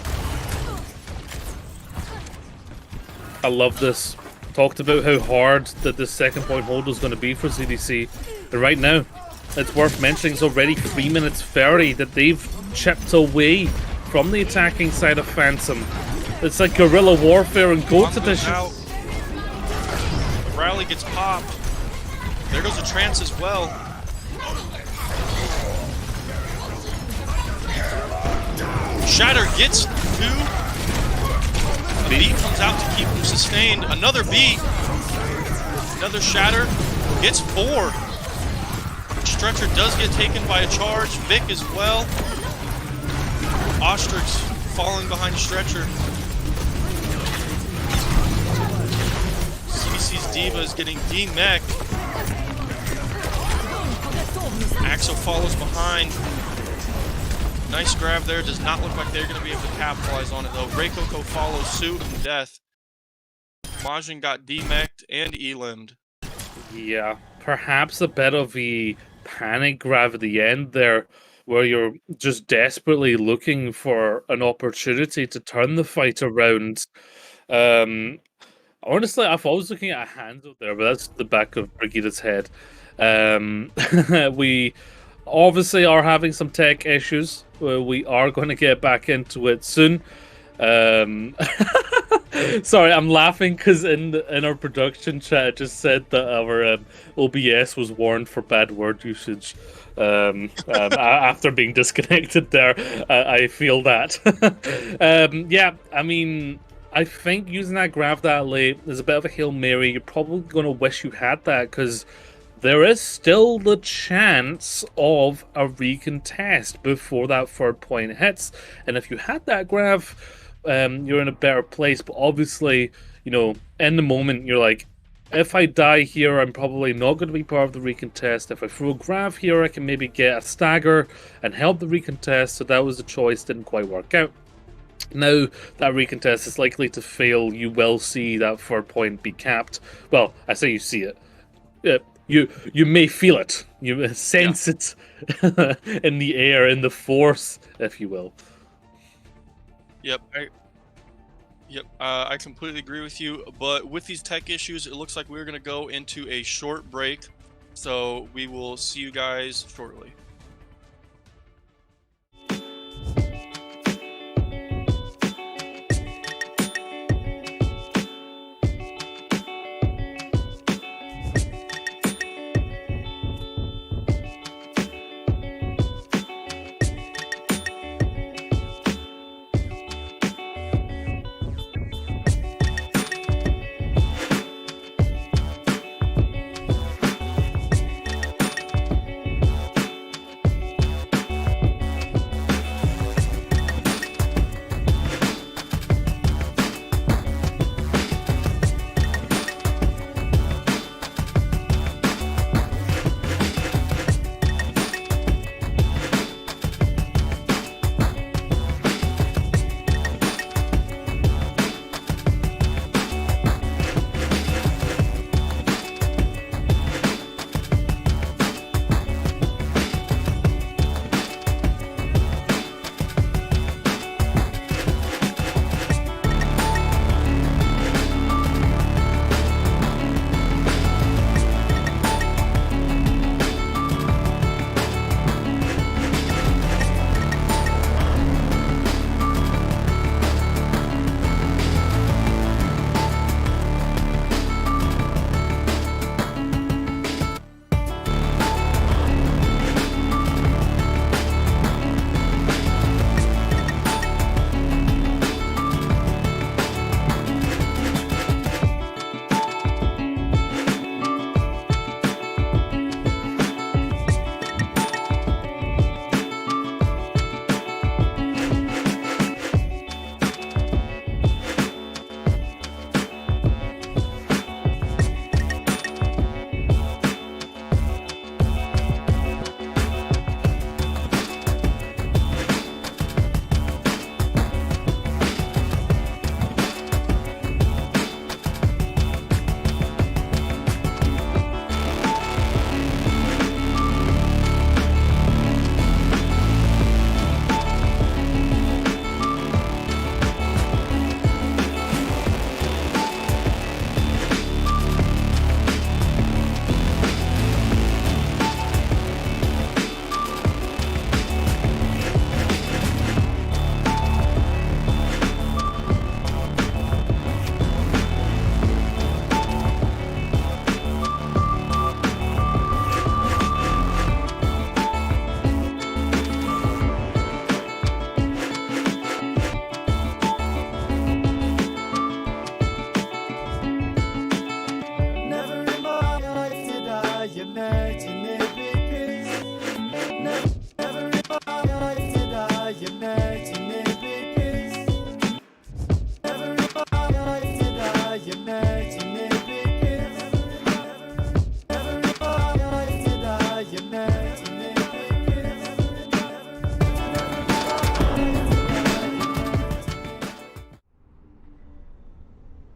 I love this. Talked about how hard that this second point hold was going to be for ZDC. And right now, it's worth mentioning it's already 3 minutes 30 that they've chipped away from the attacking side of Phantom. It's like guerrilla warfare and GOAT edition. The rally gets popped. There goes a trance as well. Shatter gets 2. A beat comes out to keep him sustained. Another beat. Another shatter. Gets 4. Stretcher does get taken by a charge. Vic as well. Ostrix falling behind Stretcher. CDC's Diva is getting demeched. Axo follows behind. Nice grab there. Does not look like they're going to be able to capitalize on it though. Reikoko follows suit in death. Majin got demeched and elimed. Yeah, perhaps a bit of a panic grab at the end there, where you're just desperately looking for an opportunity to turn the fight around. Um, Honestly, I thought I was looking at a hand out there, but that's the back of Brigida's head. Um, we obviously are having some tech issues. We are going to get back into it soon. Sorry, I'm laughing because in our production chat, it just said that our OBS was warned for bad word usage. After being disconnected there, I feel that. Yeah, I mean, I think using that grab that late is a bit of a Hail Mary. You're probably going to wish you had that because there is still the chance of a recontest before that third point hits. And if you had that grab, you're in a better place. But obviously, you know, in the moment, you're like, if I die here, I'm probably not going to be part of the recontest. If I throw a grab here, I can maybe get a stagger and help the recontest. So that was the choice, didn't quite work out. Now that recontest is likely to fail. You will see that 4 point be capped. Well, I say you see it. You may feel it. You sense it in the air, in the force, if you will. Yep. I completely agree with you. But with these tech issues, it looks like we're going to go into a short break. So we will see you guys shortly.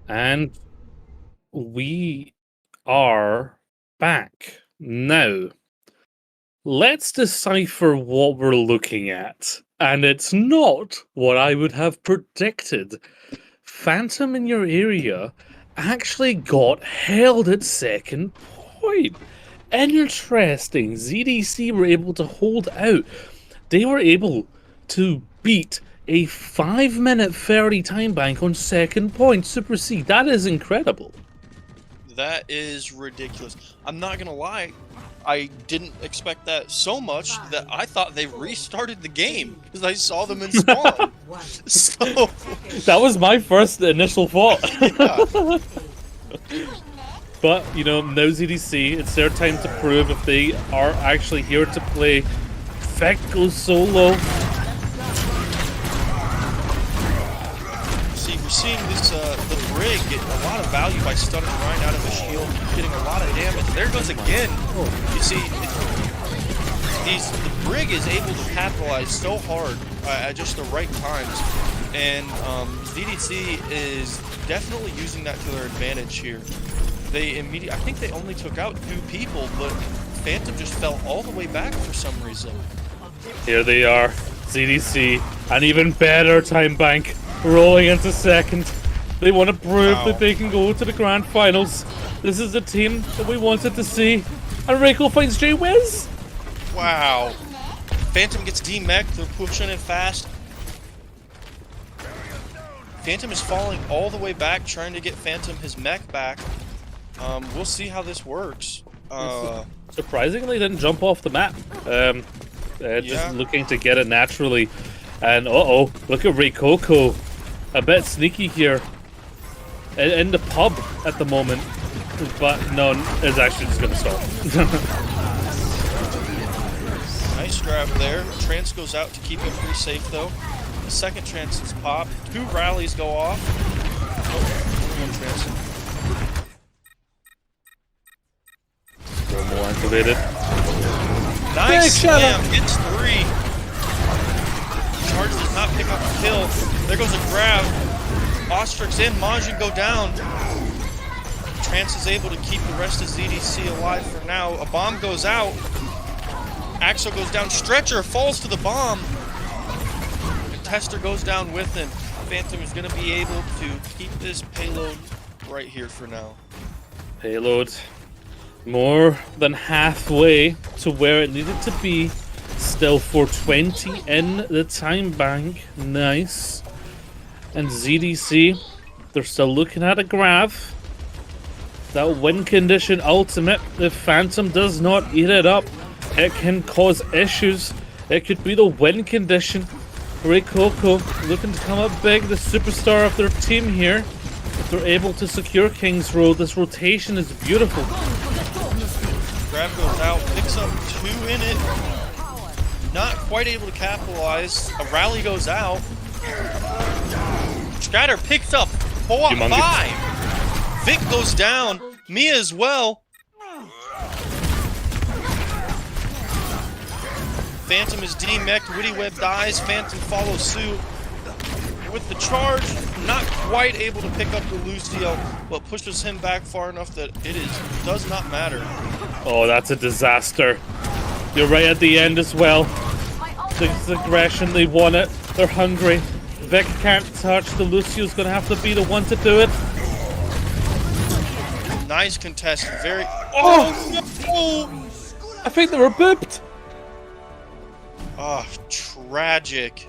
And we are back. Now, let's decipher what we're looking at. And it's not what I would have predicted. Phantom in your area actually got held at second point. Interesting. ZDC were able to hold out. They were able to beat a 5-minute 30 time bank on second point. Super C, that is incredible. That is ridiculous. I'm not gonna lie, I didn't expect that so much that I thought they restarted the game because I saw them in spawn. So That was my first initial thought. yeah. But, you know, now ZDC, it's their time to prove if they are actually here to play. Feck goes solo. See, we're seeing this the Brig get a lot of value by stunning Ryan out of the shield, getting a lot of damage. There it goes again. You see, the Brig is able to capitalize so hard at just the right times, and ZDC is definitely using that to their advantage here. They I think they only took out 2 people, but Phantom just fell all the way back for some reason. Here they are, ZDC, an even better time bank, rolling into second. They want to prove that they can go to the grand finals. This is the team that we wanted to see. And Reiko finds J-Wiz. Wow. Phantom gets demech'd, they're pushing it fast. Phantom is falling all the way back, trying to get Phantom his mech back. We'll see how this works. Surprisingly, didn't jump off the map. Just looking to get it naturally. And look at Reikoko. A bit sneaky here. In the pub at the moment. But no, is actually just going to stop. Nice grab there. Trance goes out to keep him pretty safe though. The second Trance is popped. 2 rallies go off. Oh, 1 Trance. More activated. Nice slam, gets 3. Charge does not pick up the kill. There goes a grab. Ostrix in, Majin go down. Trance is able to keep the rest of ZDC alive for now. A bomb goes out. Axel goes down. Stretcher falls to the bomb. And Tester goes down with him. Phantom is going to be able to keep this payload right here for now. Payload more than halfway to where it needed to be. Still 420 in the time bank. Nice. And ZDC, they're still looking at a graph. That win condition ultimate, if Phantom does not eat it up, it can cause issues. It could be the win condition. Reikoko looking to come up big, the superstar of their team here. If they're able to secure King's Road, this rotation is beautiful. Grab goes out, picks up 2 in it. Not quite able to capitalize. A rally goes out. Scatter picks up 5. Vic goes down. Mia as well. Phantom is demech'd. Witty Web dies. Phantom follows suit. With the charge, not quite able to pick up the Lucio, but pushes him back far enough that does not matter. Oh, that's a disaster. You're right at the end as well. This aggression, they want it. They're hungry. Vic can't touch. The Lucio's gonna have to be the one to do it. Nice contest. Very. Oh! No! I think they were booped. Oh, tragic.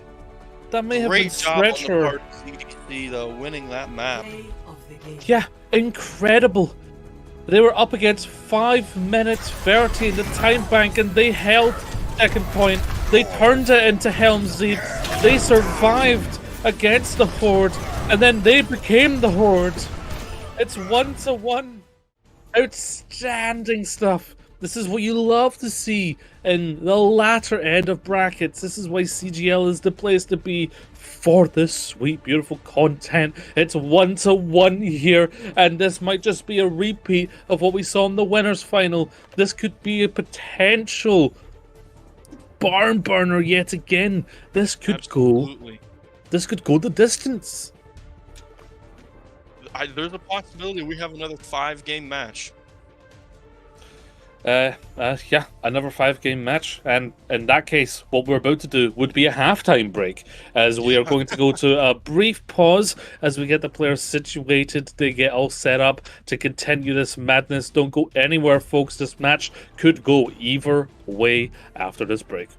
That may have been Great job on the Stretcher. part of ZDC, though, winning that map. Yeah, incredible. They were up against 5 minutes 30 in the time bank and they held second point. They turned it into Helm's Deep. They survived against the Horde and then they became the Horde. It's 1-1. Outstanding stuff. This is what you love to see in the latter end of brackets. This is why CGL is the place to be for this sweet, beautiful content. It's 1-1 here, and this might just be a repeat of what we saw in the winners final. This could be a potential barn burner yet again. This could go the distance. There's a possibility we have another 5-game match. Yeah, another 5-game match, and in that case, what we're about to do would be a halftime break, as we are going to go to a brief pause as we get the players situated, they get all set up to continue this madness. Don't go anywhere, folks. This match could go either way after this break.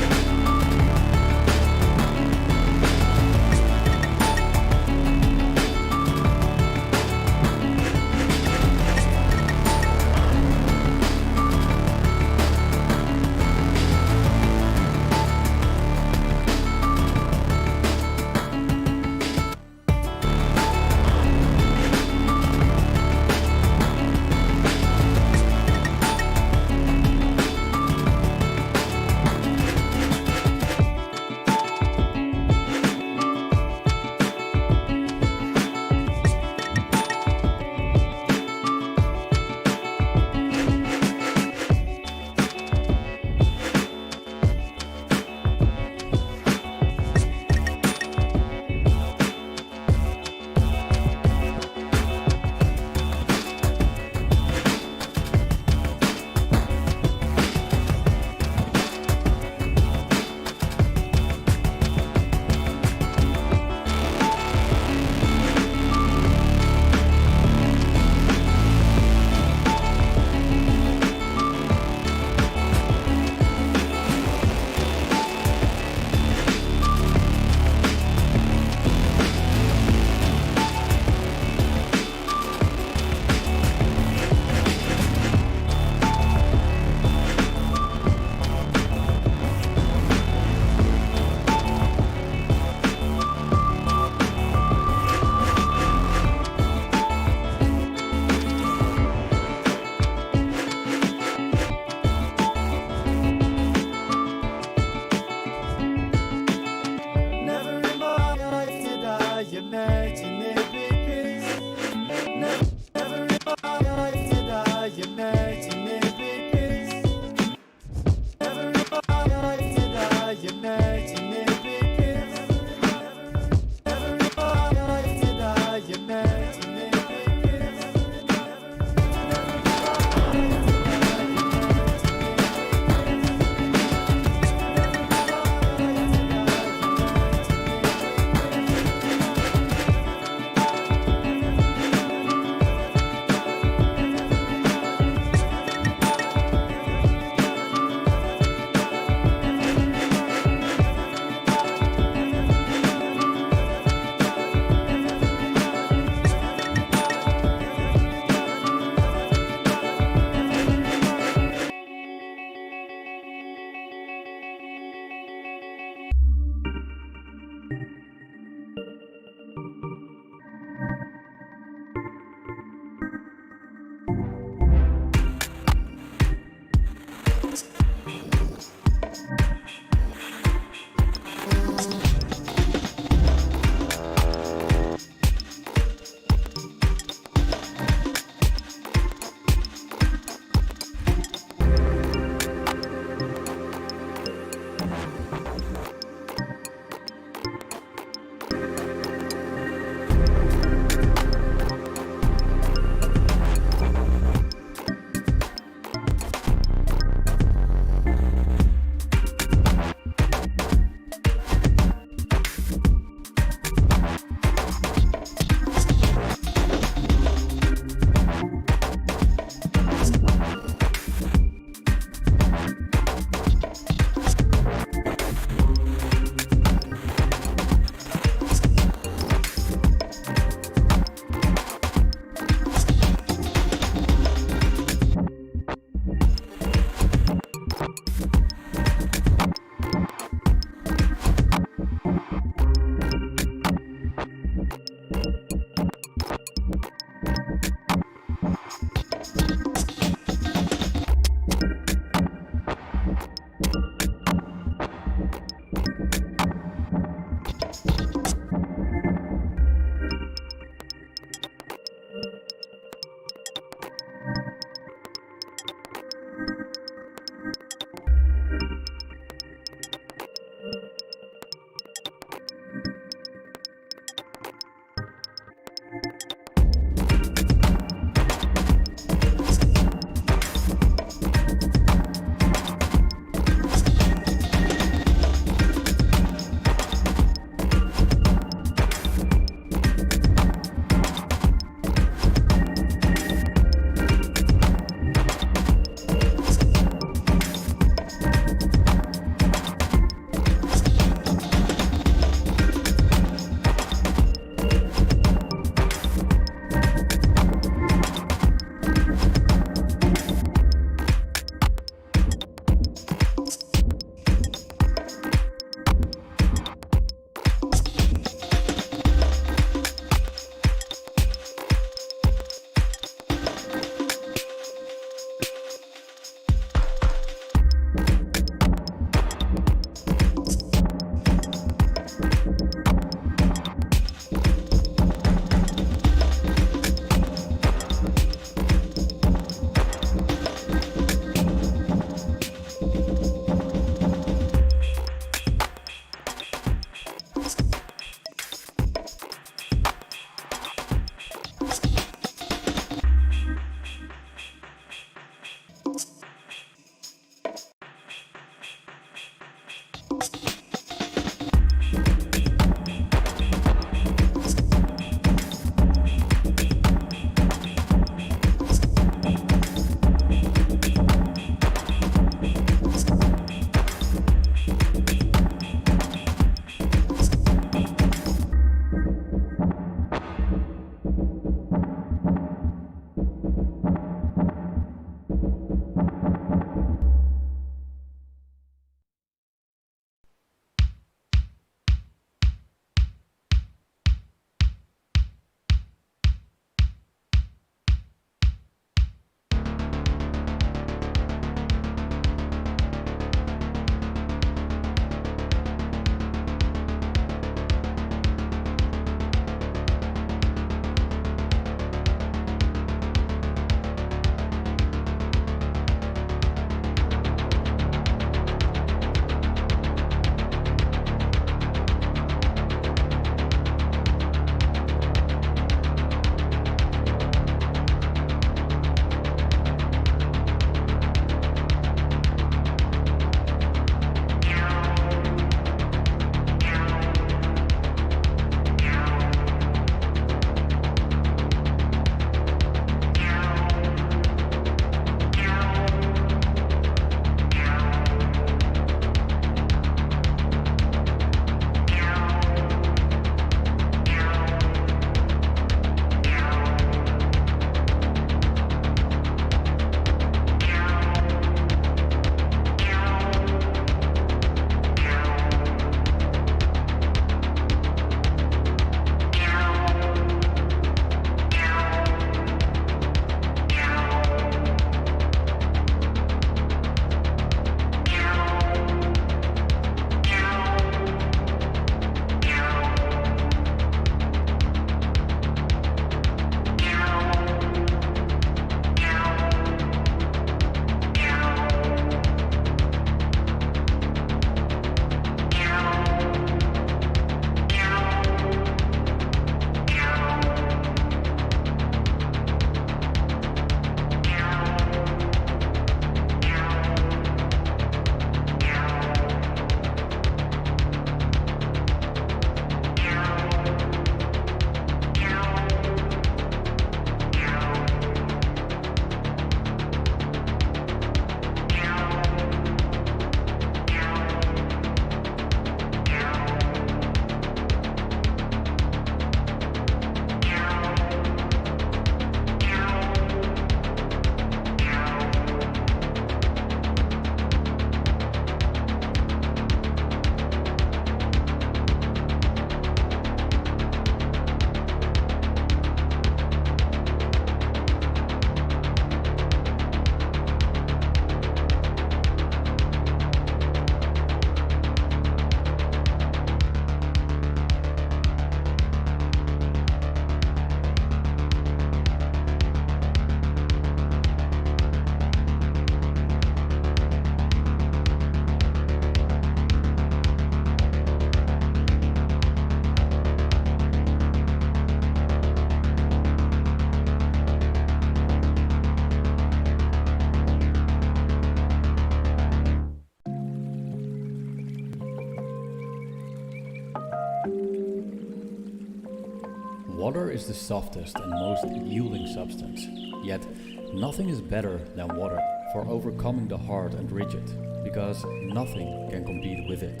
Water is the softest and most yielding substance, yet nothing is better than water for overcoming the hard and rigid, because nothing can compete with it.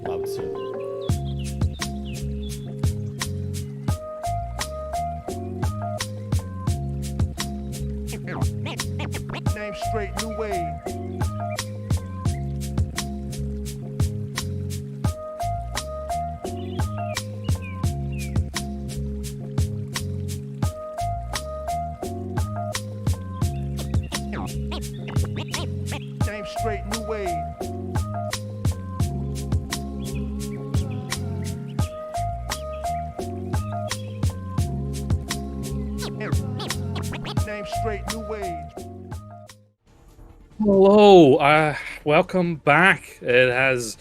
Lao Tzu. Name straight new wave. Name straight new wave. Name straight new wave. Hello, welcome back. It has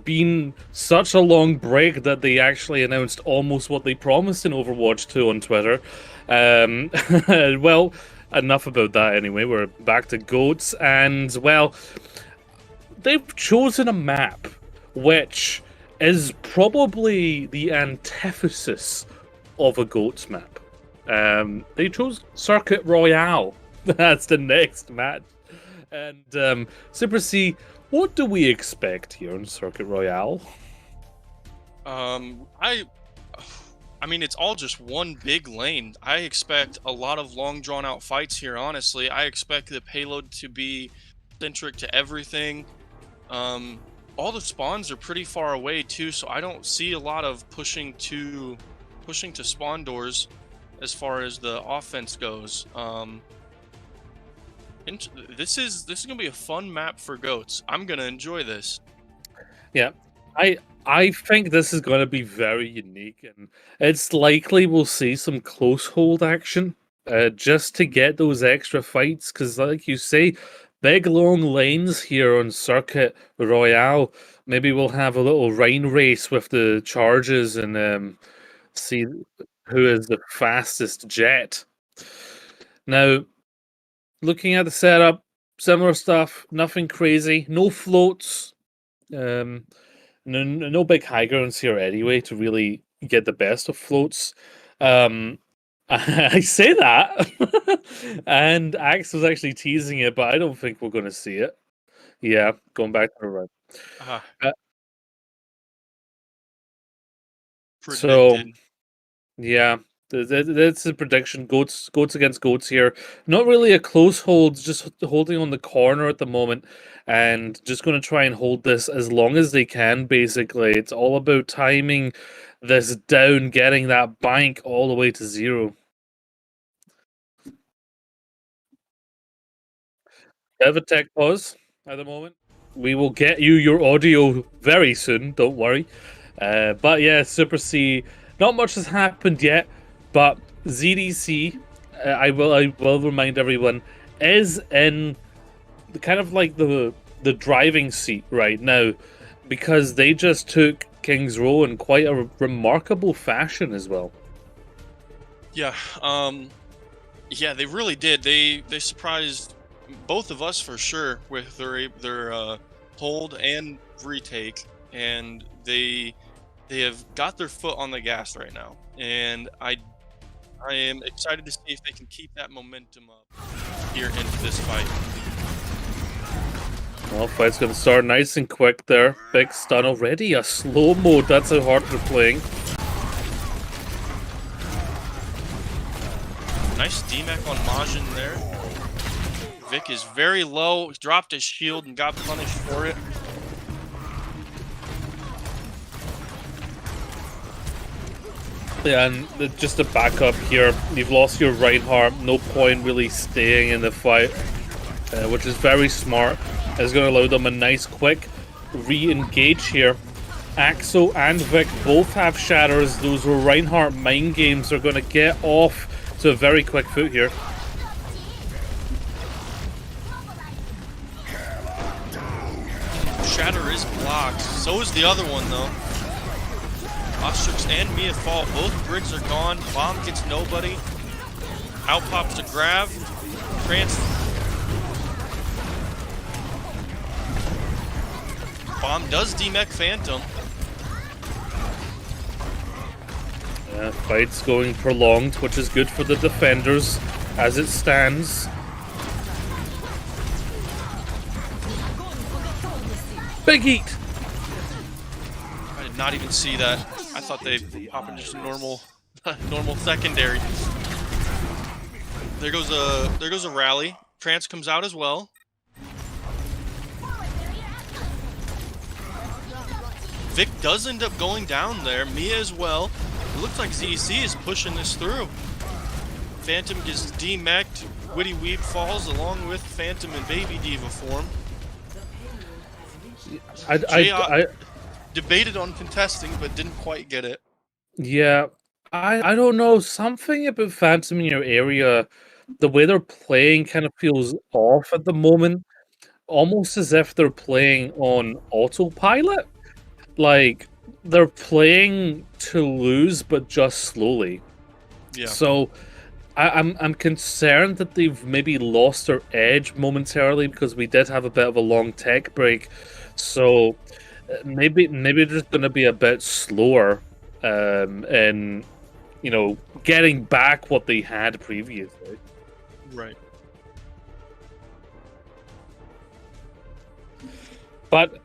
been such a long break that they actually announced almost what they promised in Overwatch 2 on Twitter. Well, enough about that anyway. We're back to GOATs, and, well, they've chosen a map which is probably the antithesis of a GOATs map. They chose Circuit Royale. That's the next match. And Super C, what do we expect here in Circuit Royale? I mean, it's all just one big lane. I expect a lot of long drawn out fights here, honestly. I expect the payload to be centric to everything. All the spawns are pretty far away too, so I don't see a lot of pushing to spawn doors as far as the offense goes. This is gonna be a fun map for GOATs. I'm gonna enjoy this. Yeah, I think this is going to be very unique, and it's likely we'll see some close hold action just to get those extra fights. Because, like you say, big long lanes here on Circuit Royale. Maybe we'll have a little rain race with the charges and see who is the fastest jet. Now, looking at the setup, similar stuff, nothing crazy, no floats. No big high grounds here anyway to really get the best of floats. I say that, and Axe was actually teasing it, but I don't think we're going to see it. Yeah, going back to the right. So, Predicted. yeah, that's the prediction. Goats against goats here. Not really a close hold, just holding on the corner at the moment, and just going to try and hold this as long as they can. Basically, it's all about timing this down, getting that bank all the way to 0. Bit of a tech pause at the moment. We will get you your audio very soon. Don't worry. But yeah, Super C. Not much has happened yet. But ZDC, I will remind everyone, is in kind of like the driving seat right now, because they just took King's Row in quite a remarkable fashion as well. Yeah, yeah, they really did. They surprised both of us for sure with their hold and retake, and they have got their foot on the gas right now, and I am excited to see if they can keep that momentum up here into this fight. Well, fight's going to start nice and quick there. Big stun already. A slow mode. That's how hard they're playing. Nice DMAC on Majin there. Vic is very low. Dropped his shield and got punished for it. Yeah, and just to back up here, you've lost your Reinhardt. No point really staying in the fight, which is very smart. It's going to allow them a nice, quick re-engage here. Axo and Vic both have shatters. Those Reinhardt mind games are going to get off to a very quick foot here. Shatter is blocked. So is the other one, though. Ostrix and Mia fall. Both brigs are gone. Bomb gets nobody. Out pops to grab. Bomb does DMEC Phantom. Fight's going prolonged, which is good for the defenders as it stands. Big heat! I did not even see that. I thought they pop in just a normal, normal secondary. There goes a rally. Trance comes out as well. Vic does end up going down there. Mia as well. It looks like ZDC is pushing this through. Phantom gets demeched. Witty Weeb falls along with Phantom in Baby Diva form. I debated on contesting, but didn't quite get it. Yeah, I don't know. Something about Phantom in your area, the way they're playing kind of feels off at the moment. Almost as if they're playing on autopilot. Like, they're playing to lose, but just slowly. Yeah. So, I'm concerned that they've maybe lost their edge momentarily because we did have a bit of a long tech break. So, maybe they're just going to be a bit slower in, you know, getting back what they had previously. Right. But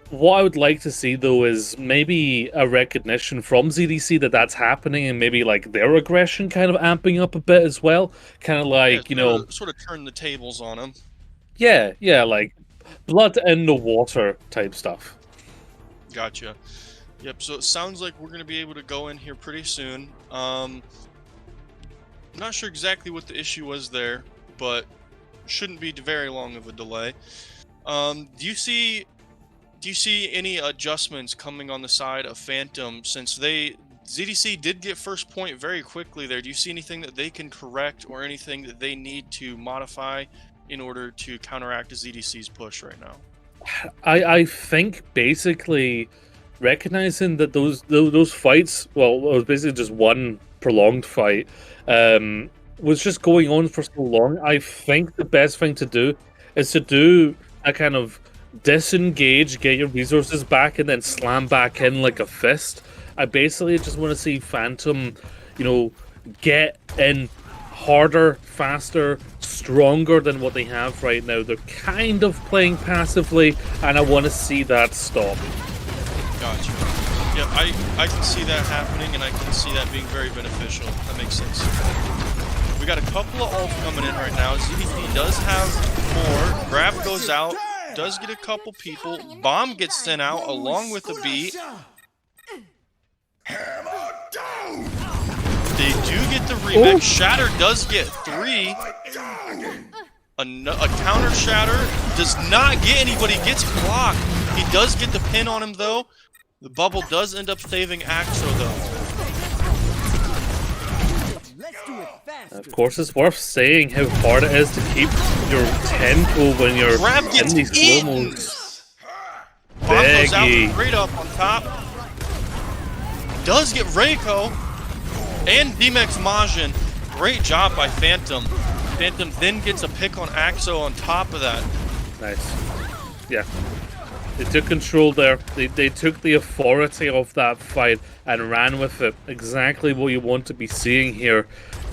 what I would like to see, though, is maybe a recognition from ZDC that that's happening, and maybe like their aggression kind of amping up a bit as well. Kind of like, yeah, sort of turn the tables on them. Yeah, like blood in the water type stuff. Gotcha. Yep. So it sounds like we're going to be able to go in here pretty soon. I'm not sure exactly what the issue was there, but shouldn't be very long of a delay. Do you see any adjustments coming on the side of Phantom since ZDC did get first point very quickly there? Do you see anything that they can correct or anything that they need to modify in order to counteract ZDC's push right now? I think basically recognizing that those fights, well, it was basically just one prolonged fight, was just going on for so long. I think the best thing to do is to do a kind of disengage, get your resources back, and then slam back in like a fist. I basically just want to see Phantom, you know, get in harder, faster, stronger than what they have right now. They're kind of playing passively, and I want to see that stop. Gotcha. Yeah, I can see that happening, and I can see that being very beneficial. That makes sense. We got a couple of ults coming in right now. ZDC does have more. Grab goes out. Does get a couple people. Bomb gets sent out along with the beat. They do get the remix. Ooh. Shatter does get 3. A counter Shatter does not get anybody. Gets blocked. He does get the pin on him though. The bubble does end up saving Axo though. Of course, it's worth saying how hard it is to keep your tempo when you're Grab in gets these eaten. slow-mos. Bomb goes out Beggy. straight up on top. Does get Reiko and DMX Majin. Great job by Phantom. Phantom then gets a pick on Axo on top of that. Nice. Yeah. They took control there. They took the authority of that fight and ran with it. Exactly what you want to be seeing here.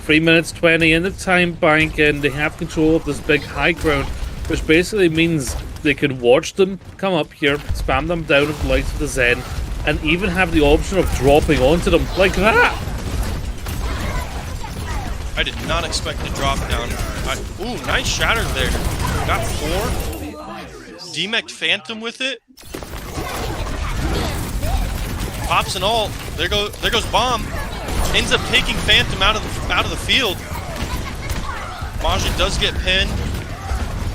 3 minutes 20 in the time bank, and they have control of this big high ground, which basically means they can watch them come up here, spam them down with the likes of the Zen, and even have the option of dropping onto them like that. I did not expect the drop down. Ooh, nice shatter there. Got 4. DMX Phantom with it. Pops and all. There goes Bomb. Ends up taking Phantom out of the field. Majin does get pinned.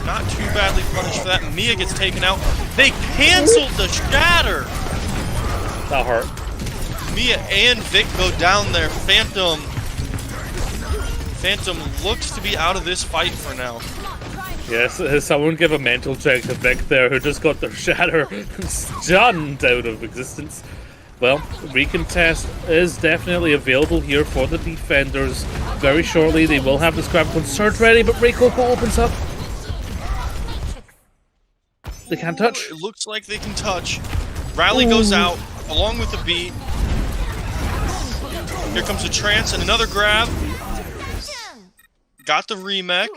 Not too badly punished for that. Mia gets taken out. They canceled the shatter. That hurt. Mia and Vic go down there. Phantom looks to be out of this fight for now. Yes, someone give a mental check to Vic there, who just got their shatter stunned out of existence. Well, recontest is definitely available here for the defenders. Very shortly, they will have the scrap concert ready, but Reiko opens up. They can't touch. It looks like they can touch. Rally goes out along with the beat. Here comes a trance and another grab. Got the remake.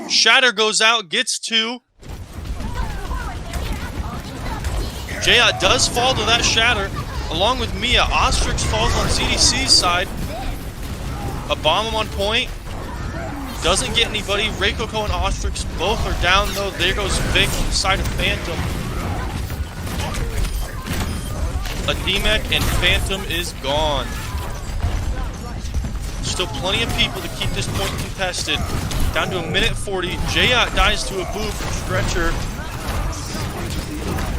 Shatter goes out, gets 2. Jaya does fall to that Shatter, along with Mia. Ostrix falls on CDC's side. A bomb on point. Doesn't get anybody. Reikoko and Ostrix both are down though. There goes Vic on the side of Phantom. A DMAC and Phantom is gone. Still plenty of people to keep this point contested. Down to 1:40. Jaya dies to a boo from Stretcher.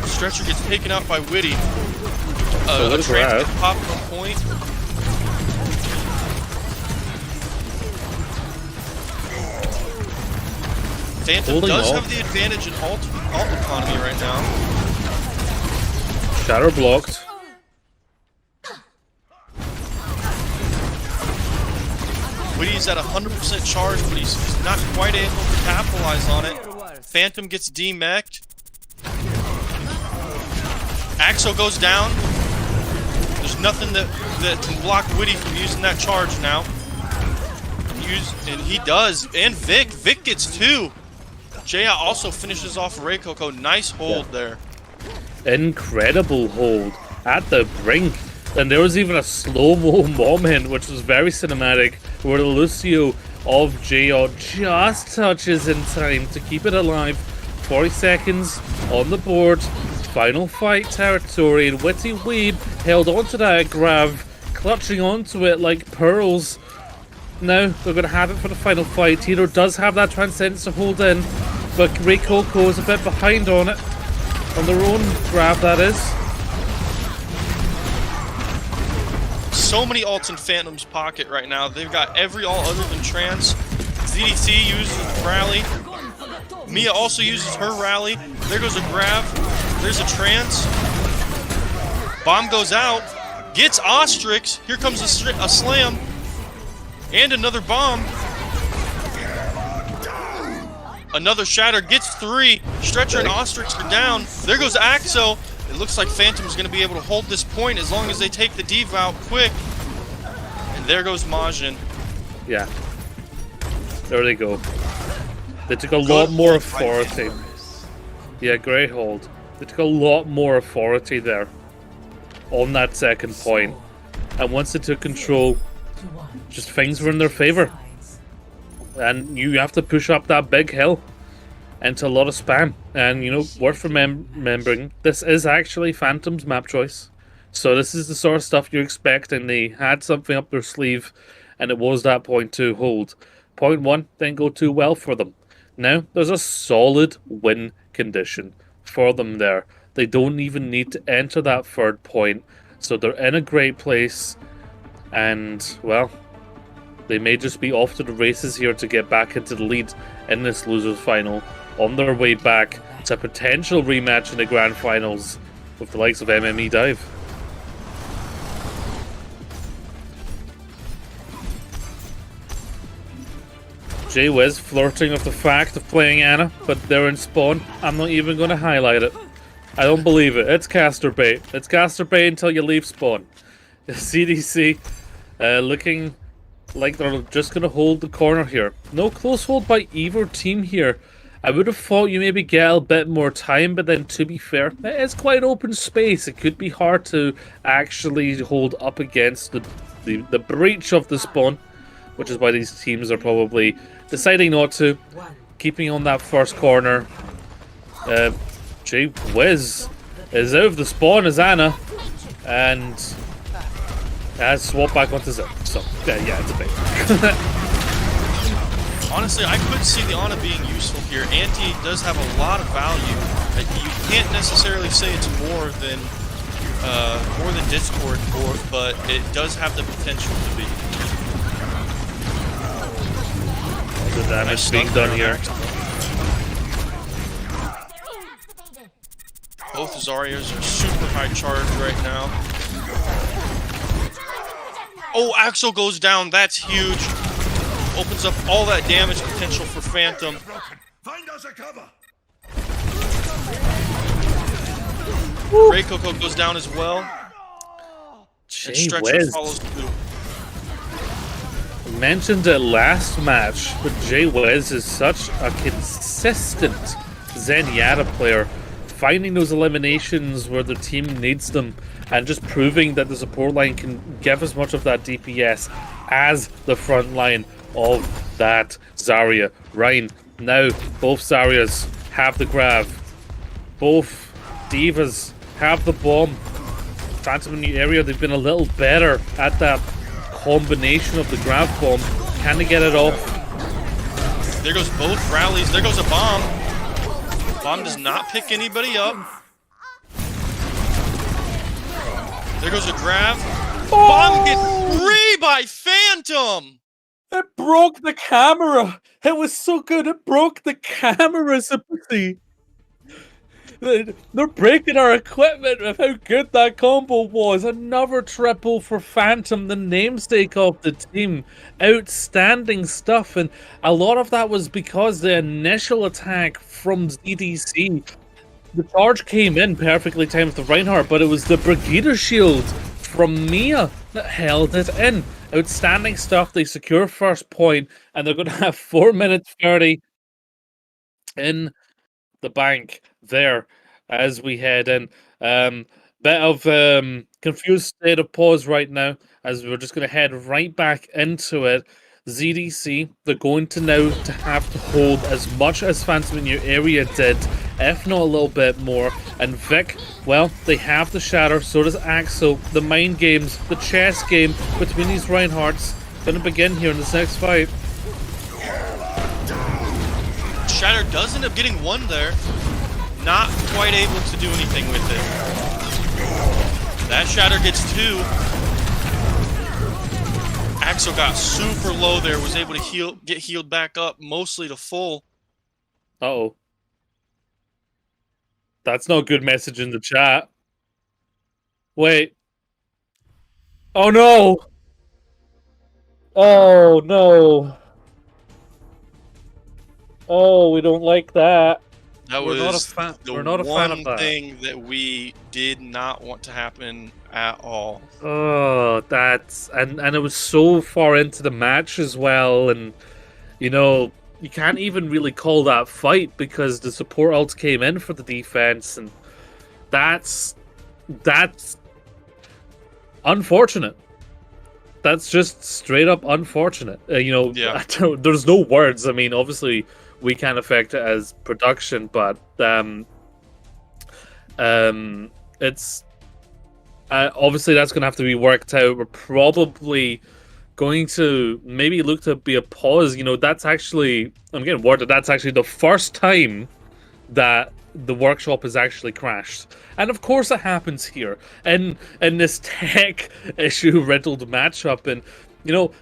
Stretcher gets taken out by Witty. A trans gets popped on point. Phantom does have the advantage in alt economy right now. Shatter blocked. Witty's at 100% charge, but he's not quite able to capitalize on it. Phantom gets demeched. Axo goes down. There's nothing that can block Witty from using that charge now. And he does. And Vic. Vic gets 2. Jaya also finishes off Reikoko. Nice hold there. Incredible hold at the brink. And there was even a slow-mo moment, which was very cinematic, where the Lucio of Jaya just touches in time to keep it alive. 40 seconds on the board. Final fight territory, and Witty Weeb held onto that grab, clutching onto it like pearls. Now they're going to have it for the final fight. Hero does have that Transcendence to hold in, but Reikoko is a bit behind on it. On their own grab, that is. So many ults in Phantom's pocket right now. They've got every ult other than Trance. ZDC uses Rally. Mia also uses her Rally. There goes a grab. There's a trance. Bomb goes out. Gets Ostrix. Here comes a slam. And another bomb. Another Shatter. Gets 3. Stretcher and Ostrix are down. There goes Axo. It looks like Phantom's going to be able to hold this point as long as they take the Div out quick. And there goes Majin. Yeah. There they go. They took a lot more authority. Yeah, great hold. They took a lot more authority there on that second point. And once they took control, just things were in their favor. And you have to push up that big hill into a lot of spam. And, you know, worth remembering, this is actually Phantom's map choice. So this is the sort of stuff you expect, and they had something up their sleeve, and it was that point 2 hold. Point 1 didn't go too well for them. Now, there's a solid win condition for them there. They don't even need to enter that third point, so they're in a great place, and, well, they may just be off to the races here to get back into the lead in this losers final, on their way back to a potential rematch in the grand finals with the likes of MME Dive. J-Wiz flirting with the fact of playing Ana, but they're in spawn. I'm not even going to highlight it. I don't believe it. It's caster bait. It's caster bait until you leave spawn. CDC looking like they're just going to hold the corner here. No close hold by either team here. I would have thought you maybe get a bit more time, but then to be fair, it is quite open space. It could be hard to actually hold up against the breach of the spawn, which is why these teams are probably deciding not to. Keeping on that first corner. J-Wiz is out of the spawn as Ana, and has swapped back onto Zip. So, yeah, it's a bait. Honestly, I could see the Ana being useful here. Anti does have a lot of value. You can't necessarily say it's more than Discord, but it does have the potential to be. The damage being done here. Both Zarias are super high charge right now. Oh, Axel goes down. That's huge. Opens up all that damage potential for Phantom. Grey Coco goes down as well. And Gee Stretcher whiz. follows through. Mentioned it last match, but Jay Wiz is such a consistent Zenyatta player, finding those eliminations where the team needs them, and just proving that the support line can give as much of that DPS as the front line of that Zarya. Ryan, now both Zaryas have the grab. Both Divas have the bomb. Phantom in the area, they've been a little better at that combination of the grab bomb. Can they get it off? There goes both rallies. There goes a bomb. Bomb does not pick anybody up. There goes a grab. Bomb gets 3 by Phantom. It broke the camera. It was so good. It broke the camera, Sympathy. They're breaking our equipment with how good that combo was. Another triple for Phantom, the namesake of the team. Outstanding stuff. And a lot of that was because the initial attack from ZDC, the charge came in perfectly timed with the Reinhardt, but it was the Brigida shield from Mia that held it in. Outstanding stuff. They secure first point, and they're going to have 4 minutes 30 in the bank there as we head in. Bit of confused state of pause right now, as we're just going to head right back into it. ZDC, they're going to now to have to hold as much as Phantom in your area did, if not a little bit more. And Vic, well, they have the Shatter, so does Axel. The mind games, the chess game between these Reinhardts going to begin here in this next fight. Shatter does end up getting 1 there. Not quite able to do anything with it. That Shatter gets 2. Axel got super low there, was able to get healed back up, mostly to full. Uh-oh. That's no good message in the chat. Wait. Oh no! Oh no! Oh, we don't like that. That We're not a was fan- the we're not a fan of one that. thing that we did not want to happen at all. Oh, that's and it was so far into the match as well, and you know, you can't even really call that fight because the support ults came in for the defense, and that's unfortunate. That's just straight up unfortunate. Yeah. There's no words. I mean, obviously we can't affect it as production, but it's obviously that's going to have to be worked out. We're probably going to maybe look to be a pause. That's actually, I'm getting word that's actually the first time that the workshop has actually crashed. And of course it happens here in this tech issue riddled matchup. And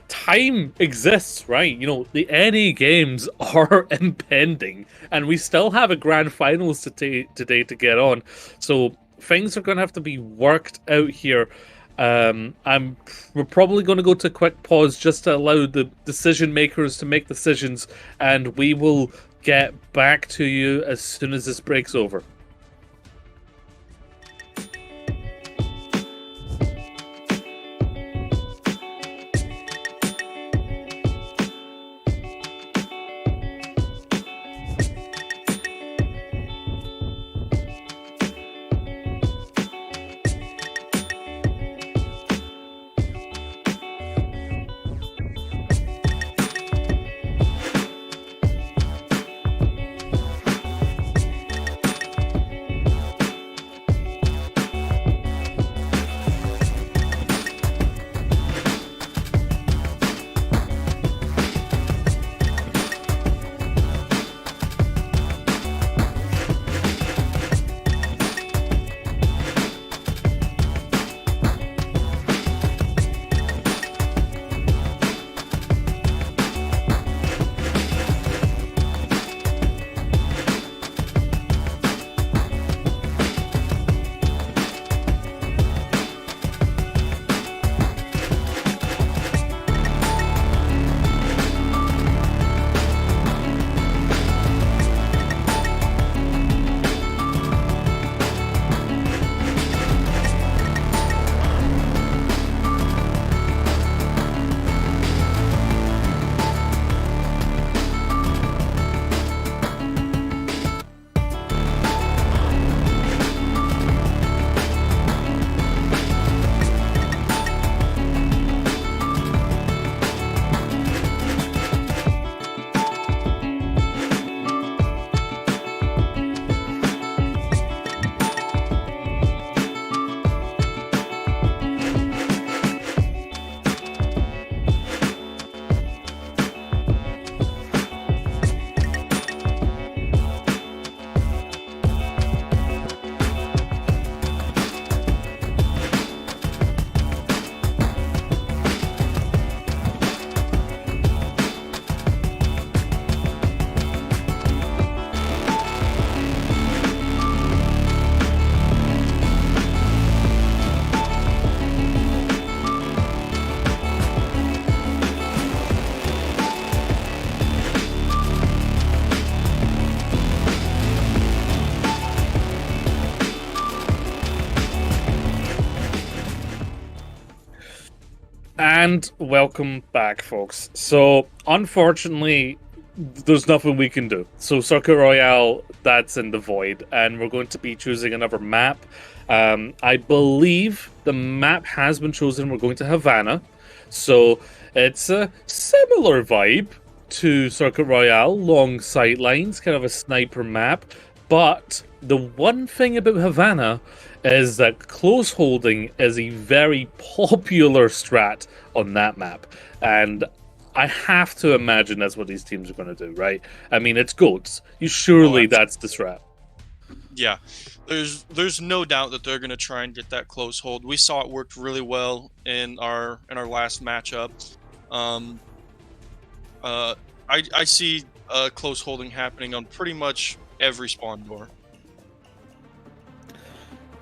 time exists, right? The NA games are impending, and we still have a grand finals today to get on. So things are going to have to be worked out here. We're probably going to go to a quick pause just to allow the decision makers to make decisions, and we will get back to you as soon as this breaks over. And welcome back, folks. So, unfortunately, there's nothing we can do. So, Circuit Royale, that's in the void, and we're going to be choosing another map. I believe the map has been chosen. We're going to Havana. So, it's a similar vibe to Circuit Royale, long sight lines, kind of a sniper map. But the one thing about Havana is that close holding is a very popular strat on that map. And I have to imagine that's what these teams are going to do, right? I mean, it's GOATs. Surely that's the strat. Yeah, there's no doubt that they're going to try and get that close hold. We saw it worked really well in our last matchup. I see close holding happening on pretty much every spawn door.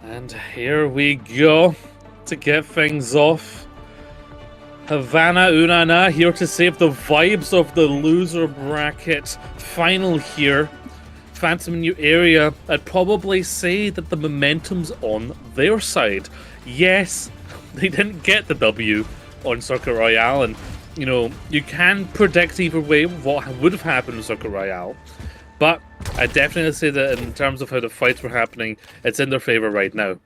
And here we go to get things off. Havana Unana here to save the vibes of the loser bracket final here. Phantom New Area, I'd probably say that the momentum's on their side. Yes, they didn't get the W on Circuit Royale, and you know, you can predict either way what would have happened in Circuit Royale. But I definitely say that in terms of how the fights were happening, it's in their favor right now.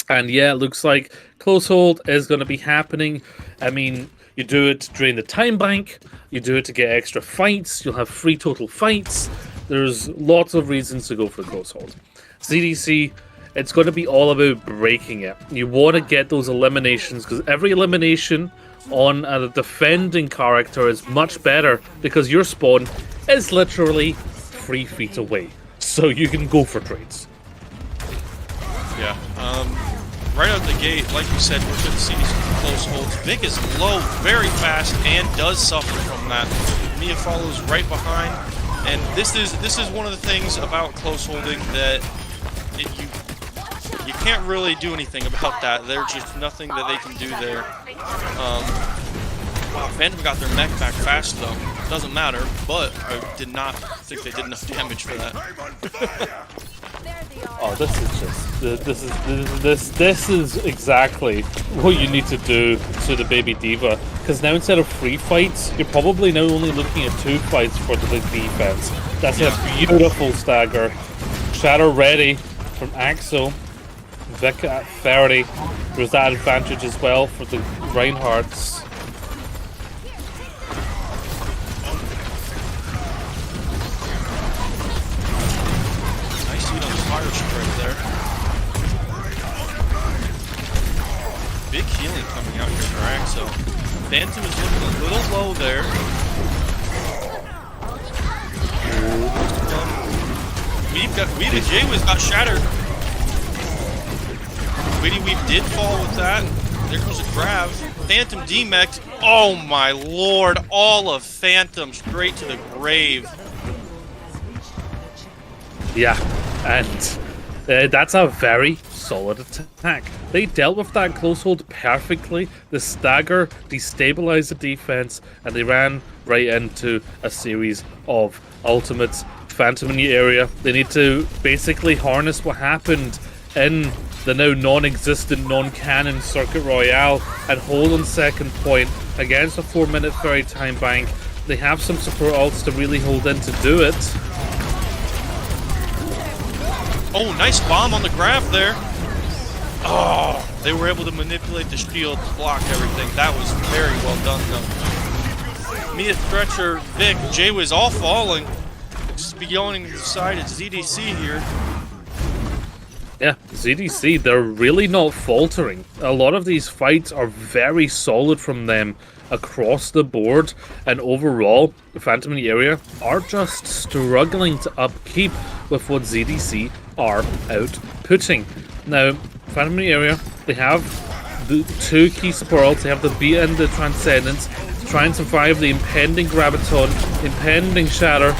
And yeah, it looks like close hold is going to be happening. I mean, you do it to drain the time bank, you do it to get extra fights, you'll have 3 total fights. There's lots of reasons to go for close hold. ZDC, it's going to be all about breaking it. You want to get those eliminations, because every elimination on a defending character is much better, because your spawn is literally 3 feet away, so you can go for trades. Yeah, right out the gate, like you said, we're going to see these close holds. Vic is low very fast and does suffer from that. Mia follows right behind, and this is one of the things about close holding that you can't really do anything about that. There's just nothing that they can do there. Wow, Phantom got their mech back fast though. Doesn't matter, but I did not think they did enough damage for that. Oh, this is exactly what you need to do to the Baby Diva. Because now instead of 3 fights, you're probably now only looking at 2 fights for the defense. That's a beautiful stagger. Shatter ready from Axel. Vic at 30. There's that advantage as well for the Reinhardts. Fire strike there. Big healing coming out here for Axel. Phantom is looking a little low there. Weave and Jay was got shattered. Witty Weave did fall with that. There comes a grab. Phantom demeched. Oh my lord, all of Phantom straight to the grave. Yeah. And that's a very solid attack. They dealt with that close hold perfectly. The stagger destabilized the defense, and they ran right into a series of ultimates. Phantom in the area. They need to basically harness what happened in the now non-existent, non-canon Circuit Royale and hold on second point against a 4-minute fairy time bank. They have some support ults to really hold in to do it. Oh, nice bomb on the grab there. Oh, they were able to manipulate the shield to block everything. That was very well done, though. Mia, Stretcher, Vic, Jay was all falling. Just be going to the side of ZDC here. Yeah, ZDC, they're really not faltering. A lot of these fights are very solid from them across the board, and overall, the Phantom in the area are just struggling to upkeep with what ZDC are outputting. Now, Phantom in the area, they have the 2 key support ults. They have the beat and the Transcendence to try and survive the impending Graviton, impending Shatter.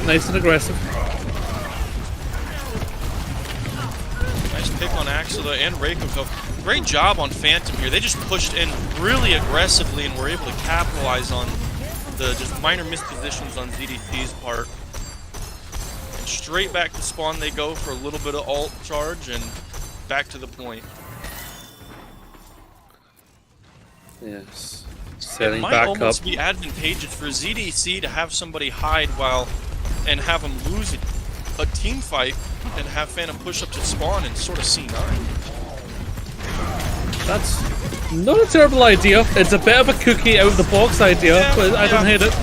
Nice and aggressive. Nice pick on Axel and Reikoko. Great job on Phantom here. They just pushed in really aggressively and were able to capitalize on the just minor mispositions on ZDC's part. And straight back to spawn they go for a little bit of ult charge and back to the point. Yes. It Setting might back up. almost be advantageous for ZDC to have somebody hide and have them lose a team fight and have Phantom push up to spawn and sort of C9. That's not a terrible idea. It's a bit of a cookie out of the box idea, Yeah, but I don't hate it.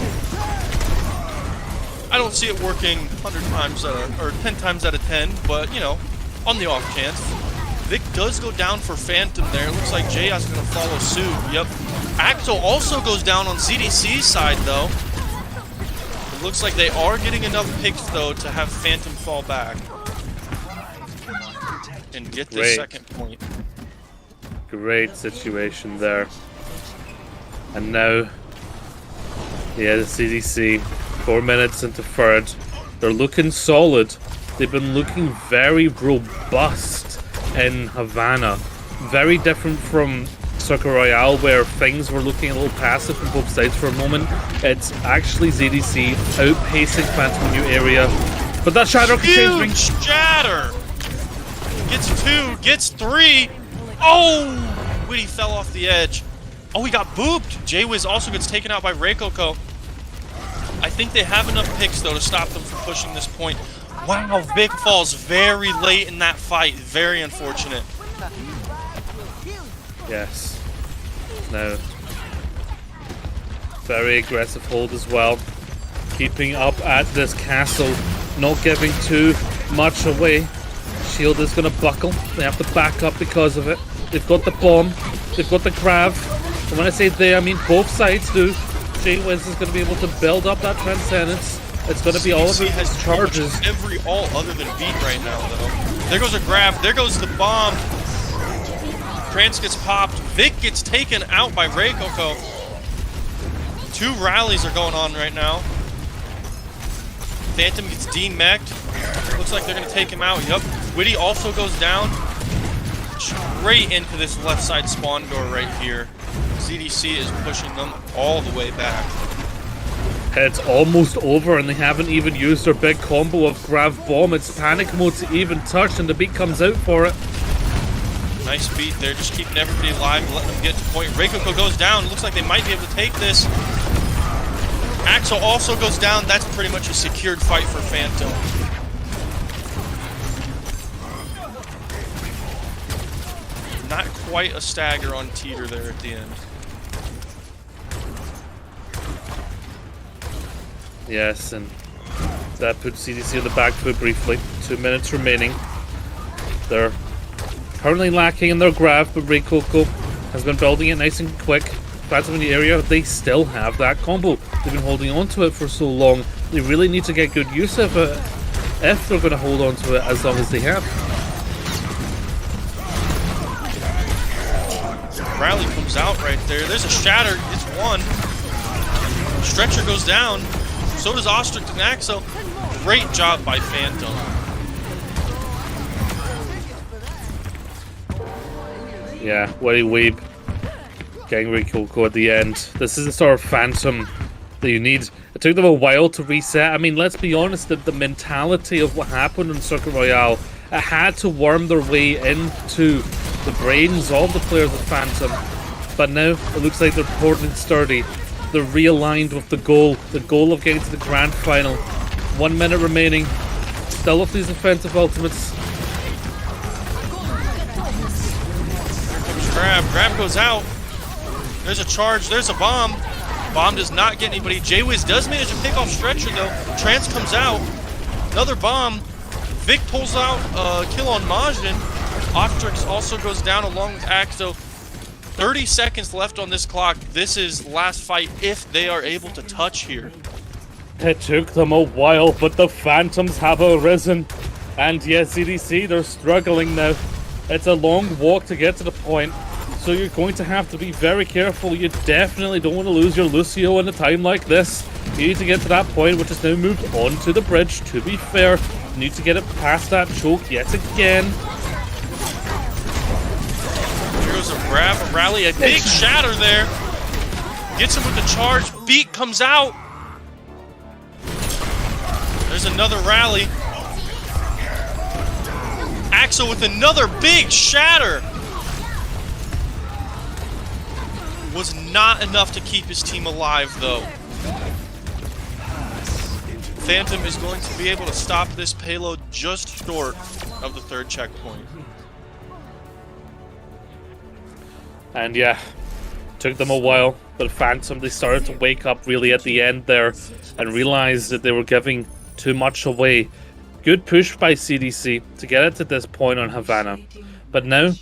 I don't see it working 100 times or 10 times out of 10, but you know, on the off chance. Vic does go down for Phantom there. It looks like J.I.'s going to follow suit. Yep. Axel also goes down on ZDC's side, though. It looks like they are getting enough picks, though, to have Phantom fall back and get the Great. second point. Great situation there. And now, yeah, the CDC, 4 minutes into third. They're looking solid. They've been looking very robust in Havana. Very different from Circuit Royale, where things were looking a little passive from both sides for a moment. It's actually ZDC outpacing Phantom New Area. But that Shatter continuing. Huge shatter! Gets 2, gets 3. Oh! Witty fell off the edge. Oh, he got booped. J-Wiz also gets taken out by Reikoko. I think they have enough picks, though, to stop them from pushing this point. Wow, Vic falls very late in that fight. Very unfortunate. Yes. No. Very aggressive hold as well. Keeping up at this castle. Not giving too much away. Shield is going to buckle. They have to back up because of it. They've got the bomb. They've got the grab. And when I say they, I mean both sides do. J-Wiz is going to be able to build up that Transcendence. It's going to be all of CDC his has charges. every all other than beat right now, though. There goes a grab. There goes the bomb. Trance gets popped. Vic gets taken out by Reikoko. 2 rallies are going on right now. Phantom gets demech'd. Looks like they're going to take him out. Yup. Witty also goes down. Straight into this left side spawn door right here. ZDC is pushing them all the way back. It's almost over and they haven't even used their big combo of grab bomb. It's panic mode to even touch and the beat comes out for it. Nice beat there, just keeping everybody alive, letting them get to point. Reikoko goes down. Looks like they might be able to take this. Axel also goes down. That's pretty much a secured fight for Phantom. Not quite a stagger on Teeter there at the end. Yes, and that puts CDC on the back foot briefly. 2 minutes remaining. They're currently lacking in their grab, but Reikoko has been building it nice and quick. Phantom in the area, they still have that combo. They've been holding on to it for so long. They really need to get good use of it if they're going to hold on to it as long as they have. Rally comes out right there. There's a shatter. It's 1. Stretcher goes down. So does Ostrich and Axel. Great job by Phantom. Yeah, Witty Weeb getting Reikoko at the end. This is the sort of Phantom that you need. It took them a while to reset. I mean, let's be honest, the mentality of what happened in Circuit Royale, it had to worm their way into the brains of the players of Phantom. But now, it looks like they're important and sturdy. They're realigned with the goal of getting to the grand final. 1 minute remaining. Still with these offensive ultimates. Grab goes out. There's a charge. There's a bomb. Bomb does not get anybody. J-Wiz does manage to pick off Stretcher, though. Trance comes out. Another bomb. Vic pulls out a kill on Majin. Octrix also goes down along with Axo. 30 seconds left on this clock. This is last fight if they are able to touch here. It took them a while, but the Phantoms have arisen. And yes, CDC, they're struggling now. It's a long walk to get to the point, so you're going to have to be very careful. You definitely don't want to lose your Lucio in a time like this. You need to get to that point, which is now moved onto the bridge. To be fair, you need to get it past that choke yet again. Here's a grab, a rally, a big shatter there. Gets him with the charge. Beat comes out. There's another rally. Axel with another big shatter. Was not enough to keep his team alive, though. Phantom is going to be able to stop this payload just short of the 3rd checkpoint. And yeah, took them a while, but Phantom, they started to wake up really at the end there and realized that they were giving too much away. Good push by CDC to get it to this point on Havana. But now,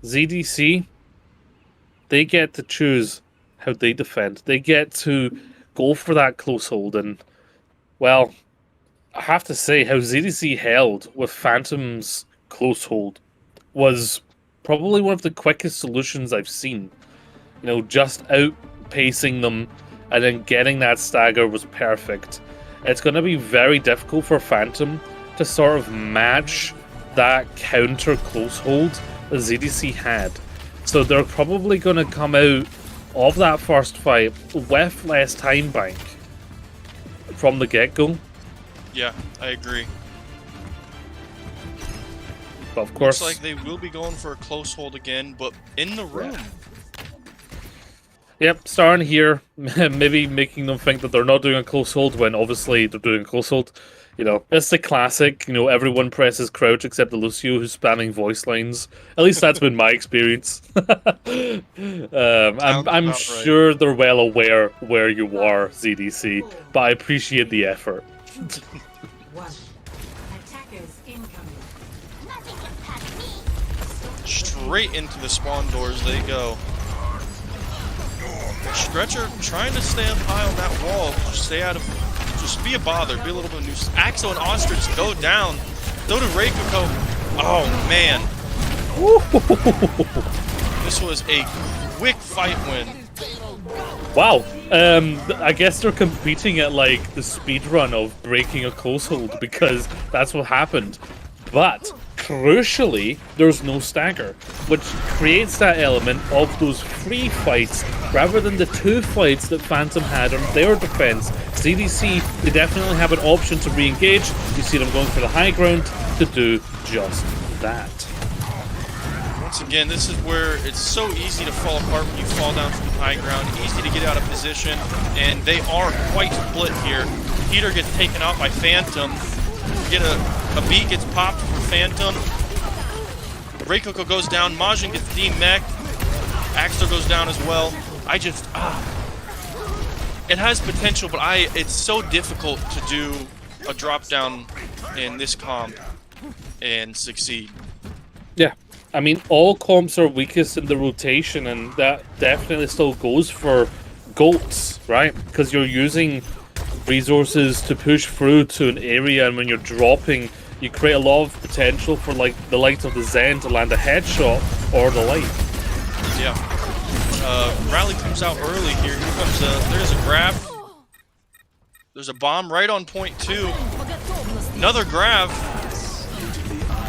ZDC, they get to choose how they defend. They get to go for that close hold. And, well, I have to say, how ZDC held with Phantom's close hold was probably one of the quickest solutions I've seen. You know, just outpacing them and then getting that stagger was perfect. It's going to be very difficult for Phantom to sort of match that counter close hold that ZDC had. So they're probably going to come out of that first fight with less time bank from the get-go. Yeah, I agree. But of course, looks like they will be going for a close hold again, but in the room. Yep, starting here, maybe making them think that they're not doing a close hold when obviously they're doing a close hold. You know, it's the classic, you know, everyone presses crouch except the Lucio who's spamming voice lines. At least that's been my experience. I'm sure they're well aware where you are, ZDC, but I appreciate the effort. Straight into the spawn doors they go. Stretcher trying to stay up high on that wall. Stay out of... Just be a bother. Be a little bit of nuisance. Axel and Ostrich go down. So do Reikiko. Oh, man. This was a quick fight win. Wow. I guess they're competing at, like, the speed run of breaking a close hold because that's what happened. But... crucially, there's no stagger, which creates that element of those free fights rather than the 2 fights that Phantom had on their defense. ZDC, they definitely have an option to re-engage. You see them going for the high ground to do just that. Once again, this is where it's so easy to fall apart when you fall down to the high ground. Easy to get out of position, and they are quite split here. Peter gets taken out by Phantom. Get a beat gets popped for Phantom. Reikiko goes down. Majin gets demech. Axter goes down as well. It has potential, but it's so difficult to do a drop down in this comp and succeed. Yeah, I mean, all comps are weakest in the rotation, and that definitely still goes for GOATs, right? Because you're using resources to push through to an area, and when you're dropping, you create a lot of potential for like the likes of the Zen to land a headshot or the like. Yeah. Rally comes out early here. Here comes there's a grab. There's a bomb right on point 2. Another grab.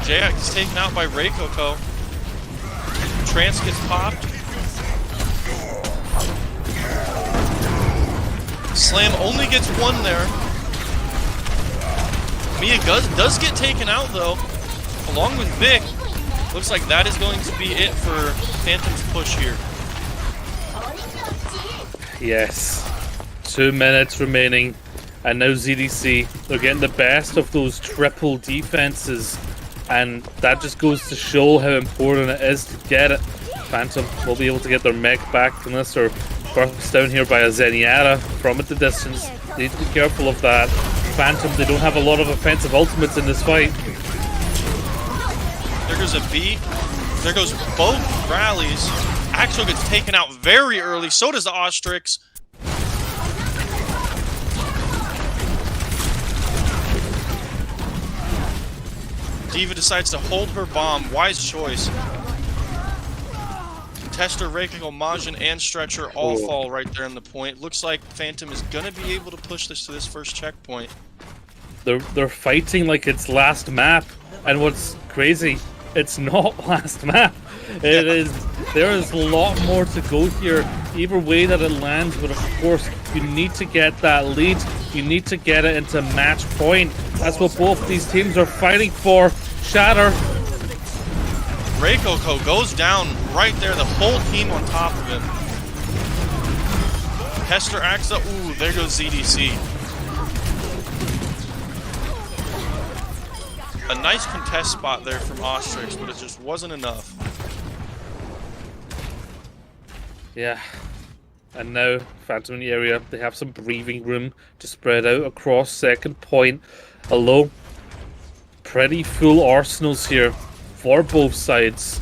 Jayak is taken out by Reikiko. Trance gets popped. Slam only gets 1 there. Mia does get taken out though, along with Vic. Looks like that is going to be it for Phantom's push here. Yes. 2 minutes remaining, and now ZDC, they're getting the best of those triple defenses, and that just goes to show how important it is to get it. Phantom will be able to get their mech back from this, or burst down here by a Zenyatta from at the distance. Need to be careful of that. Phantom, they don't have a lot of offensive ultimates in this fight. There goes a B. There goes both rallies. Axel gets taken out very early. So does the Ostrix. Diva decides to hold her bomb. Wise choice. Tester, Reikiko, Majin, and Stretcher all fall right there in the point. Looks like Phantom is going to be able to push this to this first checkpoint. They're fighting like it's last map, and what's crazy, it's not last map. It is. There is a lot more to go here, either way that it lands, but of course, you need to get that lead. You need to get it into match point. That's what both these teams are fighting for. Shatter. Reikiko goes down right there, the whole team on top of him. Hester Axa. Ooh, there goes ZDC. A nice contest spot there from Ostrix, but it just wasn't enough. Yeah. And now, Phantom in the area, they have some breathing room to spread out across second point. Although, pretty full arsenals here for both sides.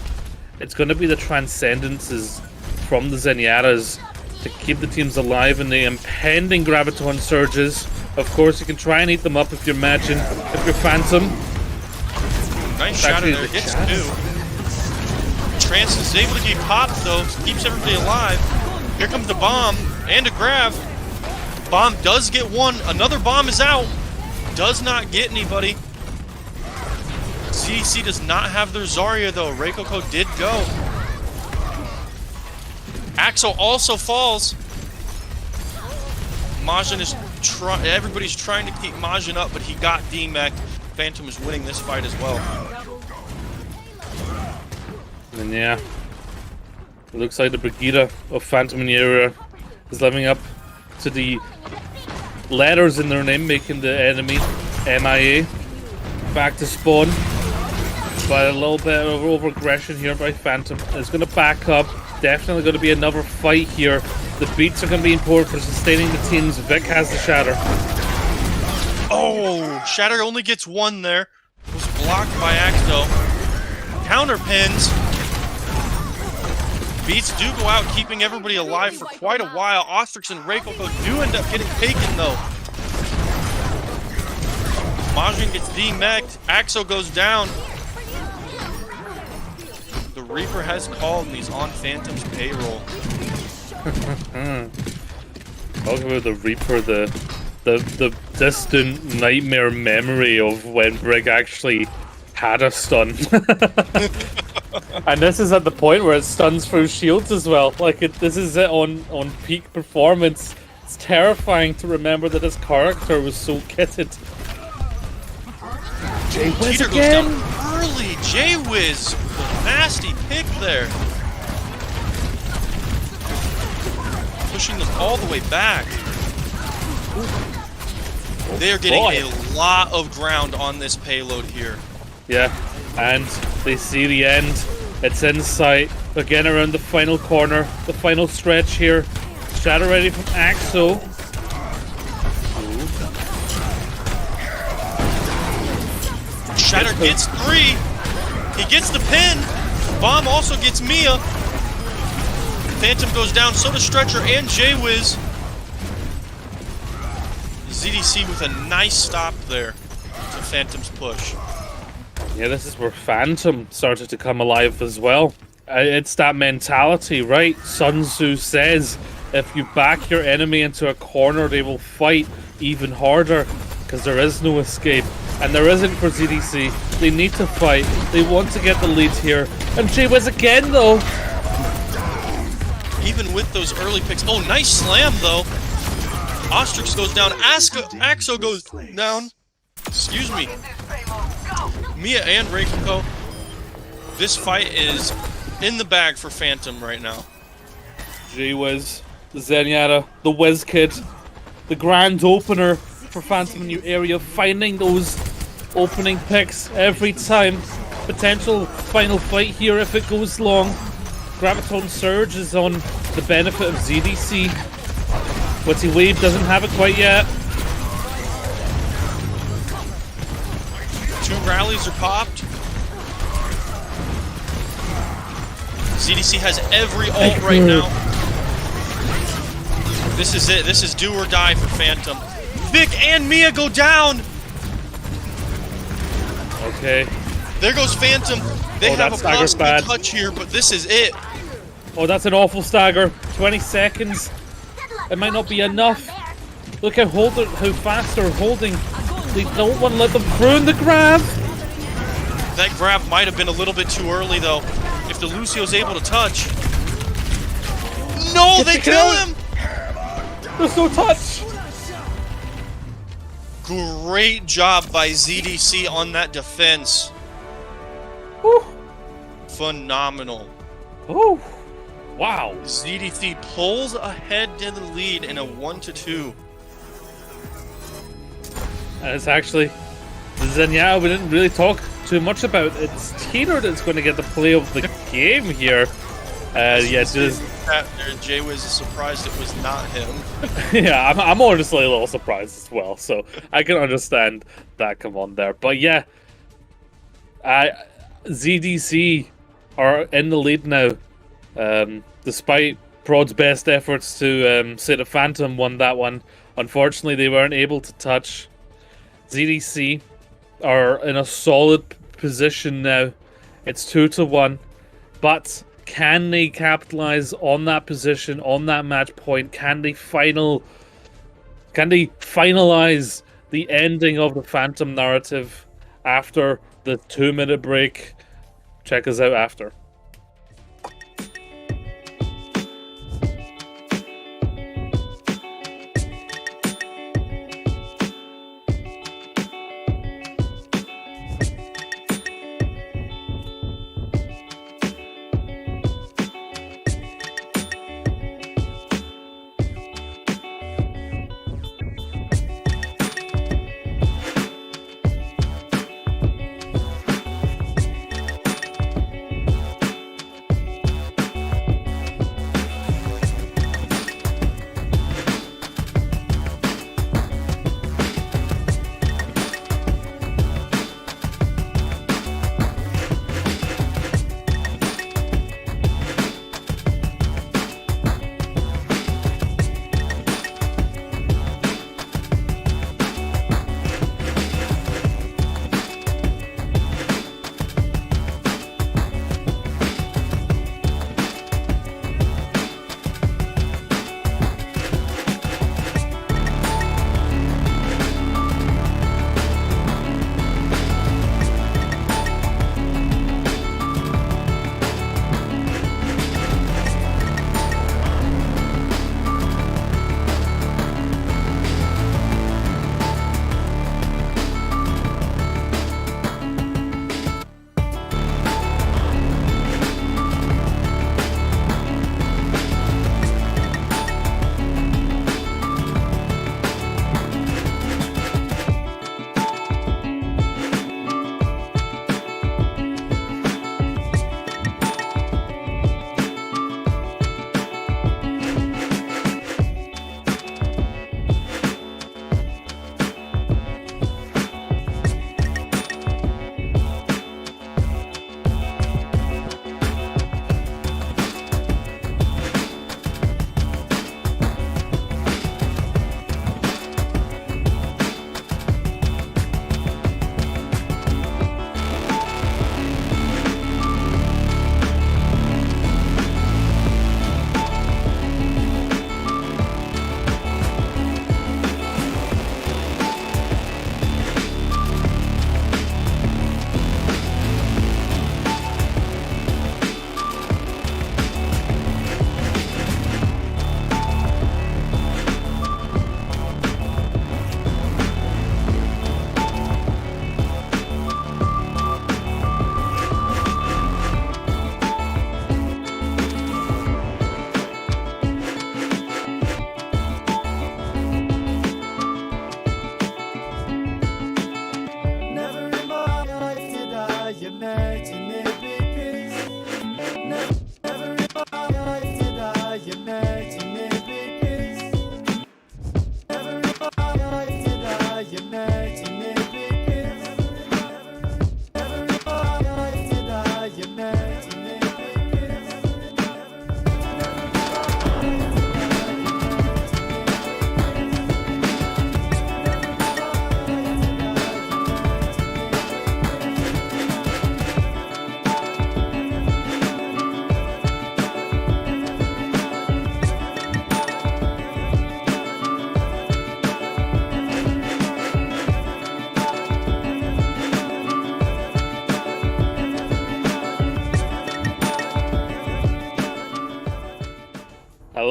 It's going to be the Transcendences from the Zenyatas to keep the teams alive in the impending Graviton surges. Of course, you can try and eat them up if you're Imagine, if you're Phantom. Nice shatter there, gets two. Trance is able to get popped though, keeps everybody alive. Here comes the bomb and a grab. Bomb does get one, another bomb is out. Does not get anybody. CDC does not have their Zarya though, Reikoko did go. Axel also falls. Majin is everybody's trying to keep Majin up, but he got demeched. Phantom is winning this fight as well. And yeah, it looks like the Brigida of Phantom in the area is living up to the letters in their name, making the enemy MIA back to spawn. But a little bit of over-aggression here by Phantom. It's going to back up. Definitely going to be another fight here. The beats are going to be important for sustaining the teams. Vic has the shatter. Oh, shatter only gets one there. Was blocked by Axo. Counter pins. Beats do go out, keeping everybody alive for quite a while. Ostrix and Reikoko do end up getting taken, though. Majin gets demeched. Axo goes down. The Reaper has called, and he's on Phantom's payroll. Talk about the Reaper, the distant nightmare memory of when Brig actually had a stun. And this is at the point where it stuns through shields as well. Like, this is it on peak performance. It's terrifying to remember that this character was so kitted. J-Wiz again! Goes down early! J-Wiz! Nasty pick there. Pushing them all the way back. They are getting a lot of ground on this payload here. Yeah, and they see the end. It's in sight. Again around the final corner, the final stretch here. Shatter ready from Axo. Shatter gets three. He gets the pin. Bomb also gets Mia. Phantom goes down, so does Stretcher and J-Wiz. ZDC with a nice stop there to Phantom's push. Yeah, this is where Phantom started to come alive as well. It's that mentality, right? Sun Tzu says, if you back your enemy into a corner, they will fight even harder, because there is no escape. And there isn't for ZDC. They need to fight. They want to get the lead here. And J-Wiz again, though. Even with those early picks. Oh, nice slam, though. Ostrix goes down. Axo goes down. Excuse me. Mia and Reikoko. This fight is in the bag for Phantom right now. J-Wiz, the Zenyatta, the Wiz Kid, the grand opener for Phantom New Area, finding those opening picks every time. Potential final fight here if it goes long. Graviton Surge is on the benefit of ZDC. Witty Wave doesn't have it quite yet. Two rallies are popped. ZDC has every ult right now. This is it. This is do or die for Phantom. Vic and Mia go down. Okay. There goes Phantom. They have a possible touch here, but this is it. Oh, that's an awful stagger. 20 seconds. It might not be enough. Look how fast they're holding. They don't want to let them through in the grab. That grab might have been a little bit too early, though. If the Lucio's able to touch. No, they kill him! There's no touch. Great job by ZDC on that defense. Woo. Phenomenal. Oh. Wow. ZDC pulls ahead to the lead in a 1-2. And it's actually Zenyatta we didn't really talk too much about. It's Teeter that's going to get the play of the game here. Yeah, just Jay was surprised it was not him. yeah, I'm honestly a little surprised as well. So I can understand that come on there. But yeah, ZDC are in the lead now. Despite Prod's best efforts to say the Phantom won that one, unfortunately they weren't able to touch. ZDC are in a solid position now. It's 2-1, but can they capitalize on that position, on that match point? Can they finalize the ending of the Phantom narrative after the 2-minute break? Check us out after.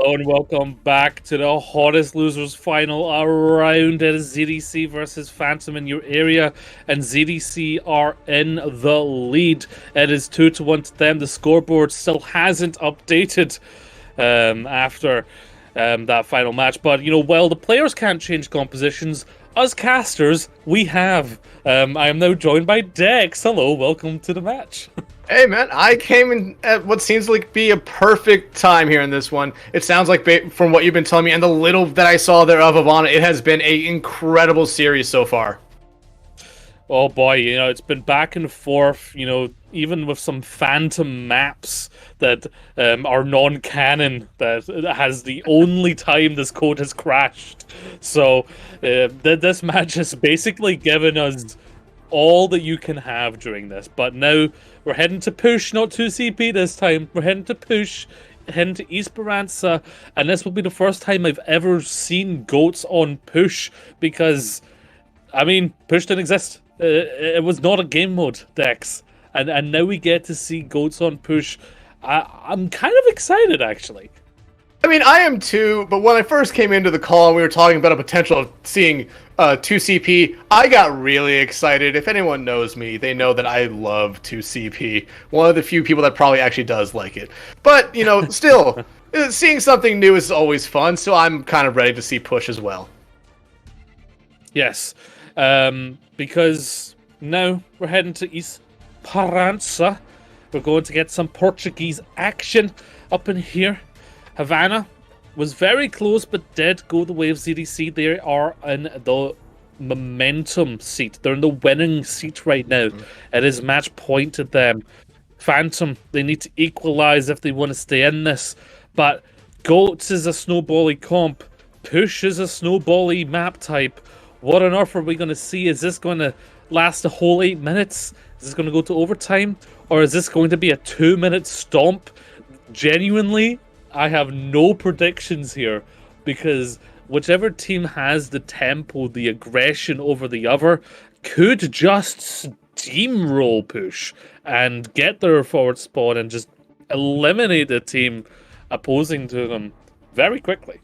Hello and welcome back to the hottest losers final around. It is ZDC versus Phantom in your area, and ZDC are in the lead. It is 2-1 to them. The scoreboard still hasn't updated after that final match, but while the players can't change compositions, us casters, we have. I am now joined by Dex. Hello, welcome to the match. Hey man, I came in at what seems like be a perfect time here in this one. It sounds like, from what you've been telling me and the little that I saw there of Ivana, it has been an incredible series so far. Oh boy, it's been back and forth, even with some phantom maps that are non-canon, that has the only time this code has crashed. So this match has basically given us all that you can have during this. But now we're heading to push, not 2CP this time. We're heading to push, heading to Esperanza, and this will be the first time I've ever seen goats on push, because, push didn't exist. It was not a game mode, Dex. And now we get to see goats on push. I'm kind of excited, actually. I am too, but when I first came into the call and we were talking about a potential of seeing 2CP, I got really excited. If anyone knows me, they know that I love 2CP. One of the few people that probably actually does like it. But, still, seeing something new is always fun, so I'm kind of ready to see push as well. Yes, because now we're heading to Esperanza. We're going to get some Portuguese action up in here. Havana was very close, but did go the way of ZDC. They are in the momentum seat. They're in the winning seat right now. It is match point to them. Phantom, they need to equalize if they want to stay in this. But Goats is a snowbally comp. Push is a snowbally map type. What on earth are we going to see? Is this going to last the whole 8 minutes? Is this going to go to overtime? Or is this going to be a 2-minute stomp? Genuinely, I have no predictions here, because whichever team has the tempo, the aggression over the other, could just steamroll push and get their forward spot and just eliminate the team opposing to them very quickly.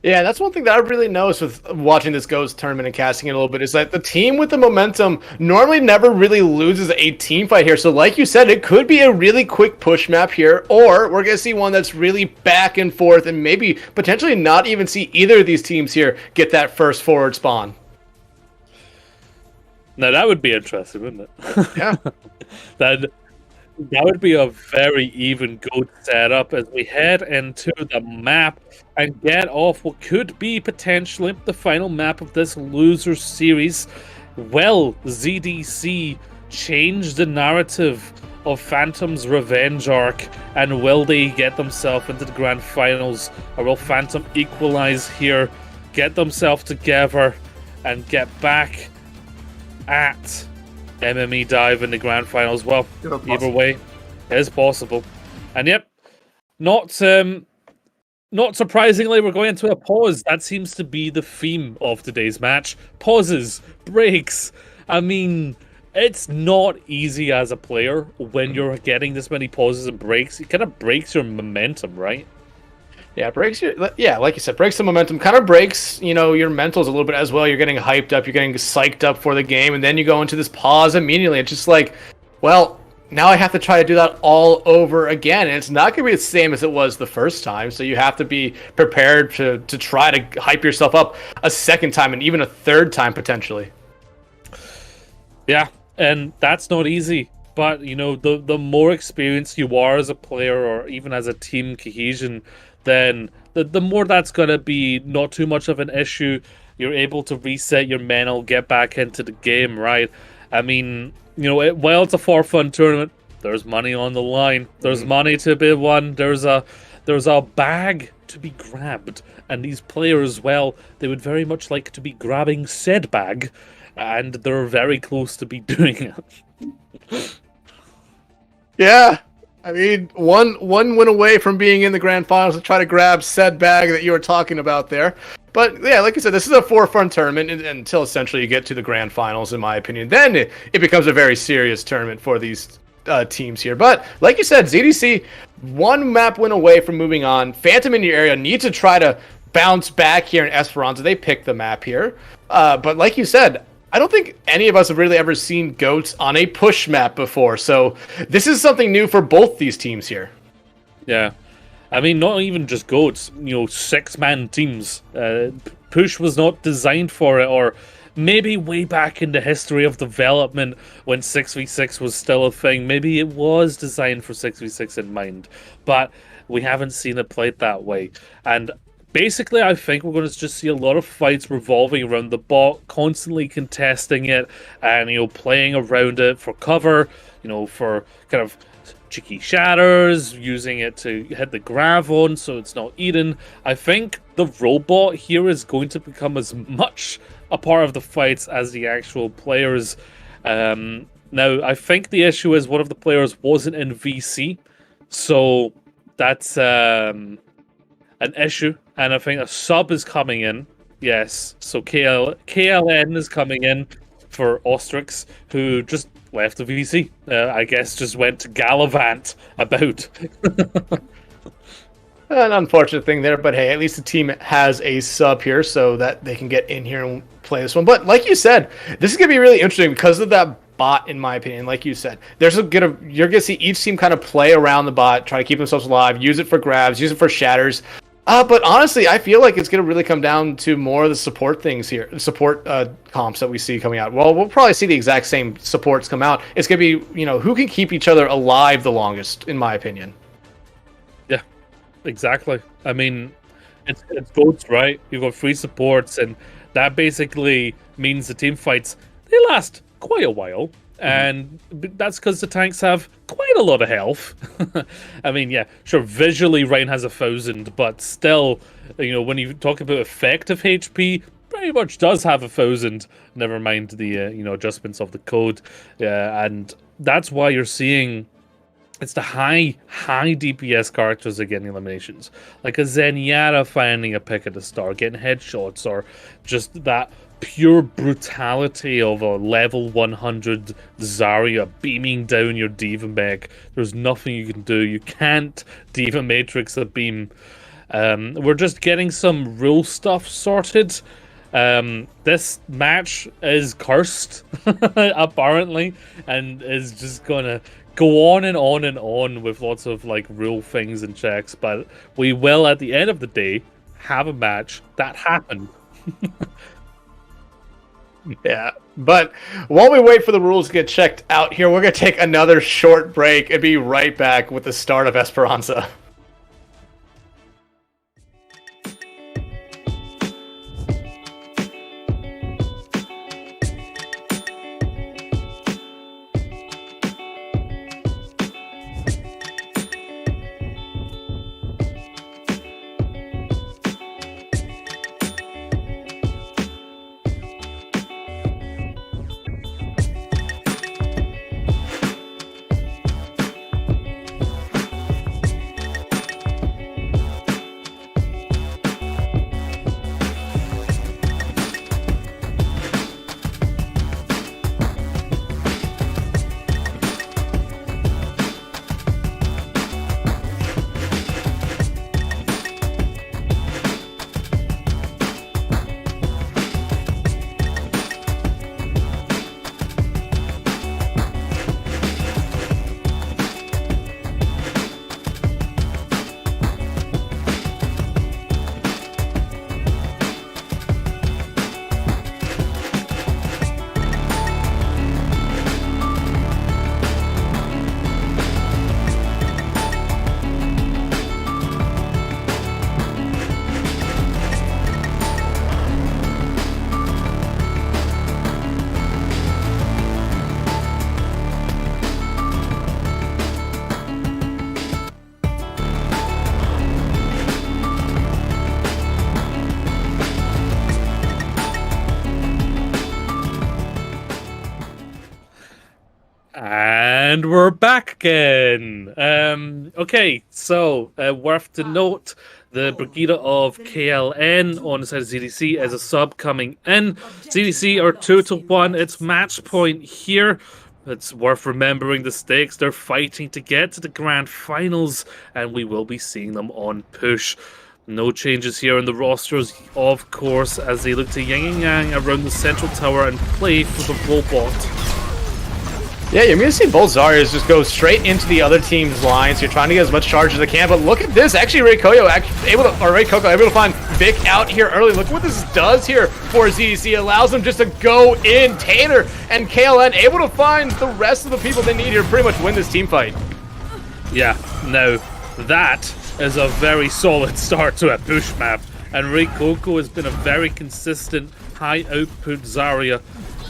Yeah, that's one thing that I really noticed with watching this Ghost tournament and casting it a little bit, is that the team with the momentum normally never really loses a team fight here. So like you said, it could be a really quick push map here, or we're going to see one that's really back and forth and maybe potentially not even see either of these teams here get that first forward spawn. Now that would be interesting, wouldn't it? Yeah. That would be a very even goat setup as we head into the map and get off what could be potentially the final map of this loser series. Will ZDC change the narrative of Phantom's revenge arc, and will they get themselves into the grand finals, or will Phantom equalize here, get themselves together, and get back at MME Dive in the grand finals? Well, either way, it is possible. And yep, not surprisingly, we're going into a pause. That seems to be the theme of today's match. Pauses, breaks. It's not easy as a player when you're getting this many pauses and breaks. It kind of breaks your momentum, right? Yeah, like you said, breaks the momentum, kind of breaks, your mentals a little bit as well. You're getting hyped up, you're getting psyched up for the game, and then you go into this pause immediately. It's just like, well, now I have to try to do that all over again, and it's not going to be the same as it was the first time, so you have to be prepared to try to hype yourself up a second time and even a third time, potentially. Yeah, and that's not easy. But, the more experienced you are as a player, or even as a team cohesion, then the more that's going to be not too much of an issue. You're able to reset your mental, get back into the game, right? While it's a for-fun tournament, there's money on the line. There's money to be won. There's a bag to be grabbed. And these players, well, they would very much like to be grabbing said bag, and they're very close to be doing it. Yeah. One went away from being in the grand finals to try to grab said bag that you were talking about there. But yeah, like I said, this is a for-fun tournament until essentially you get to the grand finals, in my opinion. Then it becomes a very serious tournament for these teams here. But like you said, ZDC, one map win away from moving on. Phantom in your area need to try to bounce back here in Esperanza. They picked the map here. But like you said, I don't think any of us have really ever seen goats on a push map before. So this is something new for both these teams here. Yeah. I mean, not even just goats, 6-man teams. Push was not designed for it, or maybe way back in the history of development when 6v6 was still a thing, maybe it was designed for 6v6 in mind, but we haven't seen it played that way. And basically, I think we're going to just see a lot of fights revolving around the bot, constantly contesting it and, playing around it for cover, for kind of cheeky shatters, using it to hit the grav on so it's not eaten. I think the robot here is going to become as much a part of the fights as the actual players. Now, I think the issue is one of the players wasn't in VC, so that's an issue. And I think a sub is coming in. Yes, so KLN is coming in for Ostrix, who just left the VC. I guess just went to gallivant about. An unfortunate thing there, but hey, at least the team has a sub here so that they can get in here and play this one. But like you said, this is going to be really interesting because of that bot, in my opinion. Like you said, you're going to see each team kind of play around the bot, try to keep themselves alive, use it for grabs, use it for shatters. But honestly, I feel like it's going to really come down to more of the support things here, the support comps that we see coming out. Well, we'll probably see the exact same supports come out. It's going to be, who can keep each other alive the longest, in my opinion. Yeah, exactly. I mean, it's both, right? You've got 3 supports, and that basically means the team fights, they last quite a while. And that's because the tanks have quite a lot of health. I mean, yeah, sure, visually Ryan has 1,000, but still, when you talk about effective HP, pretty much does have 1,000. Never mind the, adjustments of the code. And that's why you're seeing it's the high DPS characters that are getting eliminations. Like a Zenyatta finding a pick at the start, getting headshots, or just that pure brutality of a level 100 Zarya beaming down your Diva mech. There's nothing you can do. You can't Diva Matrix a beam. We're just getting some rule stuff sorted. This match is cursed, apparently, and is just gonna go on and on and on with lots of rule things and checks, but we will at the end of the day have a match that happened. Yeah, but while we wait for the rules to get checked out here, we're going to take another short break and be right back with the start of Esperanza. And we're back again. Okay, so worth to note, the Brigida of KLN on the side of ZDC as a sub coming in. ZDC are 2-1. It's match point here. It's worth remembering the stakes. They're fighting to get to the grand finals, and we will be seeing them on push. No changes here in the rosters, of course, as they look to yin and yang around the central tower and play for the robot. Yeah, you're going to see both Zarya's just go straight into the other team's lines. You're trying to get as much charge as they can, but look at this. Actually, Ray Coco able to find Vic out here early. Look what this does here for ZDC. It allows them just to go in. Tater and KLN able to find the rest of the people they need here to pretty much win this team fight. Yeah, now that is a very solid start to a push map, and Ray Coco has been a very consistent high output Zarya.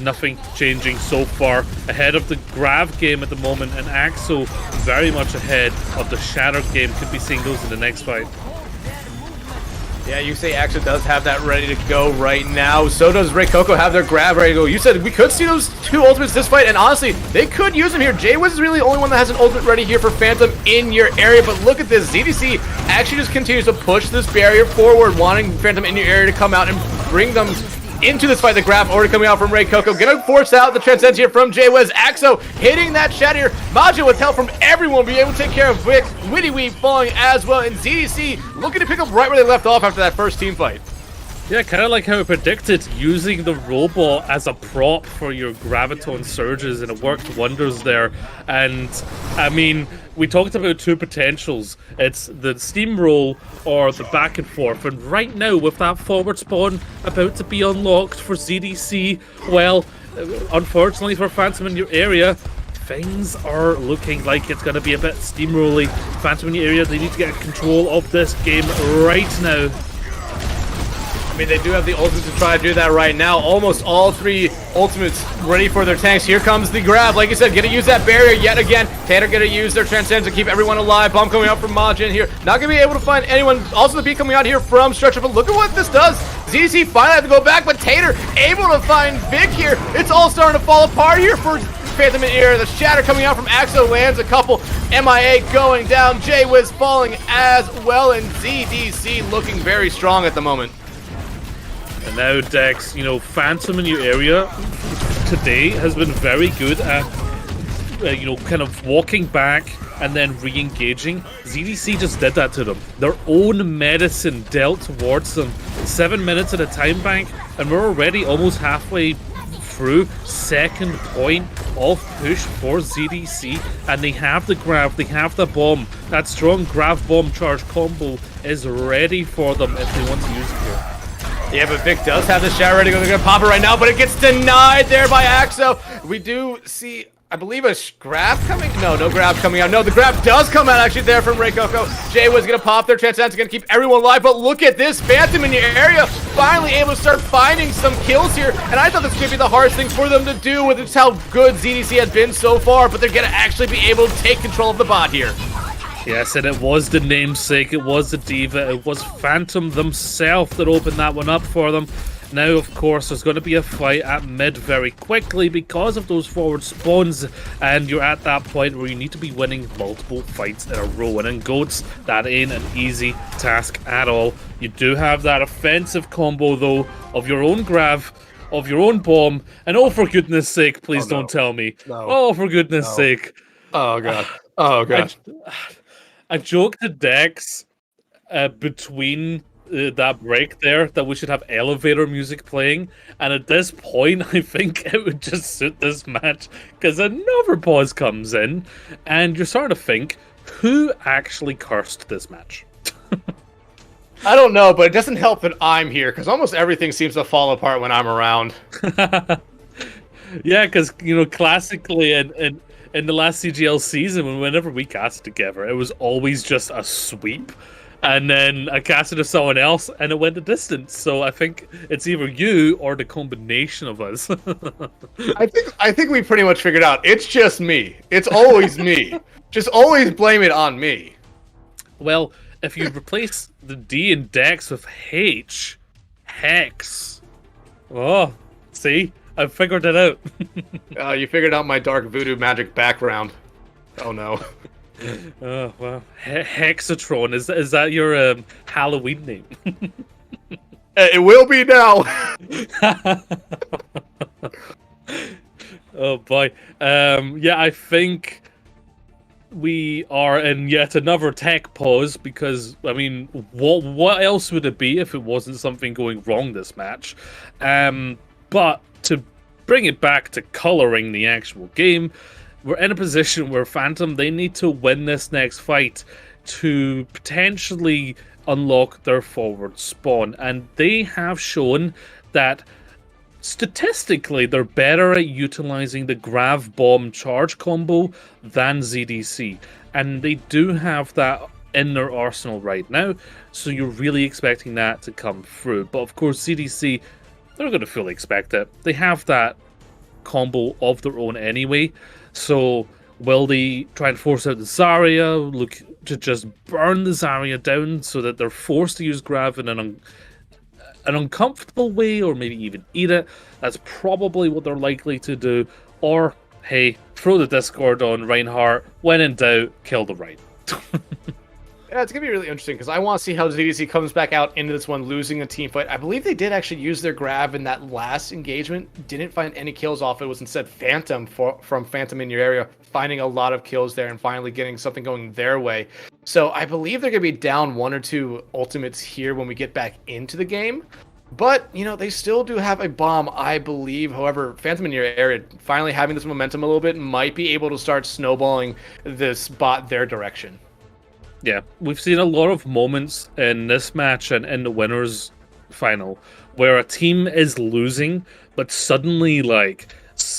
Nothing changing so far. Ahead of the Grav game at the moment, and Axo very much ahead of the Shatter game. Could be seeing those in the next fight. Yeah, you say Axo does have that ready to go right now. So does Ray Coco have their Grav ready to go. You said we could see those two ultimates this fight, and honestly, they could use them here. Jaywiz is really the only one that has an ultimate ready here for Phantom in your area, but look at this. ZDC actually just continues to push this barrier forward, wanting Phantom in your area to come out and bring them into this fight. The grab already coming out from Ray Coco. Gonna force out the Transcend here from Jaywiz. Axo hitting that shatter. Majin with help from everyone be able to take care of Vic. Witty Weave falling as well. And ZDC looking to pick up right where they left off after that first team fight. Yeah, kind of like how I predicted, using the robot as a prop for your graviton surges, and it worked wonders there. And I mean, we talked about two potentials. It's the steamroll or the back and forth. And right now, with that forward spawn about to be unlocked for ZDC, well, unfortunately for Phantom in your area, things are looking like it's going to be a bit steamrolly. Phantom in your area, they need to get control of this game right now. I mean, they do have the ultimate to try to do that right now. Almost all three ultimates ready for their tanks. Here comes the grab. Like I said, gonna use that barrier yet again. Tater gonna use their Transcends to keep everyone alive. Bomb coming out from Majin here. Not gonna be able to find anyone. Also the beat coming out here from Stretcher, but look at what this does. ZC finally had to go back, but Tater able to find Vic here. It's all starting to fall apart here for Phantom in Air. The shatter coming out from Axo lands a couple. MIA going down. Jaywiz falling as well, and ZDC looking very strong at the moment. And now Dex, you know, Phantom in your area today has been very good at, you know, kind of walking back and then re-engaging. ZDC just did that to them. Their own medicine dealt towards them. 7 minutes at a time bank, and we're already almost halfway through second point of push for ZDC, and they have the grab, they have the bomb. That strong grab bomb charge combo is ready for them if they want to use it here. Yeah, but Vic does have the shower ready to go. They're going to pop it right now, but it gets denied there by Axo. We do see, I believe, a grab coming. No grab coming out. No, the grab does come out actually there from Ray Coco. Jay was going to pop their Transcendence, going to keep everyone alive, but look at this. Phantom in your area finally able to start finding some kills here, and I thought this could be the hardest thing for them to do with just how good ZDC has been so far, but they're going to actually be able to take control of the bot here. Yes, and it was the namesake, it was the diva, it was Phantom themselves that opened that one up for them. Now, of course, there's going to be a fight at mid very quickly because of those forward spawns, and you're at that point where you need to be winning multiple fights in a row. And in GOATS, that ain't an easy task at all. You do have that offensive combo, though, of your own grab, of your own bomb, and oh, for goodness sake, please don't tell me. No. Oh, for goodness sake. Oh, God. Oh, God. I joked to Dex between that break there that we should have elevator music playing, and at this point I think it would just suit this match, because another pause comes in and you're starting to think, who actually cursed this match? I don't know, but it doesn't help that I'm here, because almost everything seems to fall apart when I'm around. Yeah, because, you know, classically in the last CGL season, whenever we cast together, it was always just a sweep, and then I casted to someone else, and it went a distance. So I think it's either you or the combination of us. I think we pretty much figured out. It's just me. It's always me. Just always blame it on me. Well, if you replace the D in Dex with H, Hex. Oh, see? I figured it out. You figured out my dark voodoo magic background. Oh no. Oh well, Hexatron, is that your Halloween name? It will be now. Oh boy. Yeah, I think we are in yet another tech pause because I mean, what else would it be if it wasn't something going wrong this match? But to bring it back to coloring the actual game, we're in a position where Phantom, they need to win this next fight to potentially unlock their forward spawn, and they have shown that statistically they're better at utilizing the grav bomb charge combo than ZDC, and they do have that in their arsenal right now, so you're really expecting that to come through. But of course ZDC, they're going to fully expect it. They have that combo of their own anyway, so will they try and force out the Zarya, look to just burn the Zarya down so that they're forced to use grav in an uncomfortable way, or maybe even eat it? That's probably what they're likely to do. Or, hey, throw the Discord on Reinhardt. When in doubt, kill the Rein. Yeah, it's going to be really interesting because I want to see how ZDC comes back out into this one, losing a team fight. I believe they did actually use their grab in that last engagement. Didn't find any kills off. It was instead Phantom from Phantom in your area, finding a lot of kills there and finally getting something going their way. So I believe they're going to be down 1 or 2 ultimates here when we get back into the game. But, you know, they still do have a bomb, I believe. However, Phantom in your area, finally having this momentum a little bit, might be able to start snowballing this bot their direction. Yeah, we've seen a lot of moments in this match and in the winners final where a team is losing, but suddenly, like,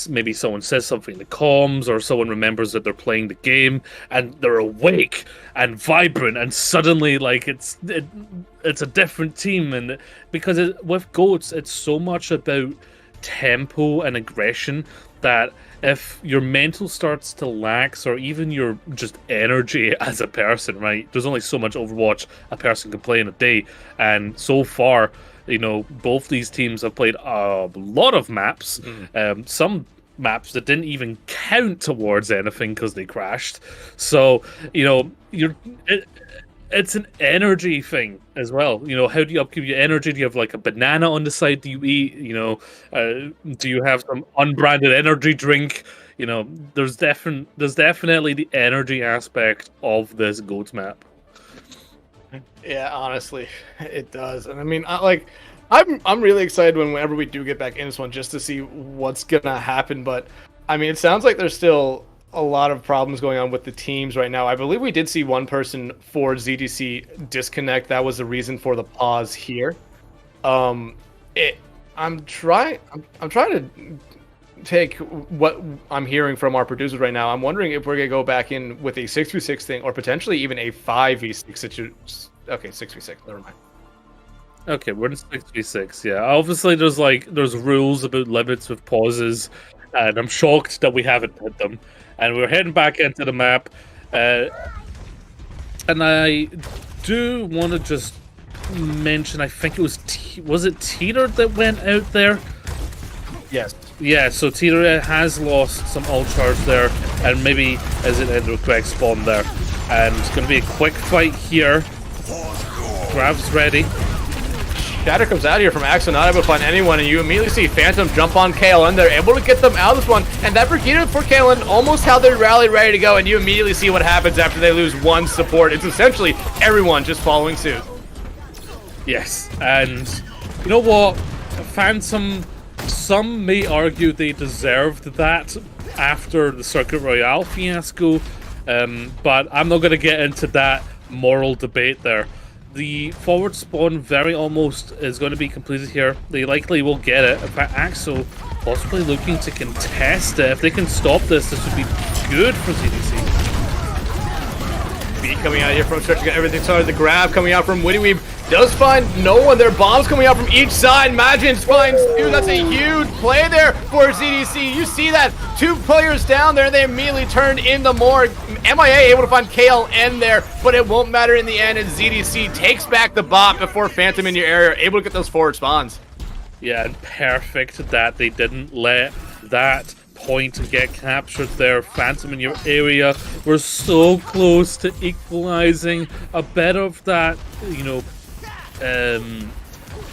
maybe someone says something in the comms, or someone remembers that they're playing the game, and they're awake and vibrant, and suddenly, like, it's a different team. And because with GOATs, it's so much about tempo and aggression that if your mental starts to lax, or even your just energy as a person, right? There's only so much Overwatch a person can play in a day, and so far, you know, both these teams have played a lot of maps. Some maps that didn't even count towards anything because they crashed. So, you know, it's an energy thing as well. You know, how do you upkeep your energy? Do you have like a banana on the side? Do you eat? You know, do you have some unbranded energy drink? You know, there's definitely the energy aspect of this GOAT map. Yeah, honestly, it does. And I mean, I'm really excited whenever we do get back in this one, just to see what's gonna happen. But I mean, it sounds like there's still a lot of problems going on with the teams right now. I believe we did see one person for ZDC disconnect. That was the reason for the pause here. I'm trying to take what I'm hearing from our producers right now. I'm wondering if we're gonna go back in with a 6v6 thing, or potentially even a 5v6 situation. Okay, 6v6. Never mind. Okay, we're in 6v6. Yeah, obviously there's rules about limits with pauses, and I'm shocked that we haven't hit them. And we're heading back into the map, and I do want to just mention, I think it was it Teeter that went out there? Yes. Yeah, so Teeter has lost some ult charge there, and maybe is it in the correct spawn there. And it's going to be a quick fight here. Grav's ready. Shatter comes out here from Axel, not able to find anyone, and you immediately see Phantom jump on KLN. They're able to get them out of this one, and that Brigida for KLN almost had their rally ready to go, and you immediately see what happens after they lose one support. It's essentially everyone just following suit. Yes, and you know what? Phantom, some may argue they deserved that after the Circuit Royale fiasco, but I'm not going to get into that moral debate there. The forward spawn very almost is going to be completed here. They likely will get it. In fact, Axel possibly looking to contest it. If they can stop this, this would be good for ZDC. Beat coming out here from stretching out everything started. The grab coming out from Wittyweeb does find no one. There are bombs coming out from each side. Magin finds two. That's a huge play there for ZDC. You see that? 2 players down there. They immediately turned into more. MIA able to find KLN there, but it won't matter in the end, and ZDC takes back the bot before Phantom in your area, able to get those forward spawns. Yeah, and perfect that they didn't let that point and get captured there. Phantom in your area. We're so close to equalizing. A bit of that, you know,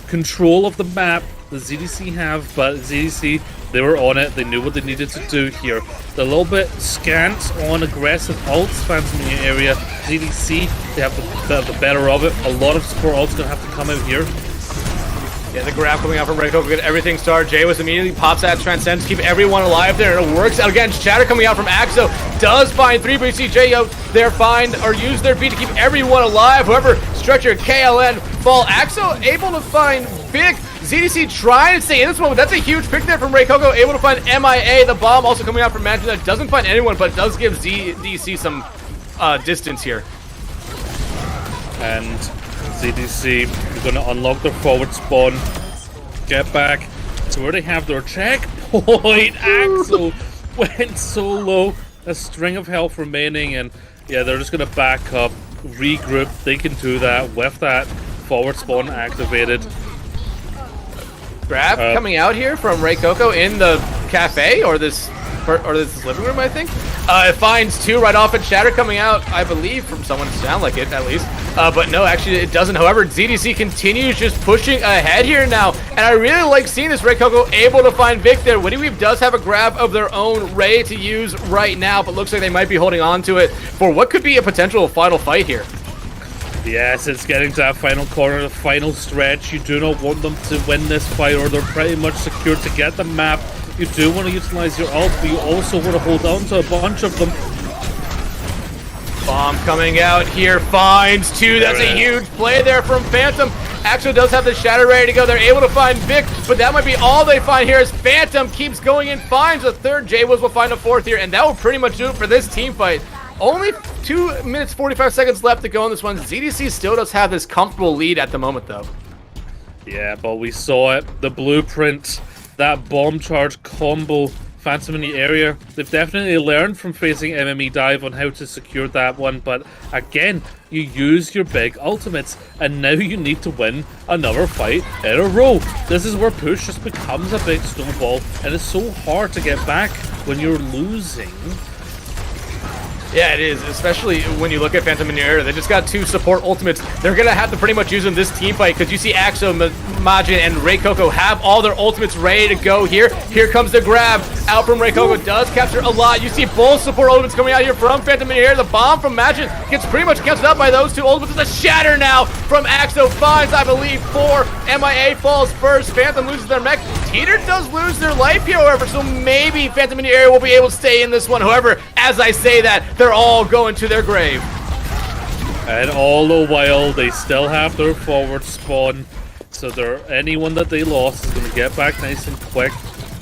control of the map the ZDC have, but ZDC, they were on it. They knew what they needed to do here. They're a little bit scant on aggressive ults, Phantom in the area. ZDC, they have the better of it. A lot of support ults going to have to come out here. Yeah, the grab coming out from Red Coco, get everything started. Jay was immediately pops that Transcend to keep everyone alive there, and it works out again. Shatter coming out from Axo does find 3, but you see Jay out there find or use their beat to keep everyone alive. However, Stretcher, KLN, Fall, Axo able to find Vic. ZDC trying to stay in this one, but that's a huge pick there from Ray Coco, able to find MIA. The bomb also coming out from Mansion that doesn't find anyone, but does give ZDC some distance here. And ZDC are going to unlock their forward spawn, get back to where they have their checkpoint. Axel went so low, a string of health remaining, and yeah, they're just going to back up, regroup. They can do that with that forward spawn activated. Grab coming out here from Ray Coco in the cafe or this living room, I think. It finds 2 right off at Shatter coming out, I believe, from someone to sound like it, at least. But no, actually it doesn't. However, ZDC continues just pushing ahead here now. And I really like seeing this Ray Coco able to find Vic there. Winnie Weave does have a grab of their own Ray to use right now, but looks like they might be holding on to it for what could be a potential final fight here. Yes, it's getting to that final corner, the final stretch. You do not want them to win this fight, or they're pretty much secured to get the map. You do want to utilize your ult, but you also want to hold on to a bunch of them. Bomb coming out here, finds 2. That's a huge play there from Phantom. Axo does have the Shatter ready to go. They're able to find Vic, but that might be all they find here as Phantom keeps going in, finds a 3rd. J-Wiz will find a 4th here, and that will pretty much do it for this team fight. Only 2 minutes, 45 seconds left to go in this one. ZDC still does have this comfortable lead at the moment, though. Yeah, but we saw it. The blueprint, that bomb charge combo, Phantom in the area. They've definitely learned from facing MME Dive on how to secure that one. But again, you use your big ultimates, and now you need to win another fight in a row. This is where push just becomes a big snowball, and it's so hard to get back when you're losing. Yeah, it is, especially when you look at Phantom in your area. They just got 2 support ultimates. They're going to have to pretty much use them this team fight because you see Axo, Majin, and Ray Coco have all their ultimates ready to go here. Here comes the grab out from Ray Coco. Does capture a lot. You see both support ultimates coming out here from Phantom in your area. The bomb from Majin gets pretty much canceled out by those 2 ultimates. It's a shatter now from Axo. Finds, I believe, 4. MIA falls first. Phantom loses their mech. Teeter does lose their life here, however, so maybe Phantom in the area will be able to stay in this one. However, as I say that, they're all going to their grave. And all the while, they still have their forward spawn, so anyone that they lost is going to get back nice and quick.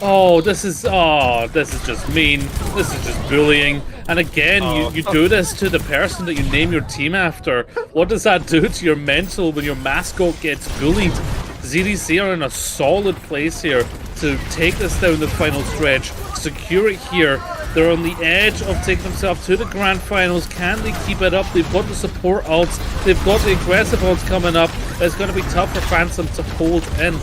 Oh, this is just mean. This is just bullying. And again, you do this to the person that you name your team after. What does that do to your mental when your mascot gets bullied? ZDC are in a solid place here to take this down the final stretch, secure it here. They're on the edge of taking themselves to the grand finals. Can they keep it up? They've got the support ults. They've got the aggressive ults coming up. It's going to be tough for Phantom to hold in.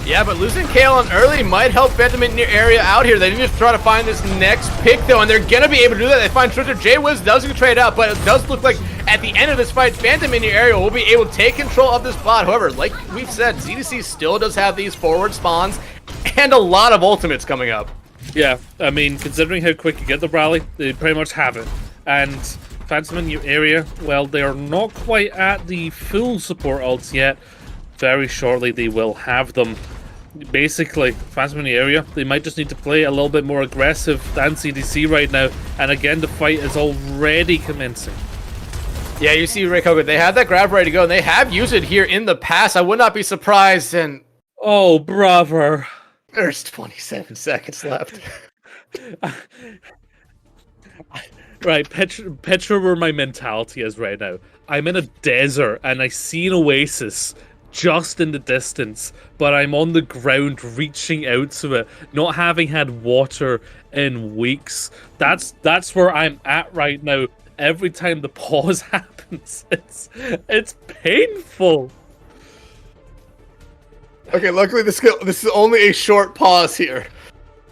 Yeah, but losing Kalen early might help Phantom in your area out here. They need to try to find this next pick, though, and they're going to be able to do that. They find Twitter. J-Wiz doesn't trade out, but it does look like at the end of this fight, Phantom in your area will be able to take control of this spot. However, like we've said, ZDC still does have these forward spawns and a lot of ultimates coming up. Yeah, I mean, considering how quick you get the rally, they pretty much have it. And Phantom in your area, well, they are not quite at the full support ults yet. Very shortly, they will have them. Basically, Phantom in the area, they might just need to play a little bit more aggressive than CDC right now. And again, the fight is already commencing. Yeah, you see Ray Coco, they have that grab ready to go, and they have used it here in the past. I would not be surprised, and... Oh, brother. There's 27 seconds left. Right, picture where my mentality is right now. I'm in a desert, and I see an oasis just in the distance, but I'm on the ground reaching out to it, not having had water in weeks. That's where I'm at right now. Every time the pause happens, it's painful. Okay, luckily this is only a short pause here.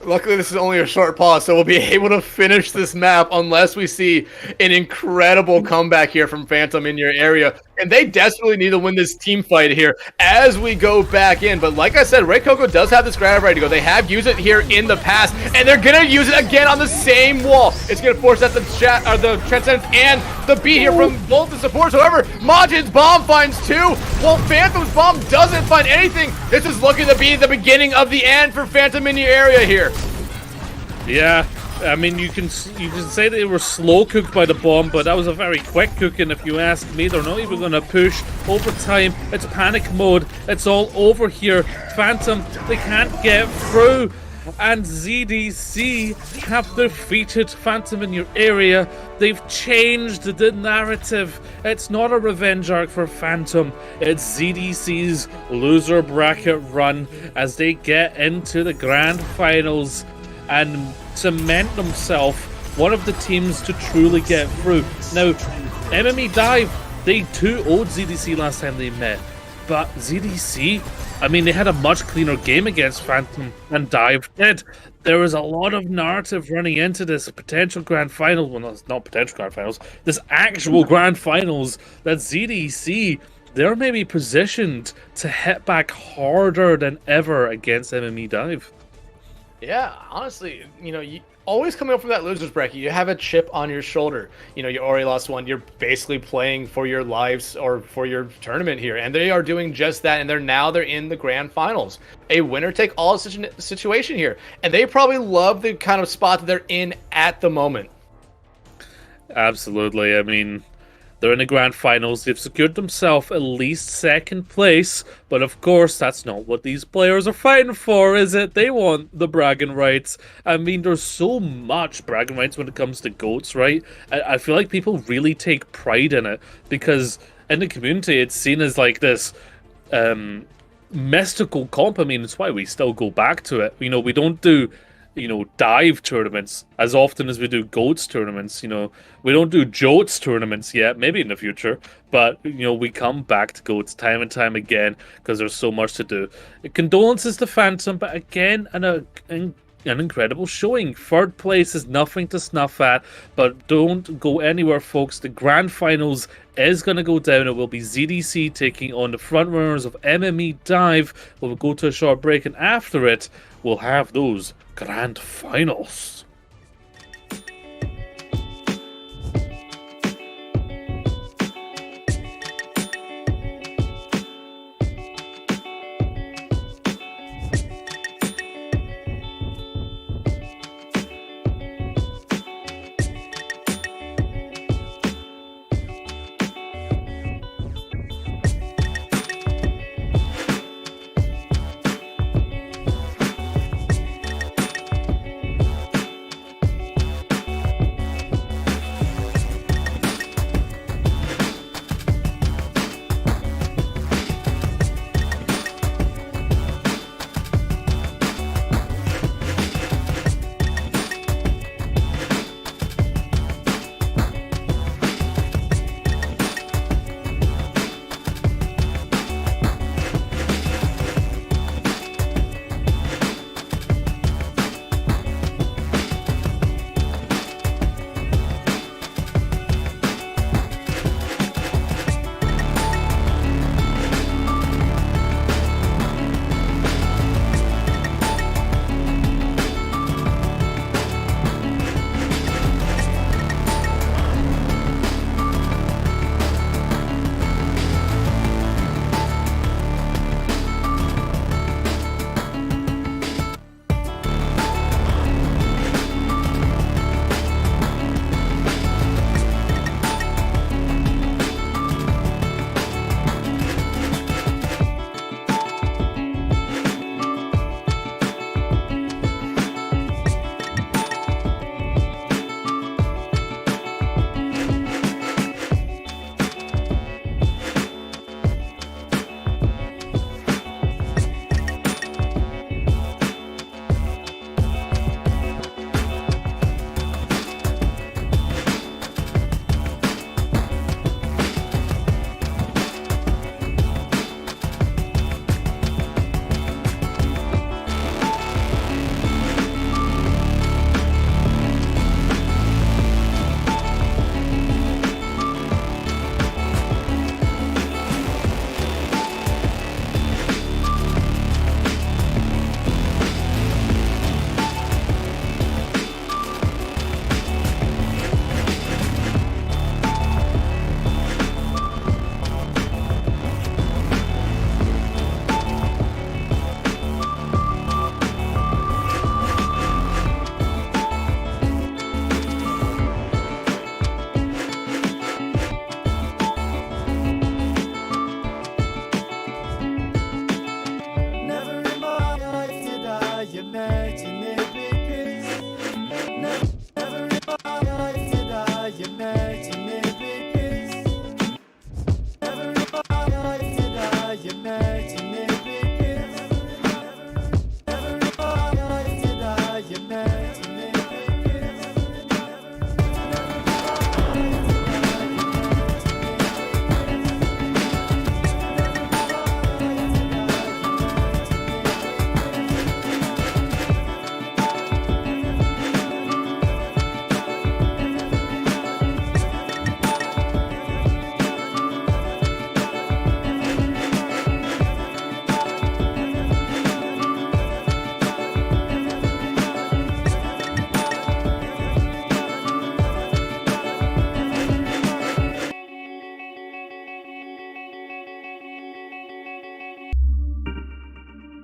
Luckily this is only a short pause, so we'll be able to finish this map unless we see an incredible comeback here from Phantom in your area. and they desperately need to win this team fight here as we go back in. But like I said, Red Coco does have this grab ready to go. They have used it here in the past, and they're gonna use it again on the same wall. It's gonna force out the Transcendence and the beat here from both the supports. However, Majin's bomb finds 2, while Phantom's bomb doesn't find anything. This is looking to be the beginning of the end for Phantom in your area here. Yeah, I mean, you can say they were slow cooked by the bomb, but that was a very quick cooking if you ask me. They're not even going to push over time. It's panic mode. It's all over here. Phantom, they can't get through. And ZDC have defeated Phantom in your area. They've changed the narrative. It's not a revenge arc for Phantom. It's ZDC's loser bracket run as they get into the grand finals and cement themselves one of the teams to truly get through. Now, MME Dive, they 2-0'd ZDC last time they met, but ZDC, I mean, they had a much cleaner game against Phantom and Dive did. There was a lot of narrative running into this potential grand final, well, not potential grand finals, this actual grand finals that ZDC, they're maybe positioned to hit back harder than ever against MME Dive. Yeah, honestly, you always coming up from that loser's bracket, you have a chip on your shoulder. You already lost one. You're basically playing for your lives or for your tournament here, and they are doing just that. And they're in the grand finals, a winner-take-all situation here, and they probably love the kind of spot that they're in at the moment. Absolutely. I mean, they're in the grand finals. They've secured themselves at least second place. But of course, that's not what these players are fighting for, is it? They want the bragging rights. I mean, there's so much bragging rights when it comes to GOATs, right? I feel like people really take pride in it because in the community, it's seen as like this mystical comp. I mean, it's why we still go back to it. We don't do dive tournaments as often as we do GOATs tournaments. We don't do JOTS tournaments yet, maybe in the future, but we come back to GOATs time and time again because there's so much to do. Condolences to Phantom, but again, an incredible showing. Third place is nothing to snuff at, but don't go anywhere, folks. The grand finals is going to go down. It will be ZDC taking on the front runners of MME Dive. We'll go to a short break, and after it, we'll have those grand finals.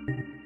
Bye.